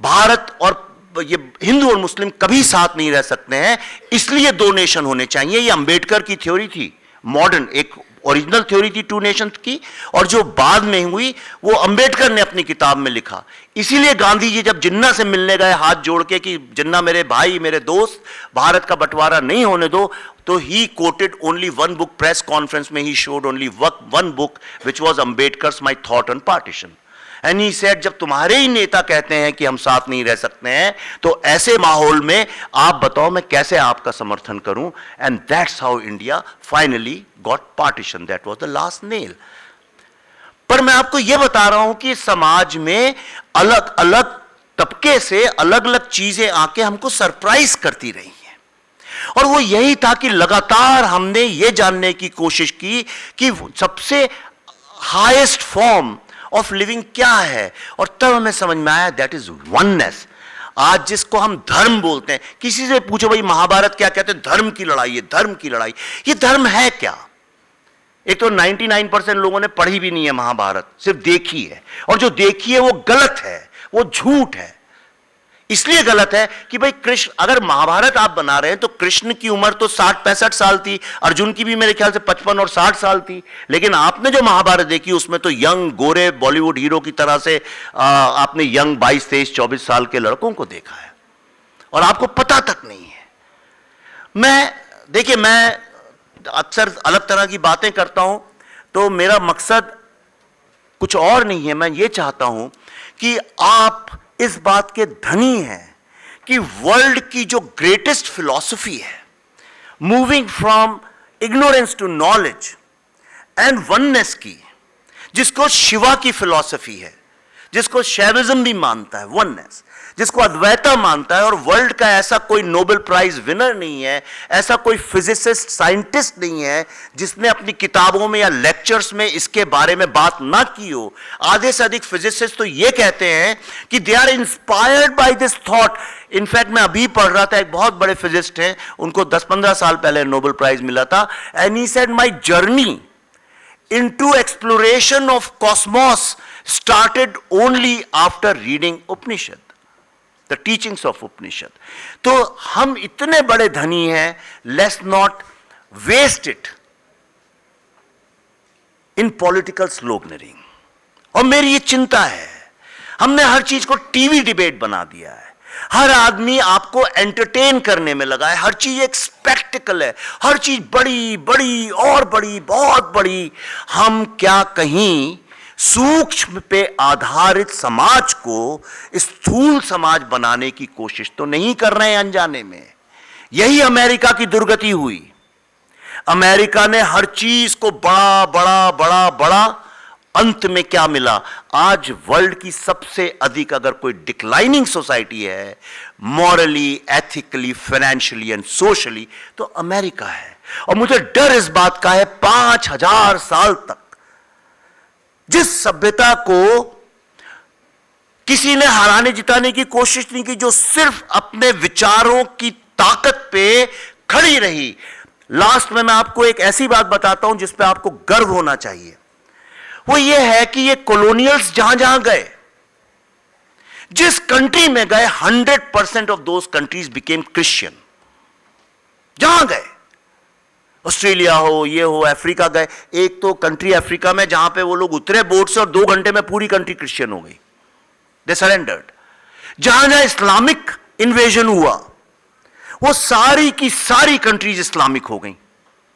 भारत और ये हिंदू और मुस्लिम कभी साथ नहीं रह सकते हैं, इसलिए 2 नेशन होने चाहिए। ये अंबेडकर की थ्योरी थी, मॉडर्न एक ओरिजिनल थ्योरी थी 2 नेशन की, और जो बाद में हुई वो अंबेडकर ने अपनी किताब में लिखा। इसीलिए गांधी जी जब जिन्ना से मिलने गए हाथ जोड़ के कि जिन्ना मेरे भाई मेरे दोस्त, भारत का बंटवारा नहीं होने दो, तो he quoted only 1 book. Press conference में he showed only 1 book which was Ambedkar's my thought on partition. And he said, जब तुम्हारे ही नेता कहते हैं कि हम साथ नहीं रह सकते हैं, तो ऐसे माहौल में आप बताओ मैं कैसे आपका समर्थन करूं। And that's how India finally got partition, that was the last nail. पर मैं आपको यह बता रहा हूं कि समाज में अलग अलग तबके से अलग अलग चीजें आके हमको सरप्राइज करती रही हैं, और वो यही था कि लगातार हमने ये जानने की कोशिश की कि सबसे हाईएस्ट फॉर्म ऑफ लिविंग क्या है, और तब हमें समझ में आया दैट इज वननेस। आज जिसको हम धर्म बोलते हैं, किसी से पूछो भाई महाभारत क्या कहते हैं, धर्म की लड़ाई है, धर्म की लड़ाई। ये धर्म है क्या? एक तो 99% लोगों ने पढ़ी भी नहीं है महाभारत, सिर्फ देखी है, और जो देखी है वो गलत है, वो झूठ है। इसलिए गलत है कि भाई कृष्ण, अगर महाभारत आप बना रहे हैं तो कृष्ण की उम्र तो 60-65 साल थी, अर्जुन की भी मेरे ख्याल से 55 और 60 साल थी। लेकिन आपने जो महाभारत देखी उसमें तो यंग गोरे बॉलीवुड हीरो की तरह से आपने यंग 22, 23, 24 साल के लड़कों को देखा है, और आपको पता तक नहीं है। देखिए मैं अक्सर अलग तरह की बातें करता हूं, तो मेरा मकसद कुछ और नहीं है। मैं ये चाहता हूं कि आप इस बात के धनी हैं कि वर्ल्ड की जो ग्रेटेस्ट फिलॉसफी है, moving from ignorance to knowledge and oneness की, जिसको शिवा की फिलॉसफी है, जिसको शैविज्म भी मानता है, वननेस, जिसको अद्वैता मानता है, और वर्ल्ड का ऐसा कोई नोबेल प्राइज विनर नहीं है, ऐसा कोई फिजिसिस्ट साइंटिस्ट नहीं है जिसने अपनी किताबों में या लेक्चर्स में इसके बारे में बात ना की हो। आधे से अधिक फिजिसिस्ट तो ये कहते हैं कि they are inspired by this thought. In fact मैं अभी पढ़ रहा था, एक बहुत बड़े फिजिस्ट हैं, उनको 10-15 साल पहले नोबेल प्राइज मिला था, and he said my journey into exploration of cosmos started only after reading Upanishad, the teachings of Upanishad. तो हम इतने बड़े धनी हैं, let's not waste it in political sloganeering. और मेरी ये चिंता है, हमने हर चीज को टीवी डिबेट बना दिया है, हर आदमी आपको एंटरटेन करने में लगा है, हर चीज एक स्पेक्टिकल है, हर चीज बड़ी बड़ी और बड़ी, बहुत बड़ी। हम क्या कहीं सूक्ष्म पे आधारित समाज को स्थूल समाज बनाने की कोशिश तो नहीं कर रहे हैं अनजाने में? यही अमेरिका की दुर्गति हुई। अमेरिका ने हर चीज को बड़ा बड़ा बड़ा बड़ा, अंत में क्या मिला? आज वर्ल्ड की सबसे अधिक अगर कोई डिक्लाइनिंग सोसाइटी है, morally, ethically, financially and socially, तो अमेरिका है। और मुझे डर इस बात का है, 5000 साल तक जिस सभ्यता को किसी ने हराने जिताने की कोशिश नहीं की, जो सिर्फ अपने विचारों की ताकत पे खड़ी रही। लास्ट में मैं आपको एक ऐसी बात बताता हूं जिस पे आपको गर्व होना चाहिए। वो ये है कि ये कॉलोनियल्स जहां जहां गए, जिस कंट्री में गए, 100% of those countries became Christian. जहां गए, ऑस्ट्रेलिया हो, ये हो, अफ्रीका गए। एक तो कंट्री अफ्रीका में जहां पे वो लोग उतरे बोट से और 2 घंटे में पूरी कंट्री क्रिश्चियन हो गई, दे सरेंडर्ड। जहां जहां इस्लामिक इन्वेजन हुआ, वो सारी की सारी कंट्रीज इस्लामिक हो गई,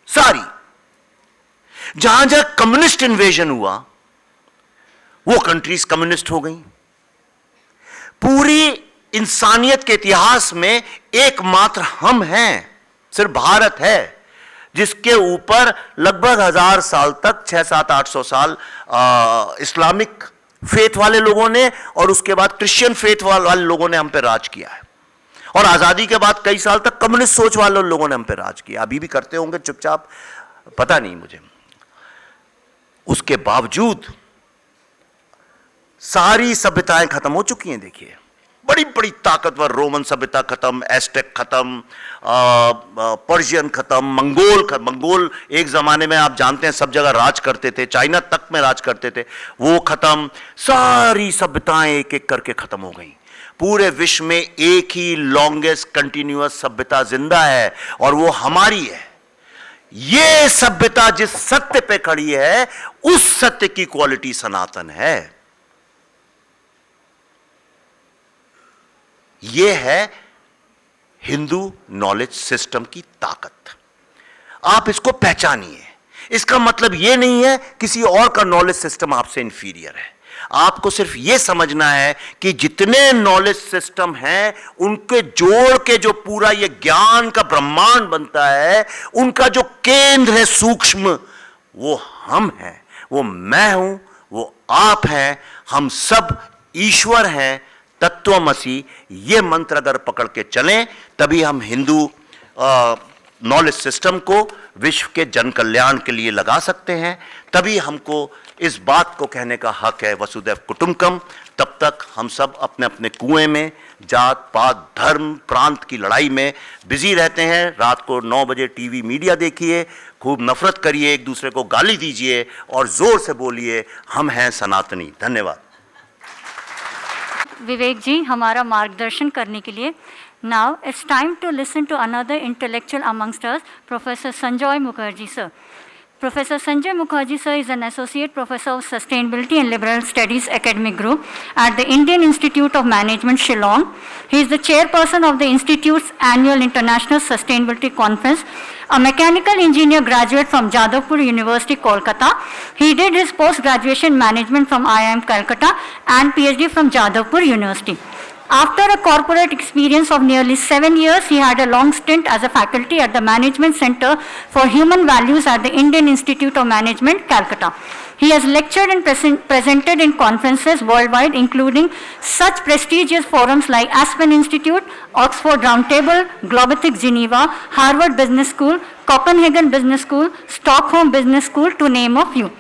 सारी। जहां जहां कम्युनिस्ट इन्वेजन हुआ, वो कंट्रीज कम्युनिस्ट हो गई। पूरी इंसानियत के इतिहास में एकमात्र हम हैं, सिर्फ भारत है, जिसके ऊपर लगभग 1000 साल तक, 600-700-800 साल इस्लामिक फेथ वाले लोगों ने और उसके बाद क्रिश्चियन फेथ वाले लोगों ने हम पे राज किया है। और आजादी के बाद कई साल तक कम्युनिस्ट सोच वाले लोगों ने हम पे राज किया, अभी भी करते होंगे चुपचाप, पता नहीं मुझे। उसके बावजूद सारी सभ्यताएं खत्म हो चुकी हैं। देखिए, बड़ी बड़ी ताकतवर रोमन सभ्यता खत्म, एस्टेक खत्म, पर्शियन खत्म, मंगोल एक जमाने में आप जानते हैं सब जगह राज करते थे, चाइना तक में राज करते थे, वो खत्म। सारी सभ्यताएं एक एक करके खत्म हो गई। पूरे विश्व में एक ही लॉन्गेस्ट कंटिन्यूअस सभ्यता जिंदा है और वो हमारी है। ये सभ्यता जिस सत्य पे खड़ी है, उस सत्य की क्वालिटी सनातन है। यह है हिंदू नॉलेज सिस्टम की ताकत। आप इसको पहचानिए। इसका मतलब यह नहीं है किसी और का नॉलेज सिस्टम आपसे इंफीरियर है। आपको सिर्फ यह समझना है कि जितने नॉलेज सिस्टम हैं, उनके जोड़ के जो पूरा ये ज्ञान का ब्रह्मांड बनता है, उनका जो केंद्र है सूक्ष्म, वो हम हैं, वो मैं हूं, वो आप हैं, हम सब ईश्वर हैं। तत्वमसी ये मंत्र अगर पकड़ के चलें, तभी हम हिंदू नॉलेज सिस्टम को विश्व के जन कल्याण के लिए लगा सकते हैं। तभी हमको इस बात को कहने का हक है, वसुदैव कुटुंबकम। तब तक हम सब अपने अपने कुएं में जात पात धर्म प्रांत की लड़ाई में बिजी रहते हैं। रात को 9 बजे टीवी मीडिया देखिए, खूब नफरत करिए, एक दूसरे को गाली दीजिए और जोर से बोलिए, हम हैं सनातनी। धन्यवाद। विवेक जी हमारा मार्गदर्शन करने के लिए। Now it's time to listen to another intellectual amongst us, professor Sanjay Mukherjee sir. Professor Sanjay Mukherjee sir is an Associate Professor of Sustainability and Liberal Studies Academic Group at the Indian Institute of Management, Shillong. He is the chairperson of the Institute's annual International Sustainability Conference, a mechanical engineer graduate from Jadavpur University, Kolkata. He did his post-graduation management from IIM Calcutta and PhD from Jadavpur University. After a corporate experience of nearly 7 years, he had a long stint as a faculty at the Management Center for Human Values at the Indian Institute of Management, Calcutta. He has lectured and presented in conferences worldwide, including such prestigious forums like Aspen Institute, Oxford Roundtable, Globotics Geneva, Harvard Business School, Copenhagen Business School, Stockholm Business School, to name a few.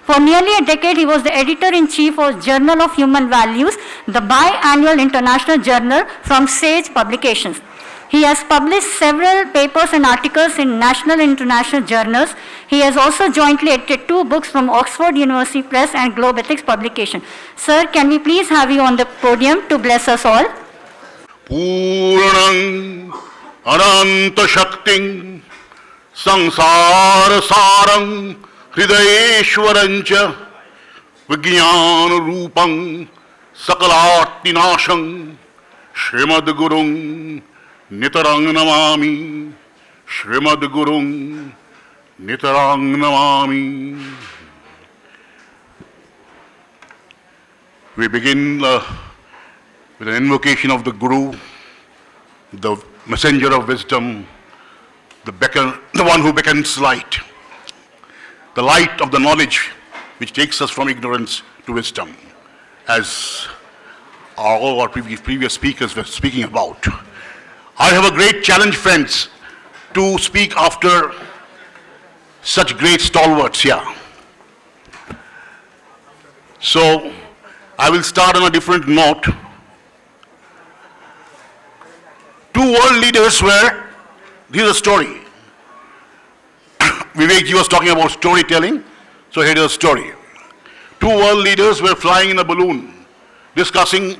For nearly a decade, he was the editor-in-chief of Journal of Human Values, the biannual international journal from Sage Publications. He has published several papers and articles in national and international journals. He has also jointly edited 2 books from Oxford University Press and Globe Ethics publication. Sir, can we please have you on the podium to bless us all? Purnang Ananta Shakting Sansara Sarang Hridayeshwarancha Vijnana Rupang Sakalarti Nashang Srimad Gurung Nitarang Namami Srimad Gurung Nitarang Namami. We begin with an invocation of the Guru, the messenger of wisdom, the one who beckons light, the light of the knowledge which takes us from ignorance to wisdom, as all our previous speakers were speaking about. I have a great challenge, friends, to speak after such great stalwarts here. So, I will start on a different note. 2 world leaders were, here's a story. Vivekji was talking about storytelling, so here is a story. 2 world leaders were flying in a balloon, discussing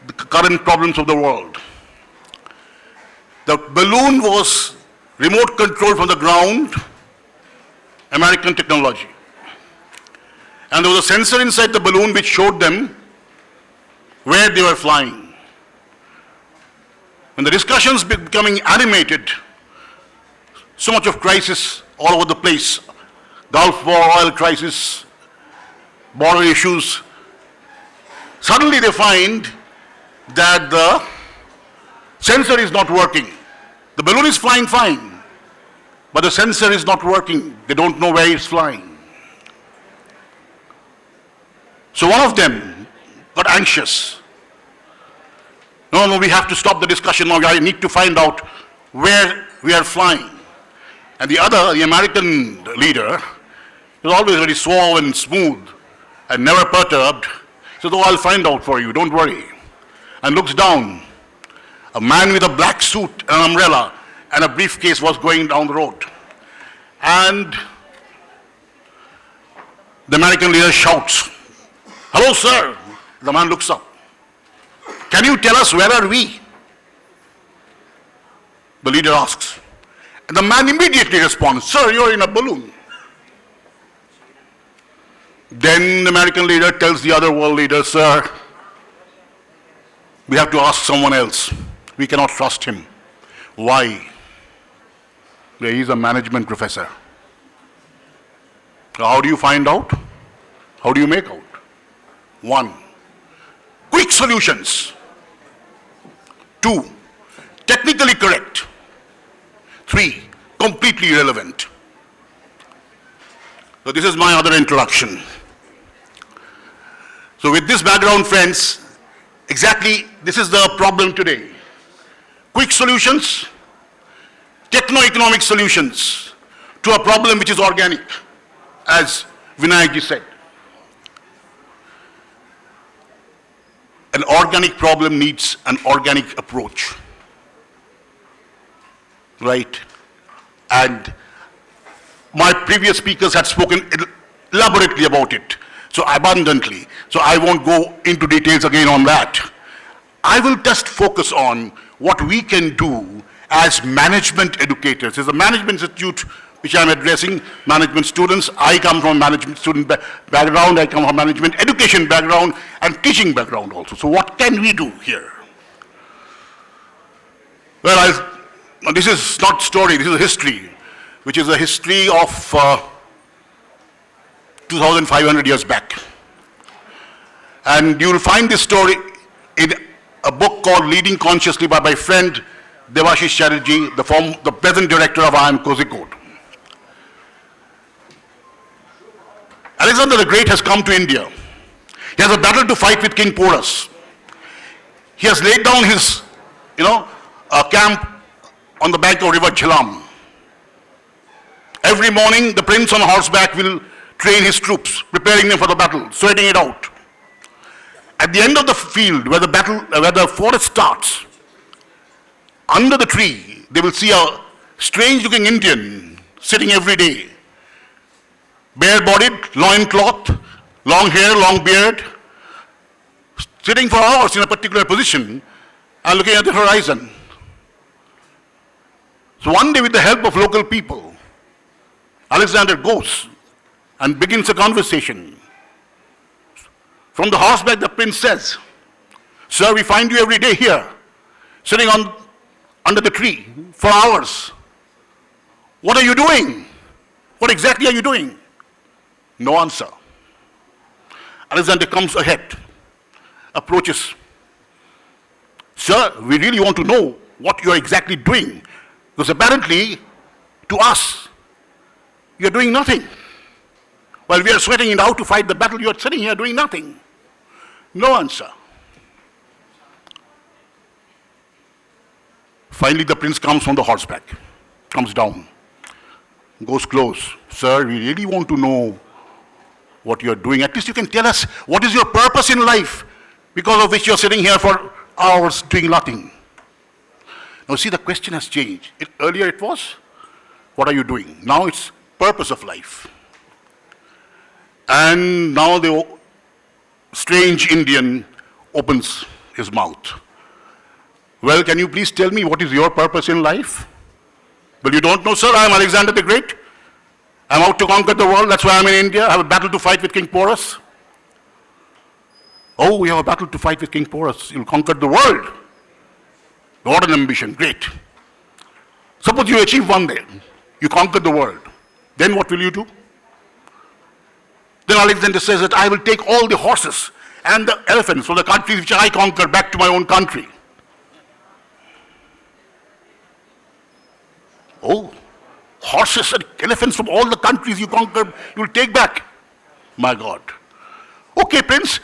the current problems of the world. The balloon was remote controlled from the ground, American technology. And there was a sensor inside the balloon which showed them where they were flying. When the discussions becoming animated, so much of crisis all over the place, Gulf War, oil crisis, border issues, suddenly they find that the sensor is not working. The balloon is flying fine, but the sensor is not working. They don't know where it's flying. So one of them got anxious. No, we have to stop the discussion now. I need to find out where we are flying. And the other, the American leader, was always very suave and smooth and never perturbed. He says, oh, I'll find out for you, don't worry. And looks down. A man with a black suit, an umbrella, and a briefcase was going down the road. And the American leader shouts, hello, sir. The man looks up. Can you tell us where are we? The leader asks. And the man immediately responds, sir, you're in a balloon. Then the American leader tells the other world leader, sir, we have to ask someone else. We cannot trust him. Why? He is a management professor. How do you find out? How do you make out? 1, quick solutions. 2, technically correct. 3, completely irrelevant. So this is my other introduction. So with this background, friends, exactly this is the problem today. Quick solutions, techno-economic solutions to a problem which is organic, as Vinayakji said. An organic problem needs an organic approach, right? And my previous speakers had spoken elaborately about it, so abundantly. So I won't go into details again on that. I will just focus on what we can do as management educators. There's a management institute which I'm addressing, management students. I come from management student background, I come from management education background and teaching background also. So what can we do here? Well, this is not story, this is a history, which is a history of 2,500 years back. And you will find this story in a book called Leading Consciously by my friend Devashish Chatterjee, the present director of IIM Kozhikode. Alexander the Great has come to India. He has a battle to fight with King Porus. He has laid down his, camp on the bank of river Jhelum. Every morning, the prince on horseback will train his troops, preparing them for the battle, sweating it out. At the end of the field, where the forest starts, under the tree, they will see a strange-looking Indian sitting every day, bare-bodied, loincloth, long hair, long beard, sitting for hours in a particular position and looking at the horizon. So one day, with the help of local people, Alexander goes and begins a conversation. From the horseback, the prince says, "Sir, we find you every day here, sitting under the tree for hours. What are you doing? What exactly are you doing?" No answer. Alexander comes ahead, approaches. "Sir, we really want to know what you are exactly doing, because apparently, to us, you are doing nothing. While we are sweating it out to fight the battle, you are sitting here doing nothing." No answer. Finally, the prince comes from the horseback, comes down, goes close. "Sir, we really want to know what you are doing. At least you can tell us what is your purpose in life, because of which you are sitting here for hours doing nothing." Now see, the question has changed. Earlier it was, what are you doing? Now it's purpose of life. And now the strange Indian opens his mouth. "Well, can you please tell me what is your purpose in life?" "Well, you don't know, sir. I am Alexander the Great. I'm out to conquer the world. That's why I'm in India. I have a battle to fight with King Porus." "Oh, we have a battle to fight with King Porus. You'll conquer the world. What an ambition. Great. Suppose you achieve one day. You conquer the world. Then what will you do?" Then Alexander says that I will take all the horses and the elephants from the countries which I conquer back to my own country. Oh, horses and elephants from all the countries you conquer, you'll take back. My God. Okay, Prince,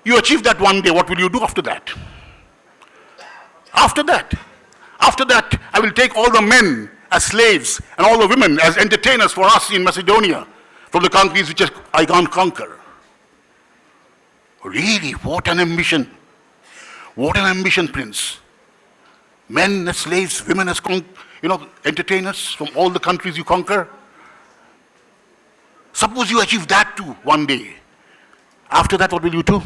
you achieve that one day. What will you do after that? After that, I will take all the men as slaves and all the women as entertainers for us in Macedonia from the countries which I can't conquer. Really, what an ambition. What an ambition, Prince. Men as slaves, women as entertainers from all the countries you conquer. Suppose you achieve that too one day. After that, what will you do?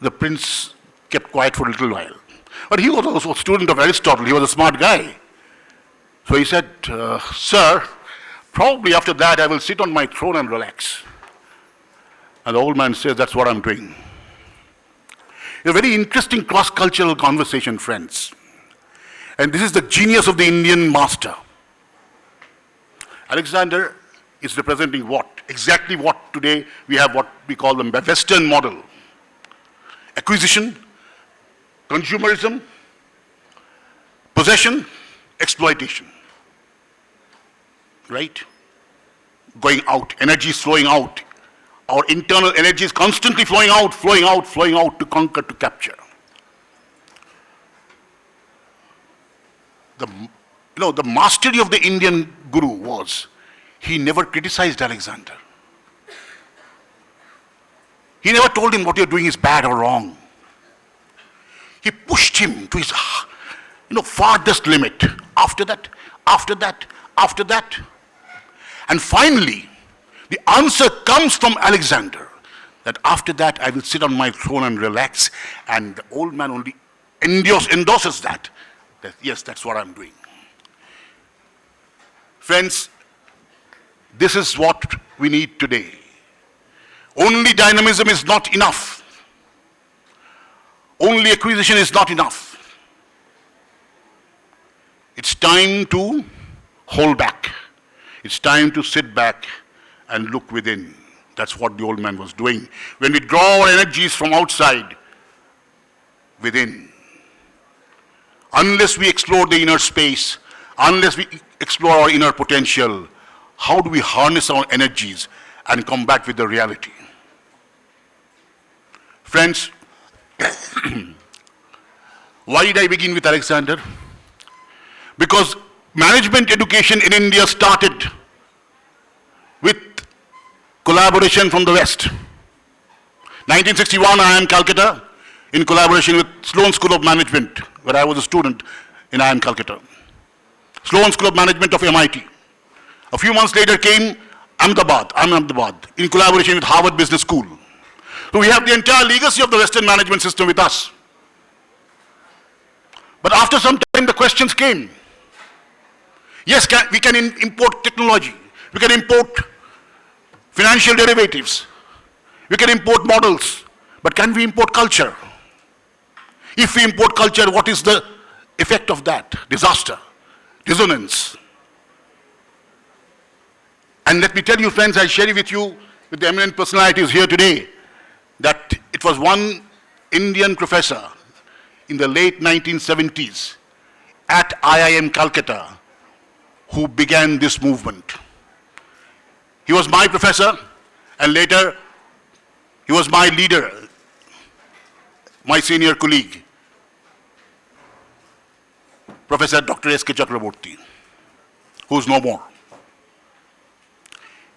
The prince kept quiet for a little while. But he was also a student of Aristotle. He was a smart guy. So he said, "Sir, probably after that I will sit on my throne and relax." And the old man says, "That's what I'm doing." A very interesting cross-cultural conversation, friends. And this is the genius of the Indian master. Alexander is representing what? Exactly what today we have what we call the Western model. Acquisition, consumerism, possession, exploitation. Right? Going out, energy is flowing out. Our internal energy is constantly flowing out to conquer, to capture. The mastery of the Indian guru was, he never criticized Alexander. He never told him what you're doing is bad or wrong. He pushed him to his farthest limit. After that. And finally, the answer comes from Alexander, that after that I will sit on my throne and relax. And the old man only endorses that yes, that's what I'm doing. Friends, this is what we need today. Only dynamism is not enough. Only acquisition is not enough. It's time to hold back. It's time to sit back and look within. That's what the old man was doing. When we draw our energies from outside, within, unless we explore the inner space, unless we explore our inner potential, how do we harness our energies and come back with the reality? Friends, why did I begin with Alexander? Because management education in India started with collaboration from the West. 1961, I am Calcutta. in collaboration with Sloan School of Management, where I was a student in IIM Calcutta. Sloan School of Management of MIT. A few months later came Ahmedabad, in collaboration with Harvard Business School. So we have the entire legacy of the Western management system with us. But after some time, the questions came. Yes, we can import technology. We can import financial derivatives. We can import models. But can we import culture? If we import culture, what is the effect of that? Disaster, dissonance. And let me tell you, friends, I share it with you, with the eminent personalities here today, that it was one Indian professor in the late 1970s at IIM Calcutta who began this movement. He was my professor, and later he was my leader, my senior colleague, Professor Dr. S.K. Chakraborty, who is no more.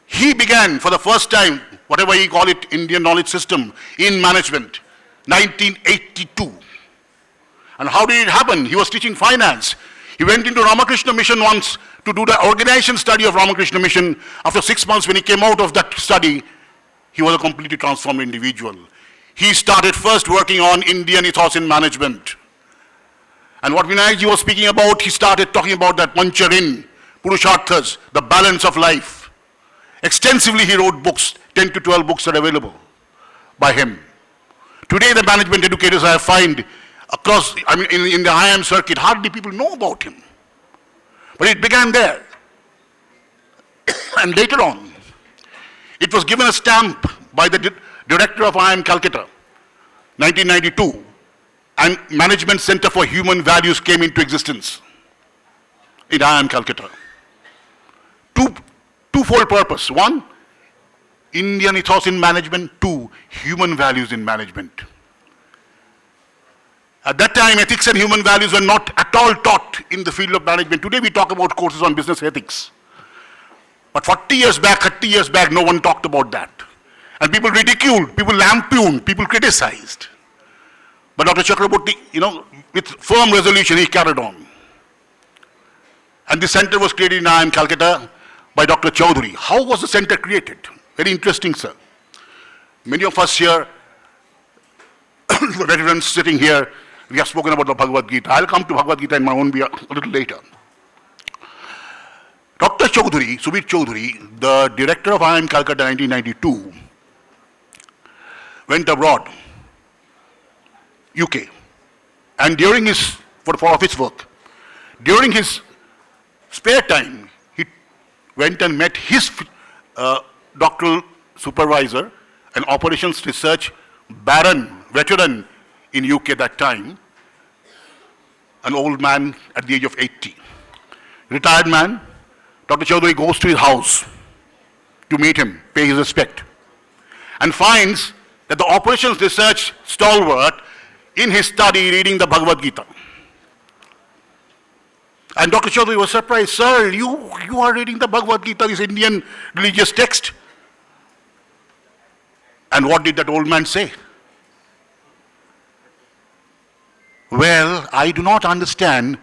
He began for the first time, whatever you call it, Indian knowledge system in management, 1982. And how did it happen? He was teaching finance. He went into Ramakrishna Mission once to do the organization study of Ramakrishna Mission. After 6 months, when he came out of that study, he was a completely transformed individual. He started first working on Indian ethos in management. And what Vinayakji was speaking about, he started talking about that Mancharin, Purusharthas, the balance of life. Extensively he wrote books, 10 to 12 books are available by him. Today the management educators I find across, in the IIM circuit, hardly people know about him. But it began there. And later on, it was given a stamp by the director of IIM Calcutta, 1992, and Management Center for Human Values came into existence in IIM Calcutta. Twofold purpose. One, Indian ethos in management. Two, human values in management. At that time, ethics and human values were not at all taught in the field of management. Today we talk about courses on business ethics. But 40 years back, 30 years back, no one talked about that. And people ridiculed, people lampooned, people criticized. But Dr. Chakraborty, with firm resolution, he carried on. And the center was created in IIM Calcutta by Dr. Chaudhary. How was the center created? Very interesting, sir. Many of us here, the veterans sitting here, we have spoken about the Bhagavad Gita. I'll come to Bhagavad Gita in my own way a little later. Dr. Chaudhary, Subir Chaudhary, the director of IIM Calcutta 1992, went abroad, UK, and during his, for office work, during his spare time, he went and met his doctoral supervisor, an operations research veteran in UK that time, an old man at the age of 80. Retired man, Dr. Chaudhary goes to his house to meet him, pay his respect, and finds that the operations research stalwart in his study reading the Bhagavad Gita. And Dr. Chaudhary was surprised, sir, you are reading the Bhagavad Gita, this Indian religious text. And what did that old man say? Well, I do not understand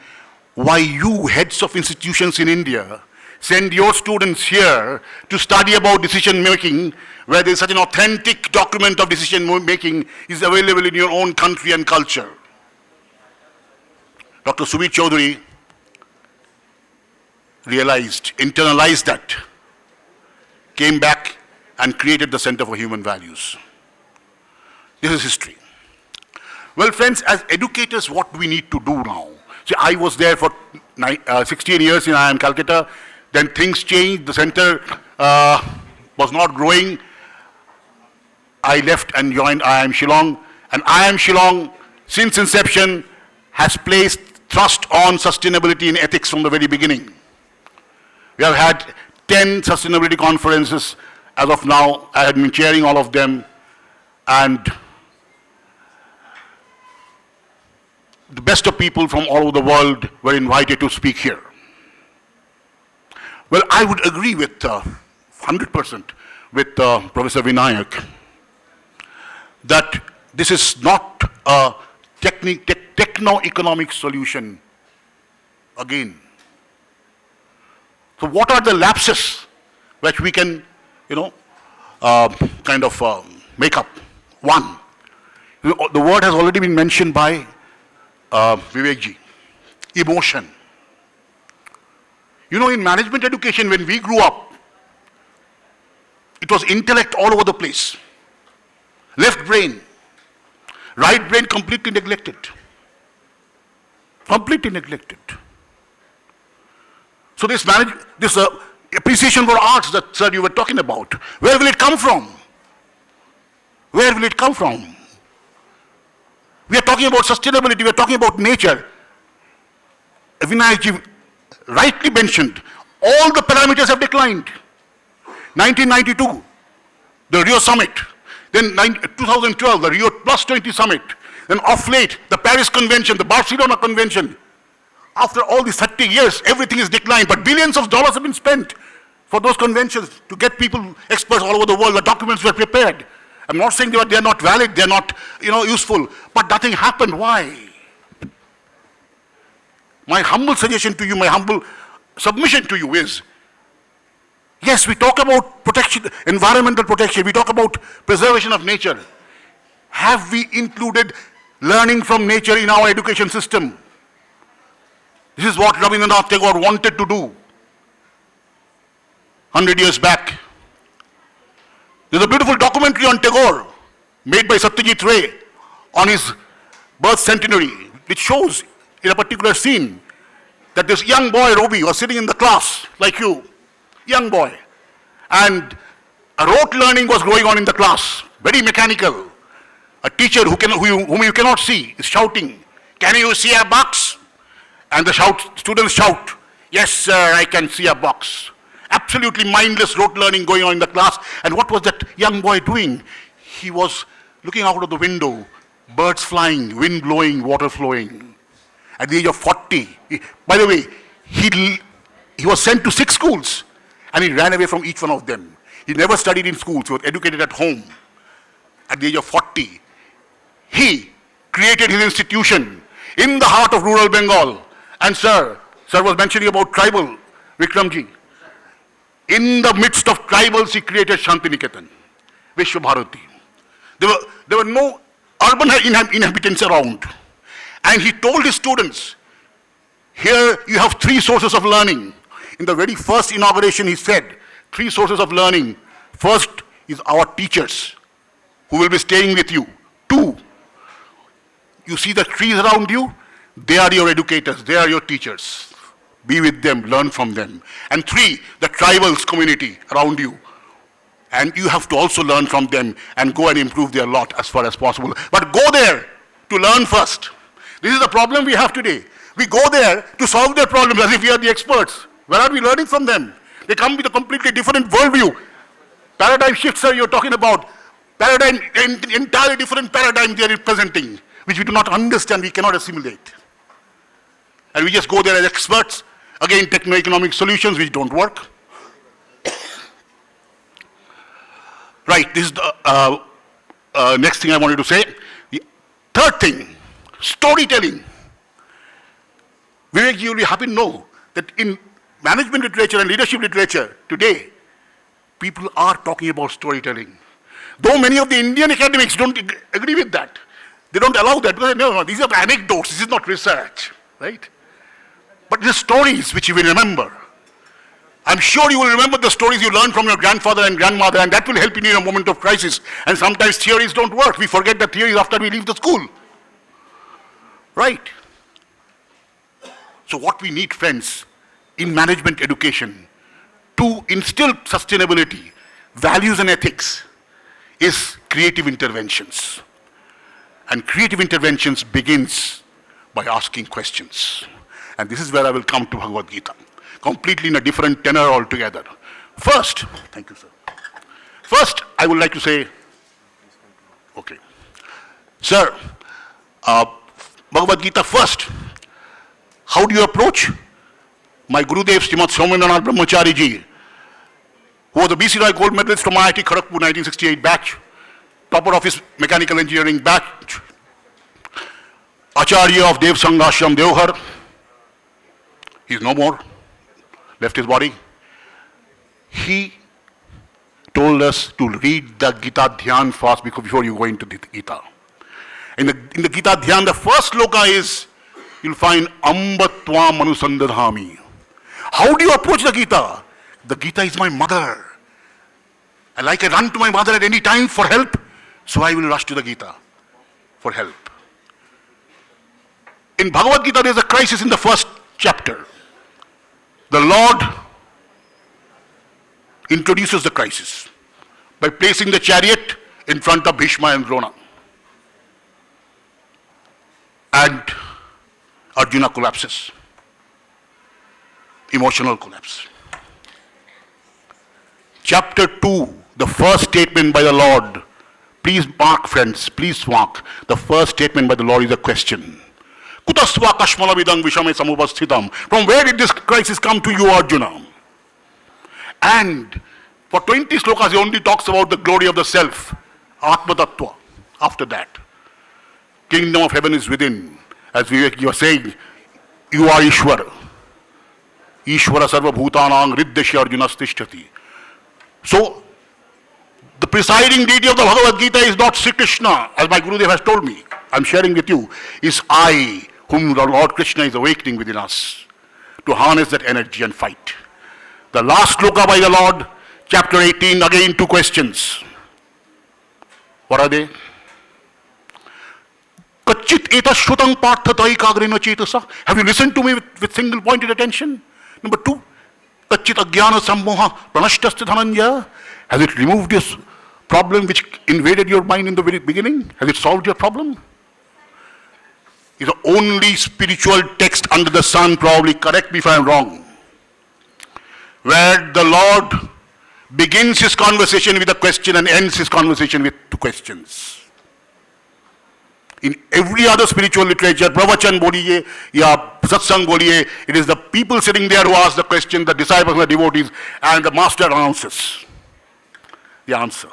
why you heads of institutions in India send your students here to study about decision making, where there is such an authentic document of decision making is available in your own country and culture. Dr. Subir Chaudhary realized, internalized that, came back and created the Center for Human Values. This is history. Well, friends, as educators, what do we need to do now? See, I was there for 16 years in IIM Calcutta. Then things changed. The center was not growing. I left and joined IIM Shillong. And IIM Shillong, since inception, has placed thrust on sustainability and ethics from the very beginning. We have had 10 sustainability conferences as of now. I have been chairing all of them. And the best of people from all over the world were invited to speak here. Well, I would agree with 100% with Professor Vinayak that this is not a techno-economic solution again. So what are the lapses which we can, make up? One, the word has already been mentioned by Vivekji, emotion. In management education, when we grew up, it was intellect all over the place. Left brain, right brain completely neglected. Completely neglected. So this appreciation for arts that, sir, you were talking about, where will it come from? Where will it come from? We are talking about sustainability, we are talking about nature. Vinayakji rightly mentioned, all the parameters have declined. 1992, the Rio Summit, then 2012, the Rio Plus 20 Summit, then off late, the Paris Convention, the Barcelona Convention. After all these 30 years, everything is declined, but billions of dollars have been spent for those conventions to get people, experts all over the world. The documents were prepared. I'm not saying they are not valid, they're not useful, but nothing happened. Why? My humble suggestion to you, my humble submission to you is, yes, we talk about protection, environmental protection, we talk about preservation of nature. Have we included learning from nature in our education system? This is what Rabindranath Tagore wanted to do 100 years back. There's a beautiful documentary on Tagore made by Satyajit Ray on his birth centenary, which shows in a particular scene that this young boy, Robi, was sitting in the class like you, young boy, and a rote learning was going on in the class, very mechanical. A teacher whom you cannot see is shouting, "Can you see a box?" And the students shout, "Yes, sir, I can see a box." Absolutely mindless rote learning going on in the class. And what was that young boy doing? He was looking out of the window, birds flying, wind blowing, water flowing. At the age of 40, by the way, he was sent to 6 schools and he ran away from each one of them. He never studied in schools, he was educated at home. At the age of 40, he created his institution in the heart of rural Bengal. And sir was mentioning about tribal, Vikramji. In the midst of tribals, he created Shantiniketan, Vishwabharati. There were no urban inhabitants around. And he told his students, here you have 3 sources of learning. In the very first inauguration, he said, 3 sources of learning. First is our teachers, who will be staying with you. 2, you see the trees around you? They are your educators, they are your teachers. Be with them, learn from them. And 3, the tribals community around you. And you have to also learn from them and go and improve their lot as far as possible. But go there to learn first. This is the problem we have today. We go there to solve their problems as if we are the experts. Where are we learning from them? They come with a completely different worldview. Paradigm shifts, sir, you're talking about. Paradigm, entirely different paradigm they are representing, which we do not understand, we cannot assimilate. And we just go there as experts. Again, techno-economic solutions which don't work. Right, this is the next thing I wanted to say. The third thing, storytelling. Vivek, you will be happy to know that in management literature and leadership literature today, people are talking about storytelling. Though many of the Indian academics don't agree with that. They don't allow that because no, these are anecdotes, this is not research, right? But the stories which you will remember. I'm sure you will remember the stories you learned from your grandfather and grandmother, and that will help you in a moment of crisis. And sometimes theories don't work. We forget the theories after we leave the school. Right? So what we need, friends, in management education to instill sustainability, values and ethics is creative interventions. And creative interventions begins by asking questions. And this is where I will come to Bhagavad Gita, completely in a different tenor altogether. First, thank you, sir. First, I would like to say, okay. Sir, Bhagavad Gita first, how do you approach? My Gurudev, Srimad Somendranath Brahmachari ji, who was the BC Roy Gold Medalist from IIT Kharagpur 1968 batch, topper of his mechanical engineering batch, Acharya of Dev Sangh Ashram Devghar, he is no more, left his body. He told us to read the Gita Dhyan fast before you go into the Gita. In the Gita Dhyan, the first sloka is, you'll find Amba Tvam Anusandadhami. How do you approach the Gita? The Gita is my mother. And like I run to my mother at any time for help, so I will rush to the Gita for help. In Bhagavad Gita, there is a crisis in the first chapter. The Lord introduces the crisis by placing the chariot in front of Bhishma and Drona. And Arjuna collapses. Emotional collapse. Chapter 2, the first statement by the Lord. Please mark, friends, please mark. The first statement by the Lord is a question. Kutasva kashmala vidang vishame samupasthitam. From where did this crisis come to you, Arjuna? And for 20 slokas, he only talks about the glory of the self, Atma Tattva. After that, kingdom of heaven is within. As Vivek, you are saying, you are Ishwara. Ishwara sarva bhutanang riddhya Arjunas tishtati. So, the presiding deity of the Bhagavad Gita is not Sri Krishna, as my Gurudev has told me. I am sharing with you. Is I, whom the Lord Krishna is awakening within us, to harness that energy and fight. The last sloka by the Lord, chapter 18, again 2 questions. What are they? Kachit etas shrutam parthata ekagrena chetasa. Have you listened to me with single pointed attention? Number 2, Kachit agyana sammoha pranashtasya dhananja. Has it removed this problem which invaded your mind in the very beginning? Has it solved your problem? It's the only spiritual text under the sun, probably, correct me if I am wrong, where the Lord begins his conversation with a question and ends his conversation with 2 questions. In every other spiritual literature, pravachan boliye, ya satsang boliye, it is the people sitting there who ask the question, the disciples and the devotees, and the master announces the answer.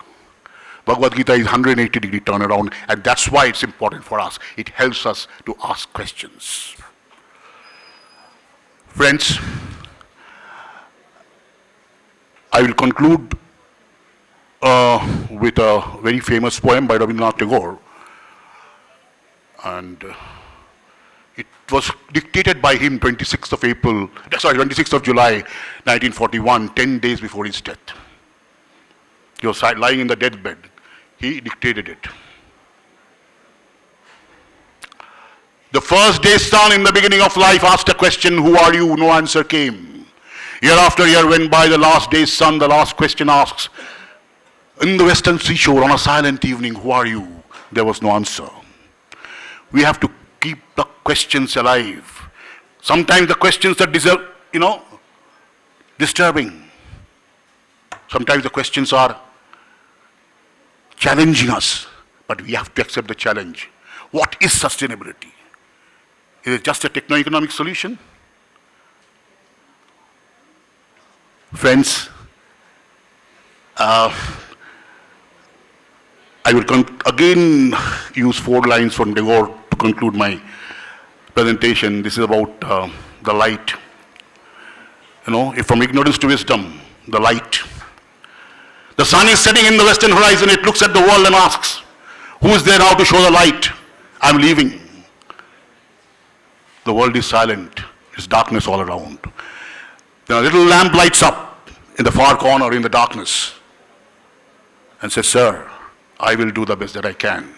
Bhagavad Gita is 180-degree turnaround, and that's why it's important for us. It helps us to ask questions. Friends, I will conclude with a very famous poem by Rabindranath Tagore. And it was dictated by him 26th of July 1941, 10 days before his death. He was lying in the deathbed. He dictated it. The first day's sun in the beginning of life asked a question, who are you? No answer came. Year after year went by, the last day's sun, the last question asks, in the western seashore on a silent evening, who are you? There was no answer. We have to keep the questions alive. Sometimes the questions that deserve, disturbing. Sometimes the questions are challenging us, but we have to accept the challenge. What is sustainability? Is it just a techno-economic solution? Friends, I will again use 4 lines from Tagore to conclude my presentation. This is about the light. If from ignorance to wisdom, the light. The sun is setting in the western horizon. It looks at the world and asks, who is there now to show the light? I'm leaving. The world is silent. There's darkness all around. Then a little lamp lights up in the far corner in the darkness and says, sir, I will do the best that I can.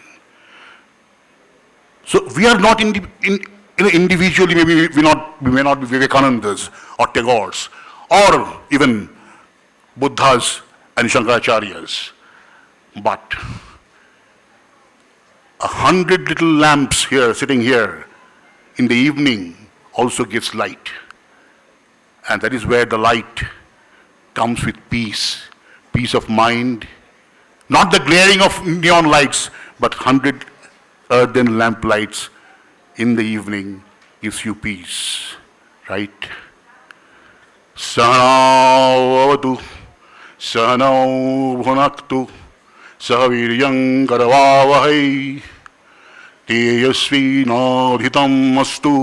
So we are not individually, maybe we may not be Vivekanandas or Tagores or even Buddhas and Shankaracharyas, but 100 little lamps here, sitting here in the evening also gives light. And that is where the light comes with peace, peace of mind, not the glaring of neon lights, but 100 earthen lamp lights in the evening gives you peace, right? Sanavavatu, sanau bhunaktu, saviryam karavavahai, तेजस्विनाधितमस्तु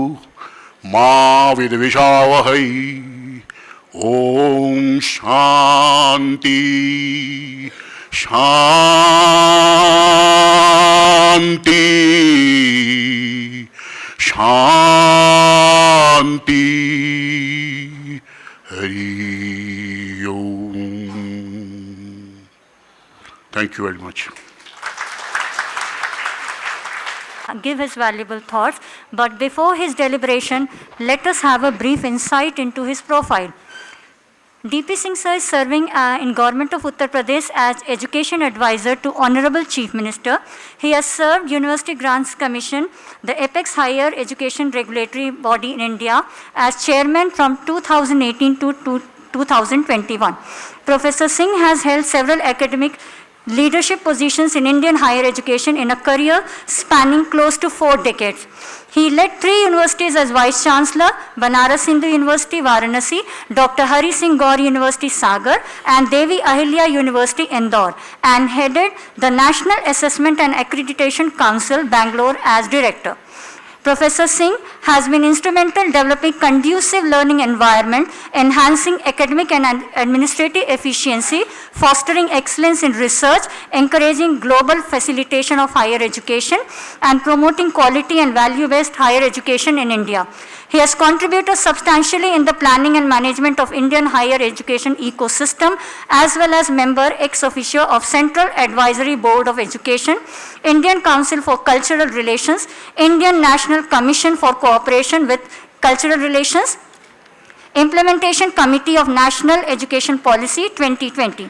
मा विद्विषावहै। ओम शांति शांति शांति। हरि ओम। Thank you very much. Give his valuable thoughts, but before his deliberation, let us have a brief insight into his profile. DP Singh sir is serving in Government of Uttar Pradesh as Education Advisor to Honorable Chief Minister. He has served University Grants Commission, the apex higher education regulatory body in India, as Chairman from 2018 to 2021. Professor Singh has held several academic leadership positions in Indian higher education in a career spanning close to 4 decades. He led 3 universities as Vice Chancellor, Banaras Hindu University, Varanasi, Dr. Hari Singh Gaur University, Sagar, and Devi Ahilya University, Indore, and headed the National Assessment and Accreditation Council, Bangalore, as Director. Professor Singh has been instrumental in developing conducive learning environment, enhancing academic and administrative efficiency, fostering excellence in research, encouraging global facilitation of higher education, and promoting quality and value-based higher education in India. He has contributed substantially in the planning and management of Indian higher education ecosystem, as well as member ex officio of Central Advisory Board of Education, Indian Council for Cultural Relations, Indian National Commission for Cooperation with Cultural Relations, Implementation Committee of National Education Policy 2020.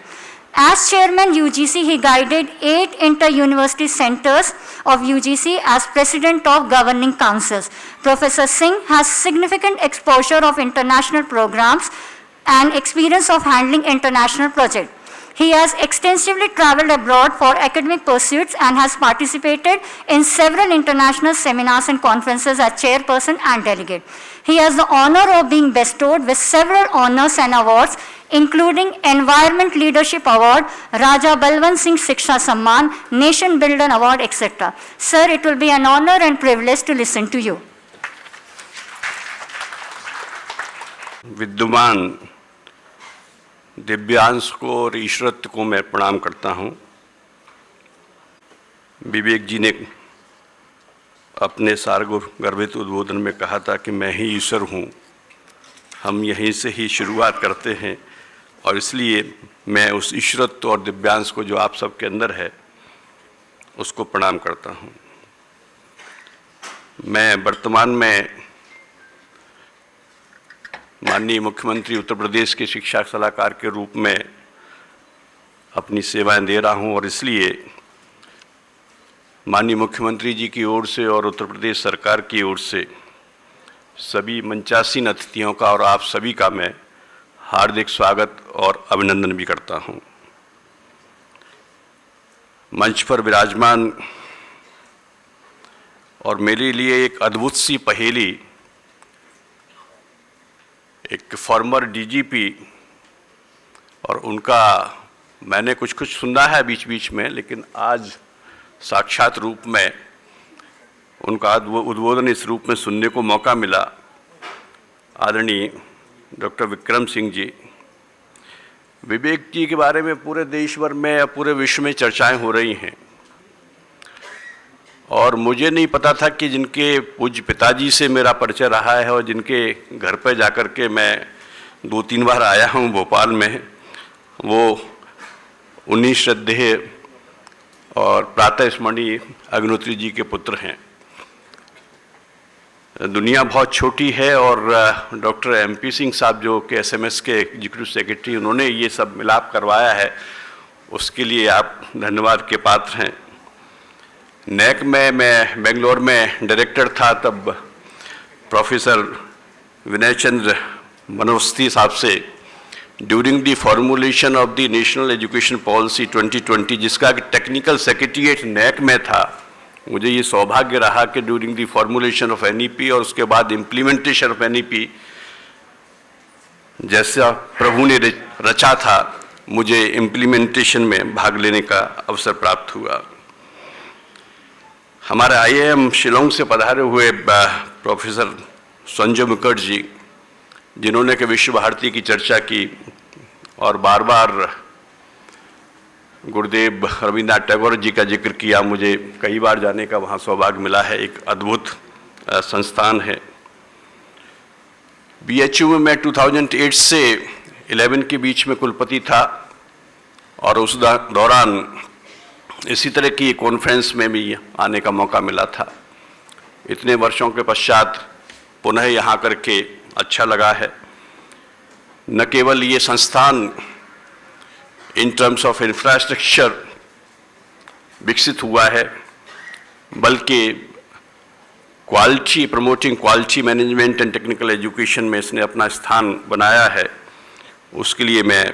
As Chairman UGC, he guided 8 inter-university centers of UGC as President of Governing Councils. Professor Singh has significant exposure of international programs and experience of handling international projects. He has extensively traveled abroad for academic pursuits and has participated in several international seminars and conferences as chairperson and delegate. He has the honor of being bestowed with several honors and awards, including Environment Leadership Award, Raja Balwant Singh Shiksha Samman, Nation Builder Award, etc. Sir, it will be an honor and privilege to listen to you. विद्यमान दिव्यांश को और ईश्वरत्व को मैं प्रणाम करता हूँ। विवेक जी ने अपने सारगर्भित उद्बोधन में कहा था कि मैं ही ईश्वर हूँ। हम यहीं से ही शुरुआत करते हैं और इसलिए मैं उस ईश्वरत्व और दिव्यांश को जो आप सबके अंदर है उसको प्रणाम करता हूँ। मैं वर्तमान में माननीय मुख्यमंत्री उत्तर प्रदेश के शिक्षा सलाहकार के रूप में अपनी सेवाएं दे रहा हूं और इसलिए माननीय मुख्यमंत्री जी की ओर से और उत्तर प्रदेश सरकार की ओर से सभी मंचासीन अतिथियों का और आप सभी का मैं हार्दिक स्वागत और अभिनंदन भी करता हूं। मंच पर विराजमान और मेरे लिए एक अद्भुत सी पहेली एक फॉर्मर डीजीपी और उनका मैंने कुछ सुना है बीच बीच में, लेकिन आज साक्षात रूप में उनका उद्बोधन इस रूप में सुनने को मौका मिला। आदरणीय डॉक्टर विक्रम सिंह जी, विवेक जी के बारे में पूरे देश भर में या पूरे विश्व में चर्चाएं हो रही हैं और मुझे नहीं पता था कि जिनके पूज्य पिताजी से मेरा परिचय रहा है और जिनके घर पर जाकर के मैं 2-3 बार आया हूँ भोपाल में, वो उन्हीं श्रद्धेय और प्रातः स्मरणीय अग्निहोत्री जी के पुत्र हैं। दुनिया बहुत छोटी है और डॉक्टर MP सिंह साहब जो कि SMS के एग्जीक्यूटिव सेक्रेटरी, उन्होंने ये सब मिलाप करवाया है, उसके लिए आप धन्यवाद के पात्र हैं। NAC में मैं बेंगलोर में डायरेक्टर था, तब प्रोफेसर विनय चंद्र मनोस्ती साहब से during the formulation of the national education policy 2020, जिसका टेक्निकल सेक्रेटरीट NAC में था, मुझे ये सौभाग्य रहा कि during the formulation of NEP और उसके बाद इम्प्लीमेंटेशन ऑफ NEP जैसा प्रभु ने रचा था, मुझे इम्प्लीमेंटेशन में भाग लेने का अवसर प्राप्त हुआ। हमारे IIM शिलोंग से पधारे हुए प्रोफेसर संजय मुखर्जी, जिन्होंने कि विश्व भारती की चर्चा की और बार बार गुरुदेव रविन्द्रनाथ टैगोर जी का जिक्र किया, मुझे कई बार जाने का वहाँ सौभाग्य मिला है। एक अद्भुत संस्थान है। BHU में मैं 2008 से 11 के बीच में कुलपति था और उस दौरान इसी तरह की कॉन्फ्रेंस में भी आने का मौका मिला था। इतने वर्षों के पश्चात पुनः यहाँ करके अच्छा लगा है। न केवल ये संस्थान इन टर्म्स ऑफ इंफ्रास्ट्रक्चर विकसित हुआ है, बल्कि quality, promoting quality management and technical education में इसने अपना स्थान बनाया है। उसके लिए मैं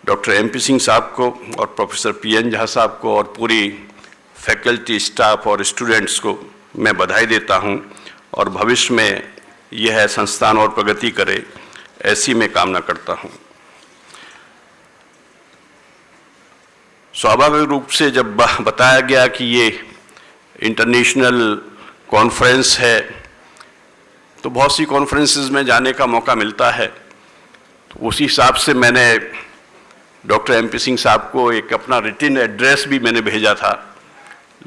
डॉक्टर MP सिंह साहब को और प्रोफेसर PN झा साहब को और पूरी फैकल्टी, स्टाफ और स्टूडेंट्स को मैं बधाई देता हूं और भविष्य में यह संस्थान और प्रगति करे, ऐसी मैं कामना करता हूं। स्वाभाविक रूप से जब बताया गया कि ये इंटरनेशनल कॉन्फ्रेंस है, तो बहुत सी कॉन्फ्रेंसेस में जाने का मौका मिलता है। तो उसी हिसाब से मैंने डॉक्टर MP सिंह साहब को एक अपना रिटन एड्रेस भी मैंने भेजा था,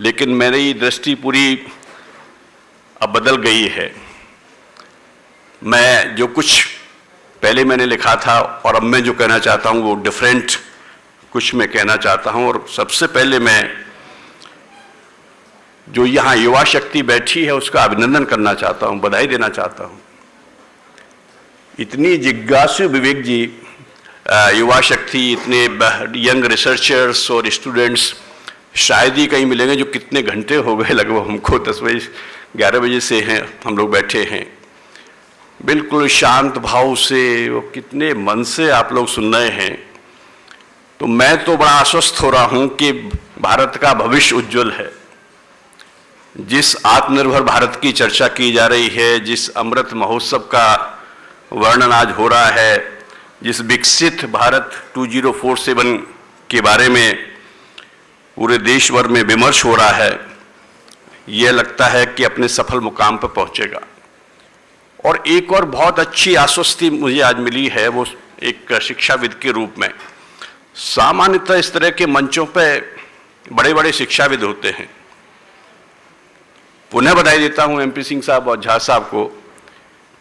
लेकिन मेरी दृष्टि पूरी अब बदल गई है। मैं जो कुछ पहले मैंने लिखा था और अब मैं जो कहना चाहता हूँ वो डिफरेंट कुछ मैं कहना चाहता हूँ। और सबसे पहले मैं जो यहाँ युवा शक्ति बैठी है उसका अभिनंदन करना चाहता हूँ, बधाई देना चाहता हूँ। इतनी जिज्ञासु विवेक जी, युवा शक्ति, इतने यंग रिसर्चर्स और स्टूडेंट्स शायद ही कहीं मिलेंगे। जो कितने घंटे हो गए लगभग हमको, 10 बजे 11 बजे से हैं हम लोग बैठे हैं, बिल्कुल शांत भाव से, वो कितने मन से आप लोग सुन रहे हैं। तो मैं तो बड़ा आश्वस्त हो रहा हूं कि भारत का भविष्य उज्जवल है। जिस आत्मनिर्भर भारत की चर्चा की जा रही है, जिस अमृत महोत्सव का वर्णन आज हो रहा है, जिस विकसित भारत 2047 के बारे में पूरे देश भर में विमर्श हो रहा है, यह लगता है कि अपने सफल मुकाम पर पहुंचेगा। और एक और बहुत अच्छी आश्वस्ति मुझे आज मिली है, वो एक शिक्षाविद के रूप में। सामान्यतः इस तरह के मंचों पे बड़े बड़े शिक्षाविद होते हैं। पुनः बधाई देता हूं MP सिंह साहब और झा साहब को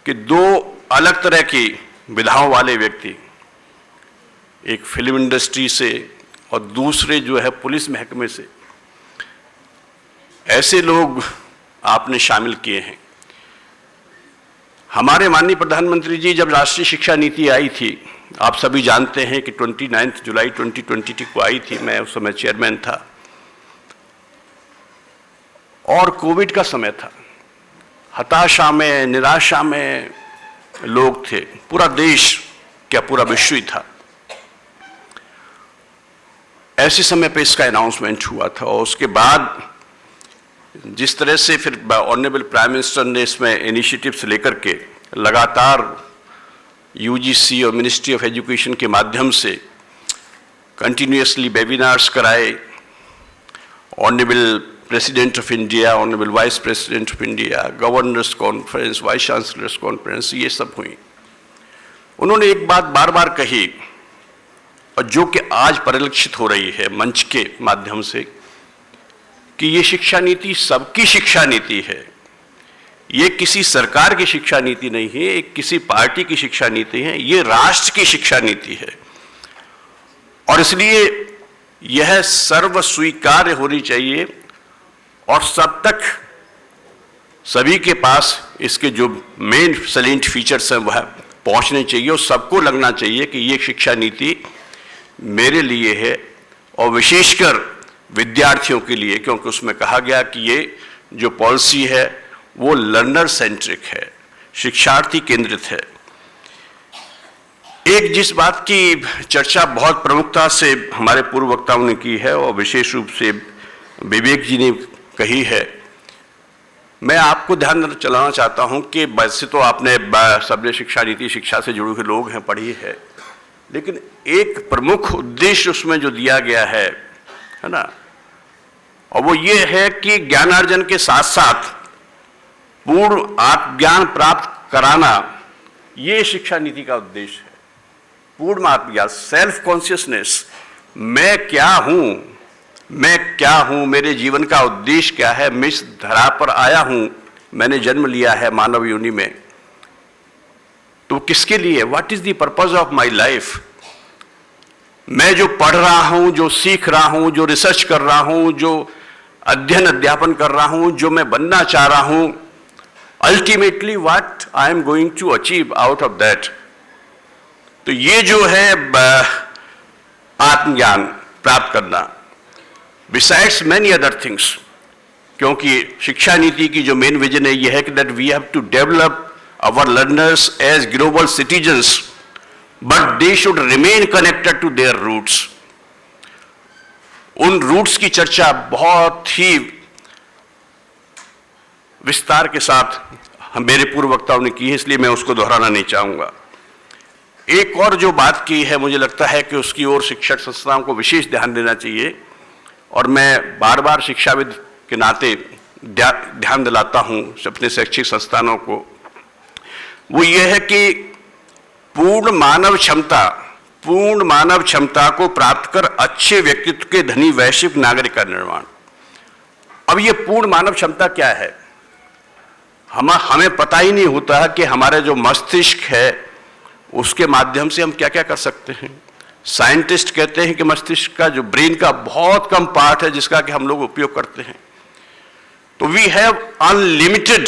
कि दो अलग तरह की विधाओं वाले व्यक्ति, एक फिल्म इंडस्ट्री से और दूसरे जो है पुलिस महकमे से, ऐसे लोग आपने शामिल किए हैं। हमारे माननीय प्रधानमंत्री जी जब राष्ट्रीय शिक्षा नीति आई थी, आप सभी जानते हैं कि 29 जुलाई 2020 को आई थी। मैं उस समय चेयरमैन था और कोविड का समय था। हताशा में, निराशा में लोग थे, पूरा देश क्या पूरा विश्व ही था। ऐसे समय पे इसका अनाउंसमेंट हुआ था और उसके बाद जिस तरह से फिर ऑनरेबल प्राइम मिनिस्टर ने इसमें इनिशिएटिव्स लेकर के लगातार UGC और मिनिस्ट्री ऑफ एजुकेशन के माध्यम से कंटिन्यूअसली वेबिनार्स कराए, honourable president of India, honourable vice president of India, governors conference, vice chancellors conference, ये सब हुई। उन्होंने एक बात बार बार कही और जो कि आज परिलक्षित हो रही है मंच के माध्यम से, कि ये शिक्षा नीति सबकी शिक्षा नीति है। ये किसी सरकार की शिक्षा नीति नहीं है, ये किसी पार्टी की शिक्षा नीति है, ये राष्ट्र की शिक्षा नीति है। और इसलिए यह सर्व स्वीकार्य होनी चाहिए और सब तक, सभी के पास इसके जो मेन सैलेंट फीचर्स हैं वह पहुंचने चाहिए और सबको लगना चाहिए कि ये शिक्षा नीति मेरे लिए है और विशेषकर विद्यार्थियों के लिए, क्योंकि उसमें कहा गया कि ये जो पॉलिसी है वो लर्नर सेंट्रिक है, शिक्षार्थी केंद्रित है। एक जिस बात की चर्चा बहुत प्रमुखता से हमारे पूर्व वक्ताओं ने की है और विशेष रूप से विवेक जी ने कही है, मैं आपको ध्यान चलाना चाहता हूं कि वैसे तो आपने सबने शिक्षा नीति, शिक्षा से जुड़े हुए लोग हैं, पढ़ी है, लेकिन एक प्रमुख उद्देश्य उसमें जो दिया गया है ना, और वो ये है कि ज्ञानार्जन के साथ साथ पूर्ण आत्मज्ञान प्राप्त कराना, ये शिक्षा नीति का उद्देश्य है। पूर्ण आत्मज्ञान, सेल्फ कॉन्शियसनेस, मैं क्या हूं, मैं क्या हूं, मेरे जीवन का उद्देश्य क्या है, मैं इस धरा पर आया हूं, मैंने जन्म लिया है मानव योनि में, तो किसके लिए, what is the purpose of my life. मैं जो पढ़ रहा हूं, जो सीख रहा हूं, जो रिसर्च कर रहा हूं, जो अध्ययन अध्यापन कर रहा हूं, जो मैं बनना चाह रहा हूं, ultimately what I am going to achieve out of that. तो ये जो है आत्मज्ञान प्राप्त करना, बिसाइड्स मैनी अदर थिंग्स, क्योंकि शिक्षा नीति की जो मेन विजन है ये है कि that we have to develop our learners as global citizens, but they should remain connected to their roots. उन रूट्स की चर्चा बहुत ही विस्तार के साथ मेरे पूर्व वक्ताओं ने की है, इसलिए मैं उसको दोहराना नहीं चाहूंगा। एक और जो बात की है, मुझे लगता है कि उसकी ओर शिक्षक संस्थाओं को विशेष ध्यान देना चाहिए, और मैं बार बार शिक्षाविद के नाते ध्यान दिलाता हूं अपने शैक्षिक संस्थानों को, वो ये है कि पूर्ण मानव क्षमता को प्राप्त कर अच्छे व्यक्तित्व के धनी वैश्विक नागरिक का निर्माण। अब ये पूर्ण मानव क्षमता क्या है, हमें पता ही नहीं होता है कि हमारे जो मस्तिष्क है उसके माध्यम से हम क्या क्या कर सकते हैं। साइंटिस्ट कहते हैं कि मस्तिष्क का जो ब्रेन का बहुत कम पार्ट है जिसका कि हम लोग उपयोग करते हैं। तो we have unlimited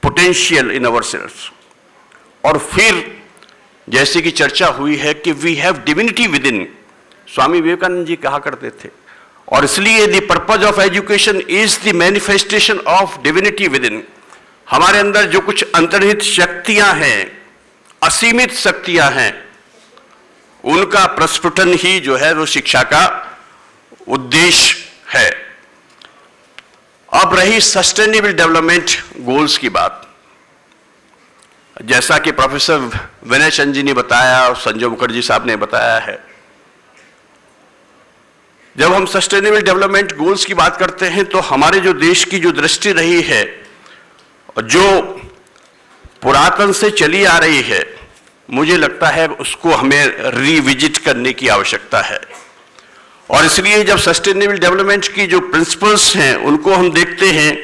potential in our self. और फिर जैसे कि चर्चा हुई है कि we have divinity within, Swami Vivekananda ji कहा करते थे, और इसलिए the purpose of education is the manifestation of divinity within. हमारे अंदर जो कुछ अंतर्निहित शक्तियां हैं, असीमित शक्तियां हैं, उनका प्रस्फुटन ही जो है वो शिक्षा का उद्देश्य है। अब रही सस्टेनेबल डेवलपमेंट गोल्स की बात, जैसा कि प्रोफेसर विनय चंद जी ने बताया और संजय मुखर्जी साहब ने बताया है, जब हम सस्टेनेबल डेवलपमेंट गोल्स की बात करते हैं तो हमारे जो देश की जो दृष्टि रही है, जो पुरातन से चली आ रही है, मुझे लगता है उसको हमें रिविजिट करने की आवश्यकता है। और इसलिए जब सस्टेनेबल डेवलपमेंट की जो प्रिंसिपल्स हैं उनको हम देखते हैं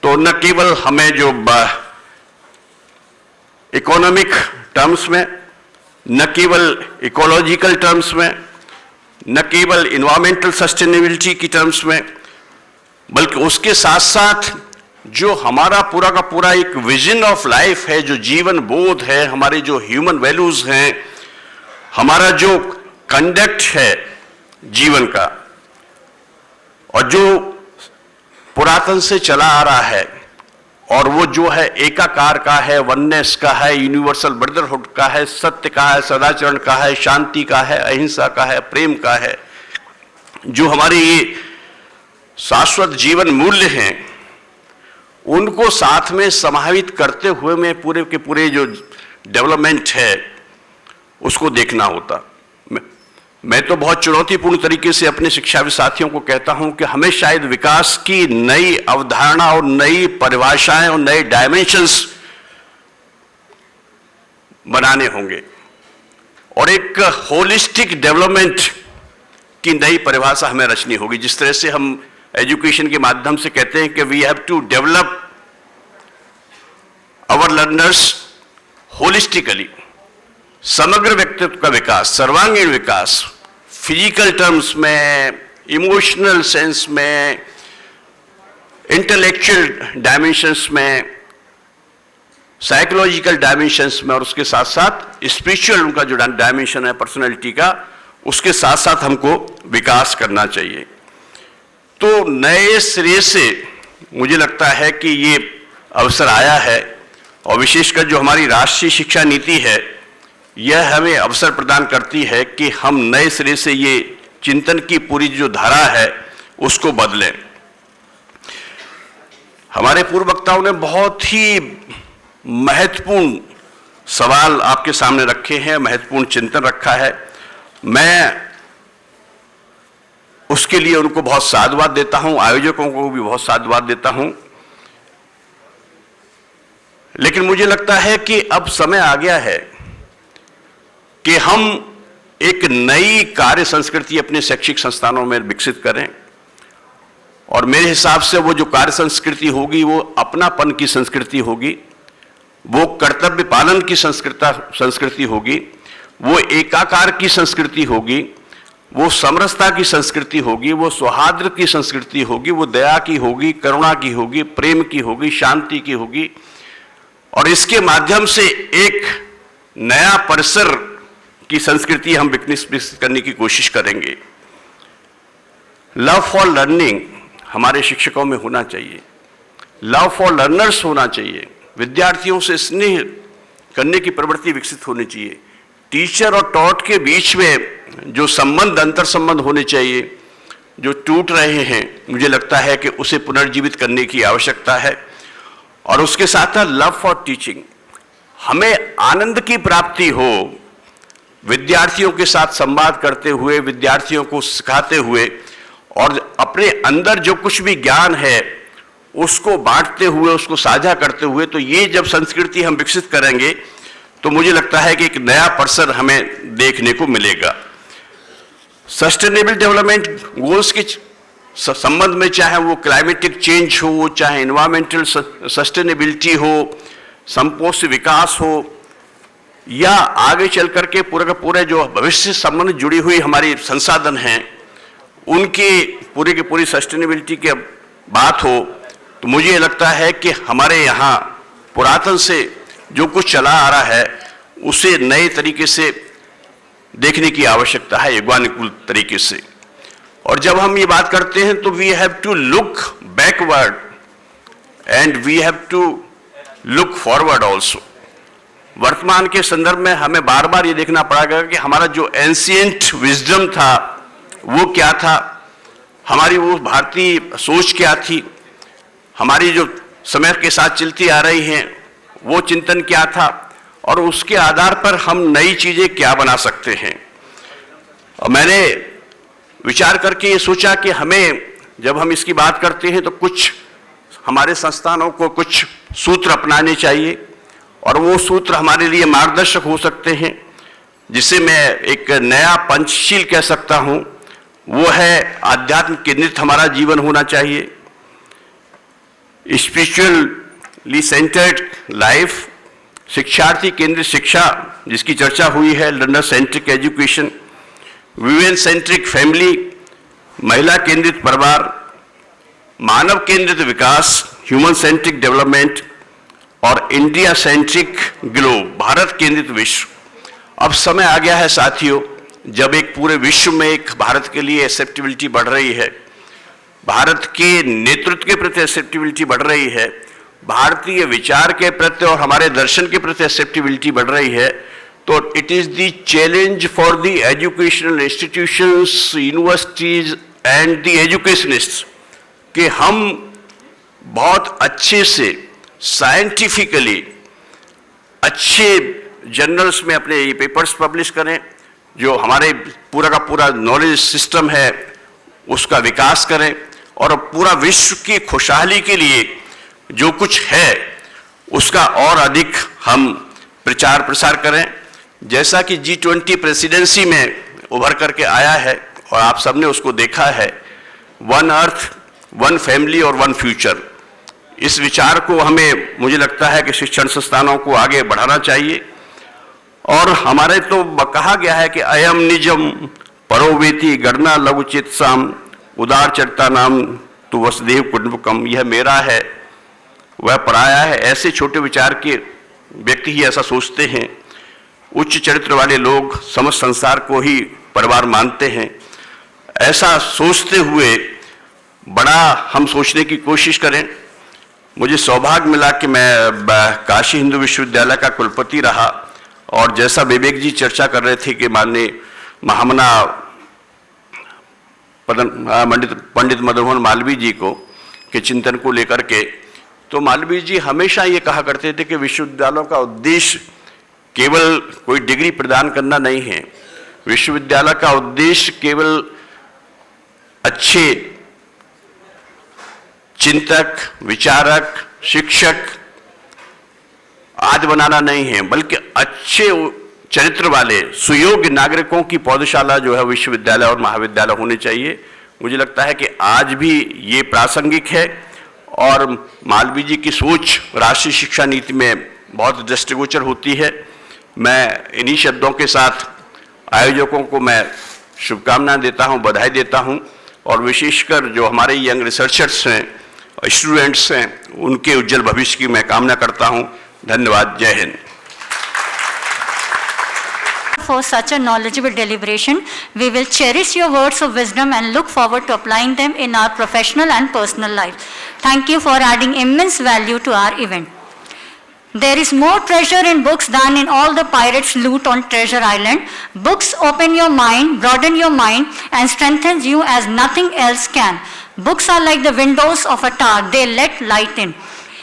तो न केवल हमें जो इकोनॉमिक टर्म्स में, न केवल इकोलॉजिकल टर्म्स में, न केवल इन्वायरमेंटल सस्टेनेबिलिटी की टर्म्स में, बल्कि उसके साथ साथ जो हमारा पूरा का पूरा एक विजन ऑफ लाइफ है, जो जीवन बोध है, हमारे जो ह्यूमन वैल्यूज हैं, हमारा जो कंडक्ट है जीवन का, और जो पुरातन से चला आ रहा है, और वो जो है एकाकार का है, वननेस का है, यूनिवर्सल ब्रदरहुड का है, सत्य का है, सदाचरण का है, शांति का है, अहिंसा का है, प्रेम का है, जो हमारे ये शाश्वत जीवन मूल्य हैं, उनको साथ में समाहित करते हुए में पूरे के पूरे जो डेवलपमेंट है उसको देखना होता। मैं तो बहुत चुनौतीपूर्ण तरीके से अपने शिक्षाविद साथियों को कहता हूं कि हमें शायद विकास की नई अवधारणा और नई परिभाषाएं और नए डायमेंशंस बनाने होंगे, और एक होलिस्टिक डेवलपमेंट की नई परिभाषा हमें रचनी होगी। जिस तरह से हम एजुकेशन के माध्यम से कहते हैं कि we have to develop our learners holistically, समग्र व्यक्तित्व का विकास, सर्वांगीण विकास, फिजिकल टर्म्स में, इमोशनल सेंस में, इंटेलेक्चुअल डायमेंशंस में, साइकोलॉजिकल डायमेंशंस में, और उसके साथ साथ स्पिरिचुअल उनका जो डायमेंशन है पर्सनैलिटी का, उसके साथ साथ हमको विकास करना चाहिए। तो नए सिरे से मुझे लगता है कि ये अवसर आया है, और विशेषकर जो हमारी राष्ट्रीय शिक्षा नीति है यह हमें अवसर प्रदान करती है कि हम नए सिरे से ये चिंतन की पूरी जो धारा है उसको बदलें। हमारे पूर्व वक्ताओं ने बहुत ही महत्वपूर्ण सवाल आपके सामने रखे हैं, महत्वपूर्ण चिंतन रखा है। मैं उसके लिए उनको बहुत साधुवाद देता हूं, आयोजकों को भी बहुत साधुवाद देता हूं। लेकिन मुझे लगता है कि अब समय आ गया है कि हम एक नई कार्य संस्कृति अपने शैक्षिक संस्थानों में विकसित करें, और मेरे हिसाब से वो जो कार्य संस्कृति होगी वो अपनापन की संस्कृति होगी, वो कर्तव्य पालन की संस्कृति होगी, वो एकाकार की संस्कृति होगी, वो समरसता की संस्कृति होगी, वो सौहार्द की संस्कृति होगी, वो दया की होगी, करुणा की होगी, प्रेम की होगी, शांति की होगी। और इसके माध्यम से एक नया परिसर की संस्कृति हम विकसित करने की कोशिश करेंगे। लव फॉर लर्निंग हमारे शिक्षकों में होना चाहिए, लव फॉर लर्नर्स होना चाहिए, विद्यार्थियों से स्नेह करने की प्रवृत्ति विकसित होनी चाहिए। टीचर और टॉट के बीच में जो संबंध, अंतर संबंध होने चाहिए, जो टूट रहे हैं, मुझे लगता है कि उसे पुनर्जीवित करने की आवश्यकता है। और उसके साथ लव फॉर टीचिंग, हमें आनंद की प्राप्ति हो विद्यार्थियों के साथ संवाद करते हुए, विद्यार्थियों को सिखाते हुए, और अपने अंदर जो कुछ भी ज्ञान है उसको बांटते हुए, उसको साझा करते हुए। तो ये जब संस्कृति हम विकसित करेंगे तो मुझे लगता है कि एक नया परिसर हमें देखने को मिलेगा। सस्टेनेबल डेवलपमेंट गोल्स के संबंध में, चाहे वो क्लाइमेटिक चेंज हो, चाहे एनवायरमेंटल सस्टेनेबिलिटी हो, समपोष्य विकास हो, या आगे चल करके पूरे का पूरे जो भविष्य से संबंध जुड़ी हुई हमारी संसाधन हैं उनकी पूरी की पूरी सस्टेनेबिलिटी की बात हो, तो मुझे लगता है कि हमारे यहाँ पुरातन से जो कुछ चला आ रहा है उसे नए तरीके से देखने की आवश्यकता है, युगानुकूल तरीके से। और जब हम ये बात करते हैं तो we have to look backward and we have to look forward also. वर्तमान के संदर्भ में हमें बार बार ये देखना पड़ेगा कि हमारा जो एंशिएंट विजडम था वो क्या था, हमारी वो भारतीय सोच क्या थी, हमारी जो समय के साथ चलती आ रही हैं वो चिंतन क्या था, और उसके आधार पर हम नई चीजें क्या बना सकते हैं। और मैंने विचार करके ये सोचा कि हमें, जब हम इसकी बात करते हैं तो कुछ हमारे संस्थानों को कुछ सूत्र अपनाने चाहिए, और वो सूत्र हमारे लिए मार्गदर्शक हो सकते हैं, जिसे मैं एक नया पंचशील कह सकता हूं। वो है आध्यात्म केंद्रित हमारा जीवन होना चाहिए, स्पिरिचुअली सेंटर्ड लाइफ, शिक्षार्थी केंद्रित शिक्षा जिसकी चर्चा हुई है, learner centric education, women centric family, महिला केंद्रित परिवार, मानव केंद्रित विकास, ह्यूमन सेंट्रिक डेवलपमेंट, और इंडिया सेंट्रिक ग्लोब, भारत केंद्रित विश्व। अब समय आ गया है साथियों, जब एक पूरे विश्व में एक भारत के लिए एक्सेप्टेबिलिटी बढ़ रही है, भारत के नेतृत्व के प्रति एक्सेप्टेबिलिटी बढ़ रही है, भारतीय विचार के प्रति और हमारे दर्शन के प्रति एक्सेप्टेबिलिटी बढ़ रही है, तो it is the challenge for the educational institutions, universities and the educationists कि हम बहुत अच्छे से साइंटिफिकली अच्छे जर्नल्स में अपने ये पेपर्स पब्लिश करें, जो हमारे पूरा का पूरा नॉलेज सिस्टम है उसका विकास करें, और पूरा विश्व की खुशहाली के लिए जो कुछ है उसका और अधिक हम प्रचार प्रसार करें। जैसा कि G20 प्रेसिडेंसी में उभर करके आया है और आप सबने उसको देखा है, वन अर्थ, वन फैमिली और वन फ्यूचर, इस विचार को हमें, मुझे लगता है कि शिक्षण संस्थानों को आगे बढ़ाना चाहिए। और हमारे तो कहा गया है कि अयम निजम परोवेति गणना लघुचित साम उदार चरिता नाम तु वसुदेव कुटुंबकम, यह मेरा है वह पराया है। ऐसे छोटे विचार के व्यक्ति ही ऐसा सोचते हैं। उच्च चरित्र वाले लोग समस्त संसार को ही परिवार मानते हैं। ऐसा सोचते हुए बड़ा हम सोचने की कोशिश करें। मुझे सौभाग्य मिला कि मैं काशी हिंदू विश्वविद्यालय का कुलपति रहा, और जैसा विवेक जी चर्चा कर रहे थे कि माननीय महामना पंडित मदन मालवीय जी को के चिंतन को लेकर के, तो मालवीय जी हमेशा ये कहा करते थे कि विश्वविद्यालयों का उद्देश्य केवल कोई डिग्री प्रदान करना नहीं है, विश्वविद्यालय का उद्देश्य केवल अच्छे चिंतक, विचारक, शिक्षक आज बनाना नहीं है, बल्कि अच्छे चरित्र वाले सुयोग्य नागरिकों की पौधशाला जो है विश्वविद्यालय और महाविद्यालय होने चाहिए। मुझे लगता है कि आज भी ये प्रासंगिक है और मालवीय जी की सोच राष्ट्रीय शिक्षा नीति में बहुत दृष्टिगोचर होती है। मैं इन्हीं शब्दों के साथ आयोजकों को मैं शुभकामनाएं देता हूं, बधाई देता हूं और विशेषकर जो हमारे यंग रिसर्चर्स हैं, स्टूडेंट्स हैं, उनके उज्जवल भविष्य की मैं कामना करता हूं। धन्यवाद। जय Hind. For such a knowledgeable deliberation, we will cherish your words of wisdom and look forward to applying them in our professional and personal lives. Thank you for adding immense value to our event. There is more treasure in books than in all the pirates' loot on Treasure Island. Books open your mind, broaden your mind, and strengthen you as nothing else can. Books are like the windows of a tower. They let light in.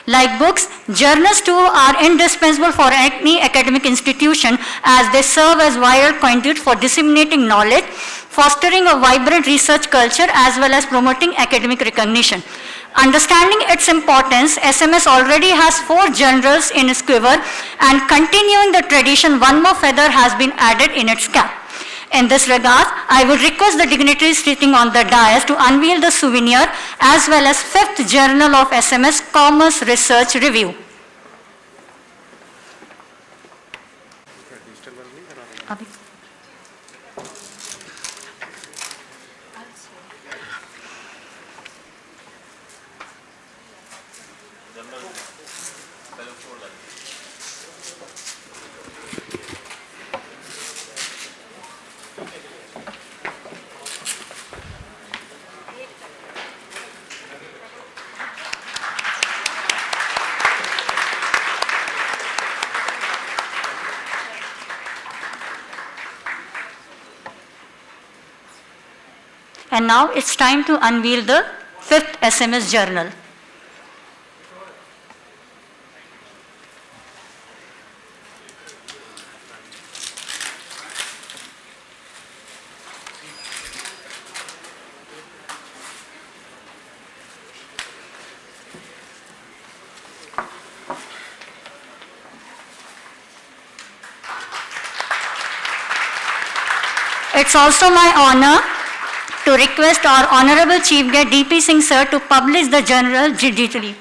Like books, journals too are indispensable for any academic institution as they serve as vital conduit for disseminating knowledge, fostering a vibrant research culture as well as promoting academic recognition. Understanding its importance, SMS already has 4 journals in its quiver, and continuing the tradition, one more feather has been added in its cap. In this regard, I would request the dignitaries sitting on the dais to unveil the souvenir as well as 5th Journal of SMS Commerce Research Review. And now it's time to unveil the 5th SMS journal. It's also my honor to request our Honorable Chief Guest D.P. Singh Sir to publish the journal digitally.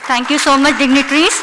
Thank you so much, dignitaries.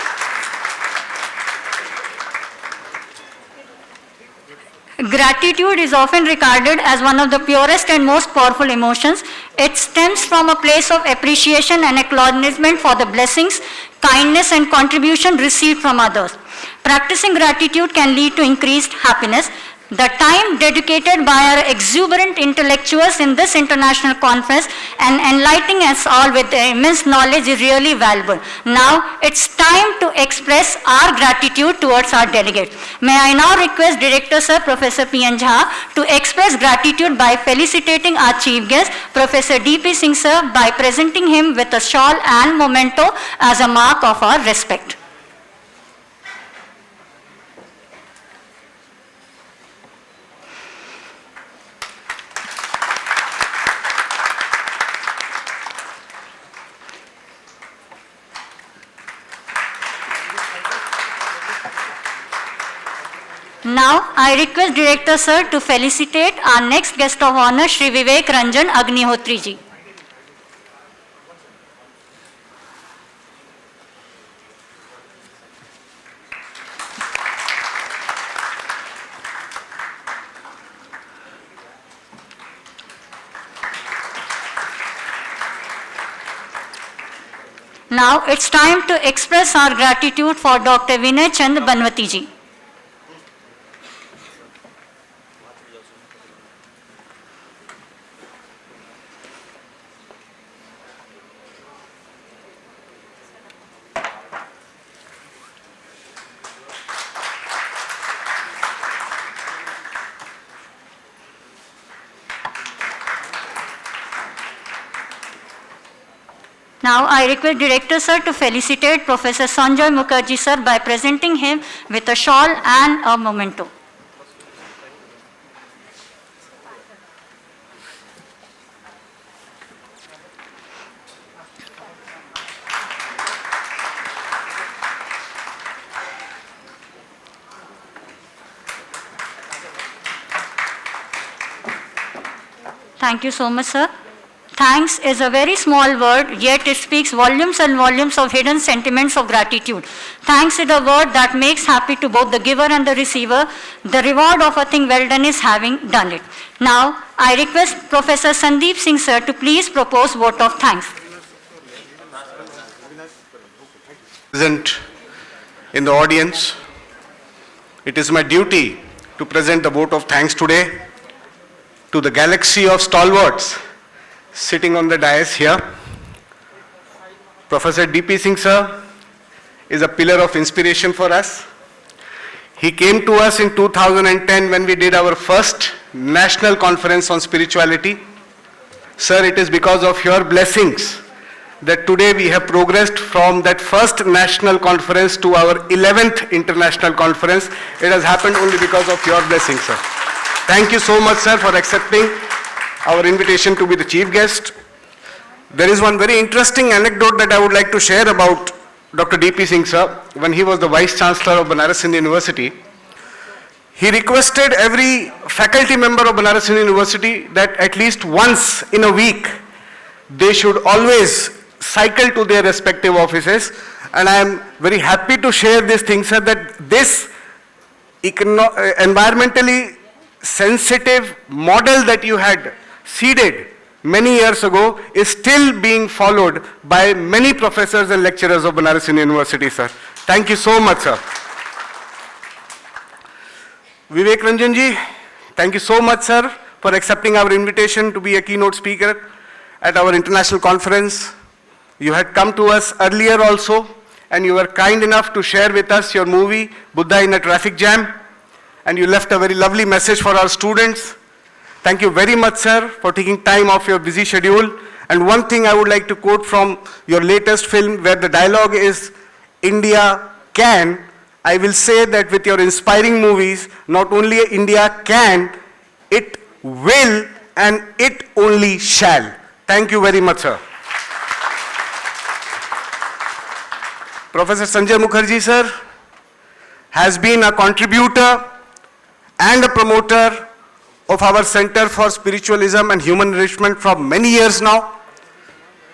Gratitude is often regarded as one of the purest and most powerful emotions. It stems from a place of appreciation and acknowledgement for the blessings, kindness, and contribution received from others. Practicing gratitude can lead to increased happiness. The time dedicated by our exuberant intellectuals in this international conference and enlightening us all with their immense knowledge is really valuable. Now it's time to express our gratitude towards our delegates. May I now request Director Sir Professor P.N. Jha to express gratitude by felicitating our chief guest Professor D.P. Singh Sir by presenting him with a shawl and memento as a mark of our respect. Now, I request Director Sir to felicitate our next guest of honor, Shri Vivek Ranjan Agnihotri ji. Now, it's time to express our gratitude for Dr. Vinay Chand Banwati ji. Now I request Director Sir to felicitate Professor Sanjay Mukherjee Sir by presenting him with a shawl and a memento. Thank you so much, sir. Thanks is a very small word, yet it speaks volumes and volumes of hidden sentiments of gratitude. Thanks is a word that makes happy to both the giver and the receiver. The reward of a thing well done is having done it. Now, I request Professor Sandeep Singh sir to please propose vote of thanks. Present in the audience, it is my duty to present the vote of thanks today to the galaxy of stalwarts sitting on the dais here. Professor D.P. Singh sir is a pillar of inspiration for us. He came to us in 2010 when we did our first national conference on spirituality. Sir, it is because of your blessings that today we have progressed from that first national conference to our 11th international conference. It has happened only because of your blessings, sir. Thank you so much, sir, for accepting our invitation to be the chief guest. There is one very interesting anecdote that I would like to share about Dr. D.P. Singh, sir. When he was the Vice Chancellor of Banaras Hindu University, he requested every faculty member of Banaras Hindu University that at least once in a week, they should always cycle to their respective offices. And I am very happy to share this thing, sir, that this environmentally sensitive model that you had seeded many years ago is still being followed by many professors and lecturers of Banaras Hindu University, sir. Thank you so much, sir. Vivek Ranjan ji, thank you so much, sir, for accepting our invitation to be a keynote speaker at our international conference. You had come to us earlier also, and you were kind enough to share with us your movie, Buddha in a Traffic Jam, and you left a very lovely message for our students. Thank you very much, sir, for taking time off your busy schedule. And one thing I would like to quote from your latest film, where the dialogue is, India can. I will say that with your inspiring movies, not only India can, it will, and it only shall. Thank you very much, sir. Professor Sanjay Mukherjee, sir, has been a contributor and a promoter of our Center for Spiritualism and Human Enrichment for many years now.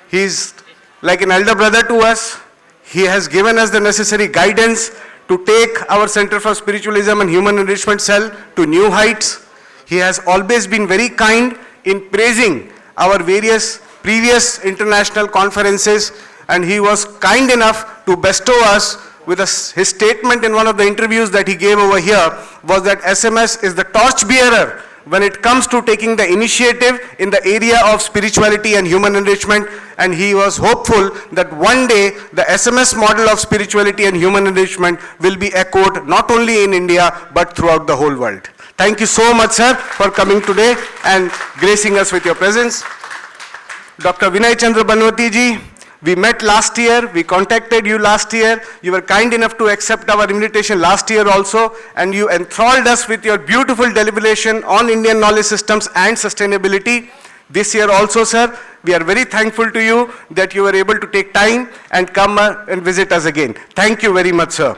He is like an elder brother to us. He has given us the necessary guidance to take our Center for Spiritualism and Human Enrichment cell to new heights. He has always been very kind in praising our various previous international conferences, and he was kind enough to bestow us with his statement in one of the interviews that he gave over here was that SMS is the torchbearer when it comes to taking the initiative in the area of spirituality and human enrichment, and he was hopeful that one day the SMS model of spirituality and human enrichment will be echoed not only in India but throughout the whole world. Thank you so much, sir, for coming today and gracing us with your presence. Dr. Vinay Chandra Banwati ji, we met last year, we contacted you last year, you were kind enough to accept our invitation last year also, and you enthralled us with your beautiful deliberation on Indian knowledge systems and sustainability. This year also, sir, we are very thankful to you that you were able to take time and come and visit us again. Thank you very much, sir.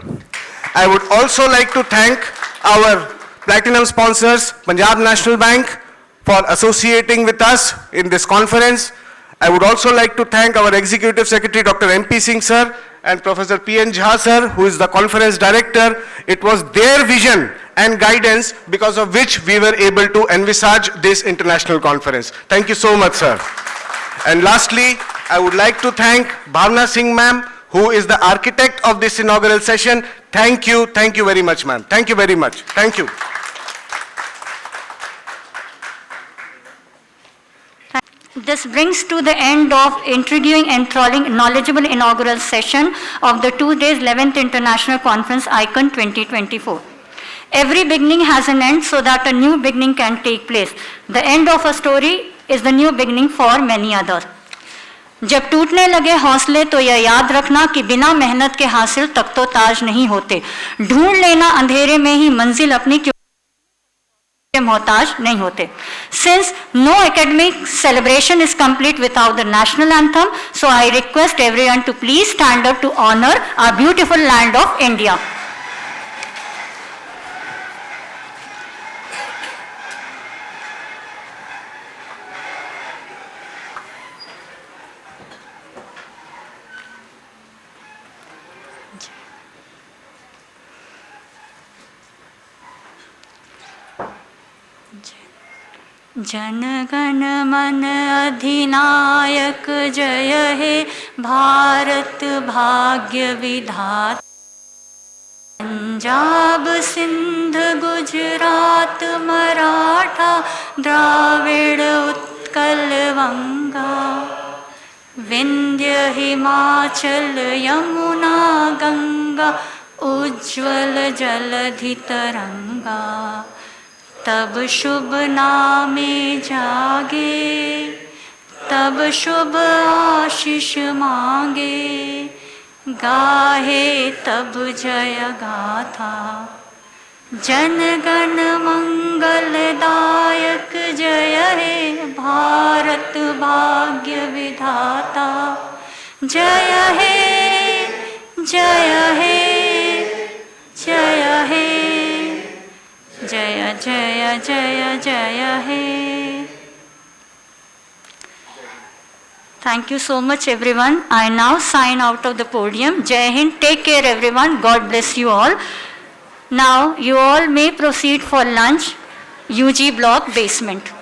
I would also like to thank our platinum sponsors, Punjab National Bank, for associating with us in this conference. I would also like to thank our Executive Secretary, Dr. M.P. Singh, sir, and Professor P.N. Jha, sir, who is the conference director. It was their vision and guidance because of which we were able to envisage this international conference. Thank you so much, sir. And lastly, I would like to thank Bhavna Singh, ma'am, who is the architect of this inaugural session. Thank you very much, ma'am. Thank you very much. Thank you. This brings to the end of intriguing, enthralling, knowledgeable inaugural session of the 2 days 11th International Conference ICON 2024. Every beginning has an end so that a new beginning can take place. The end of a story is the new beginning for many others. जब टूटने लगे हौसले तो यह याद रखना कि बिना मेहनत के हासिल तख्तो ताज नहीं होते। ढूंढ लेना अंधेरे में ही मंजिल अपनी, क्योंकि मोहताज नहीं होते। Since no academic celebration is complete without the national anthem, so I request everyone to please stand up to honor our beautiful land of India. Jana Gana मन अधिनायक जय हे भारत भाग्य विधाता। पंजाब सिंध गुजरात मराठा द्राविड़ उत्कल वंगा, विंध्य हिमाचल यमुना गंगा उज्ज्वल जलधि तरंगा। तब शुभ नामे जागे, तब शुभ आशीष मांगे, गाहे तब जय गाथा। जन गण मंगलदायक जय हे भारत भाग्य विधाता। जय हे जय हे जय हे जय जय जय जय हे। Thank you so much everyone. I now sign out of the podium. Jai Hind. Take care everyone. God bless you all. Now you all may proceed for lunch, UG block basement.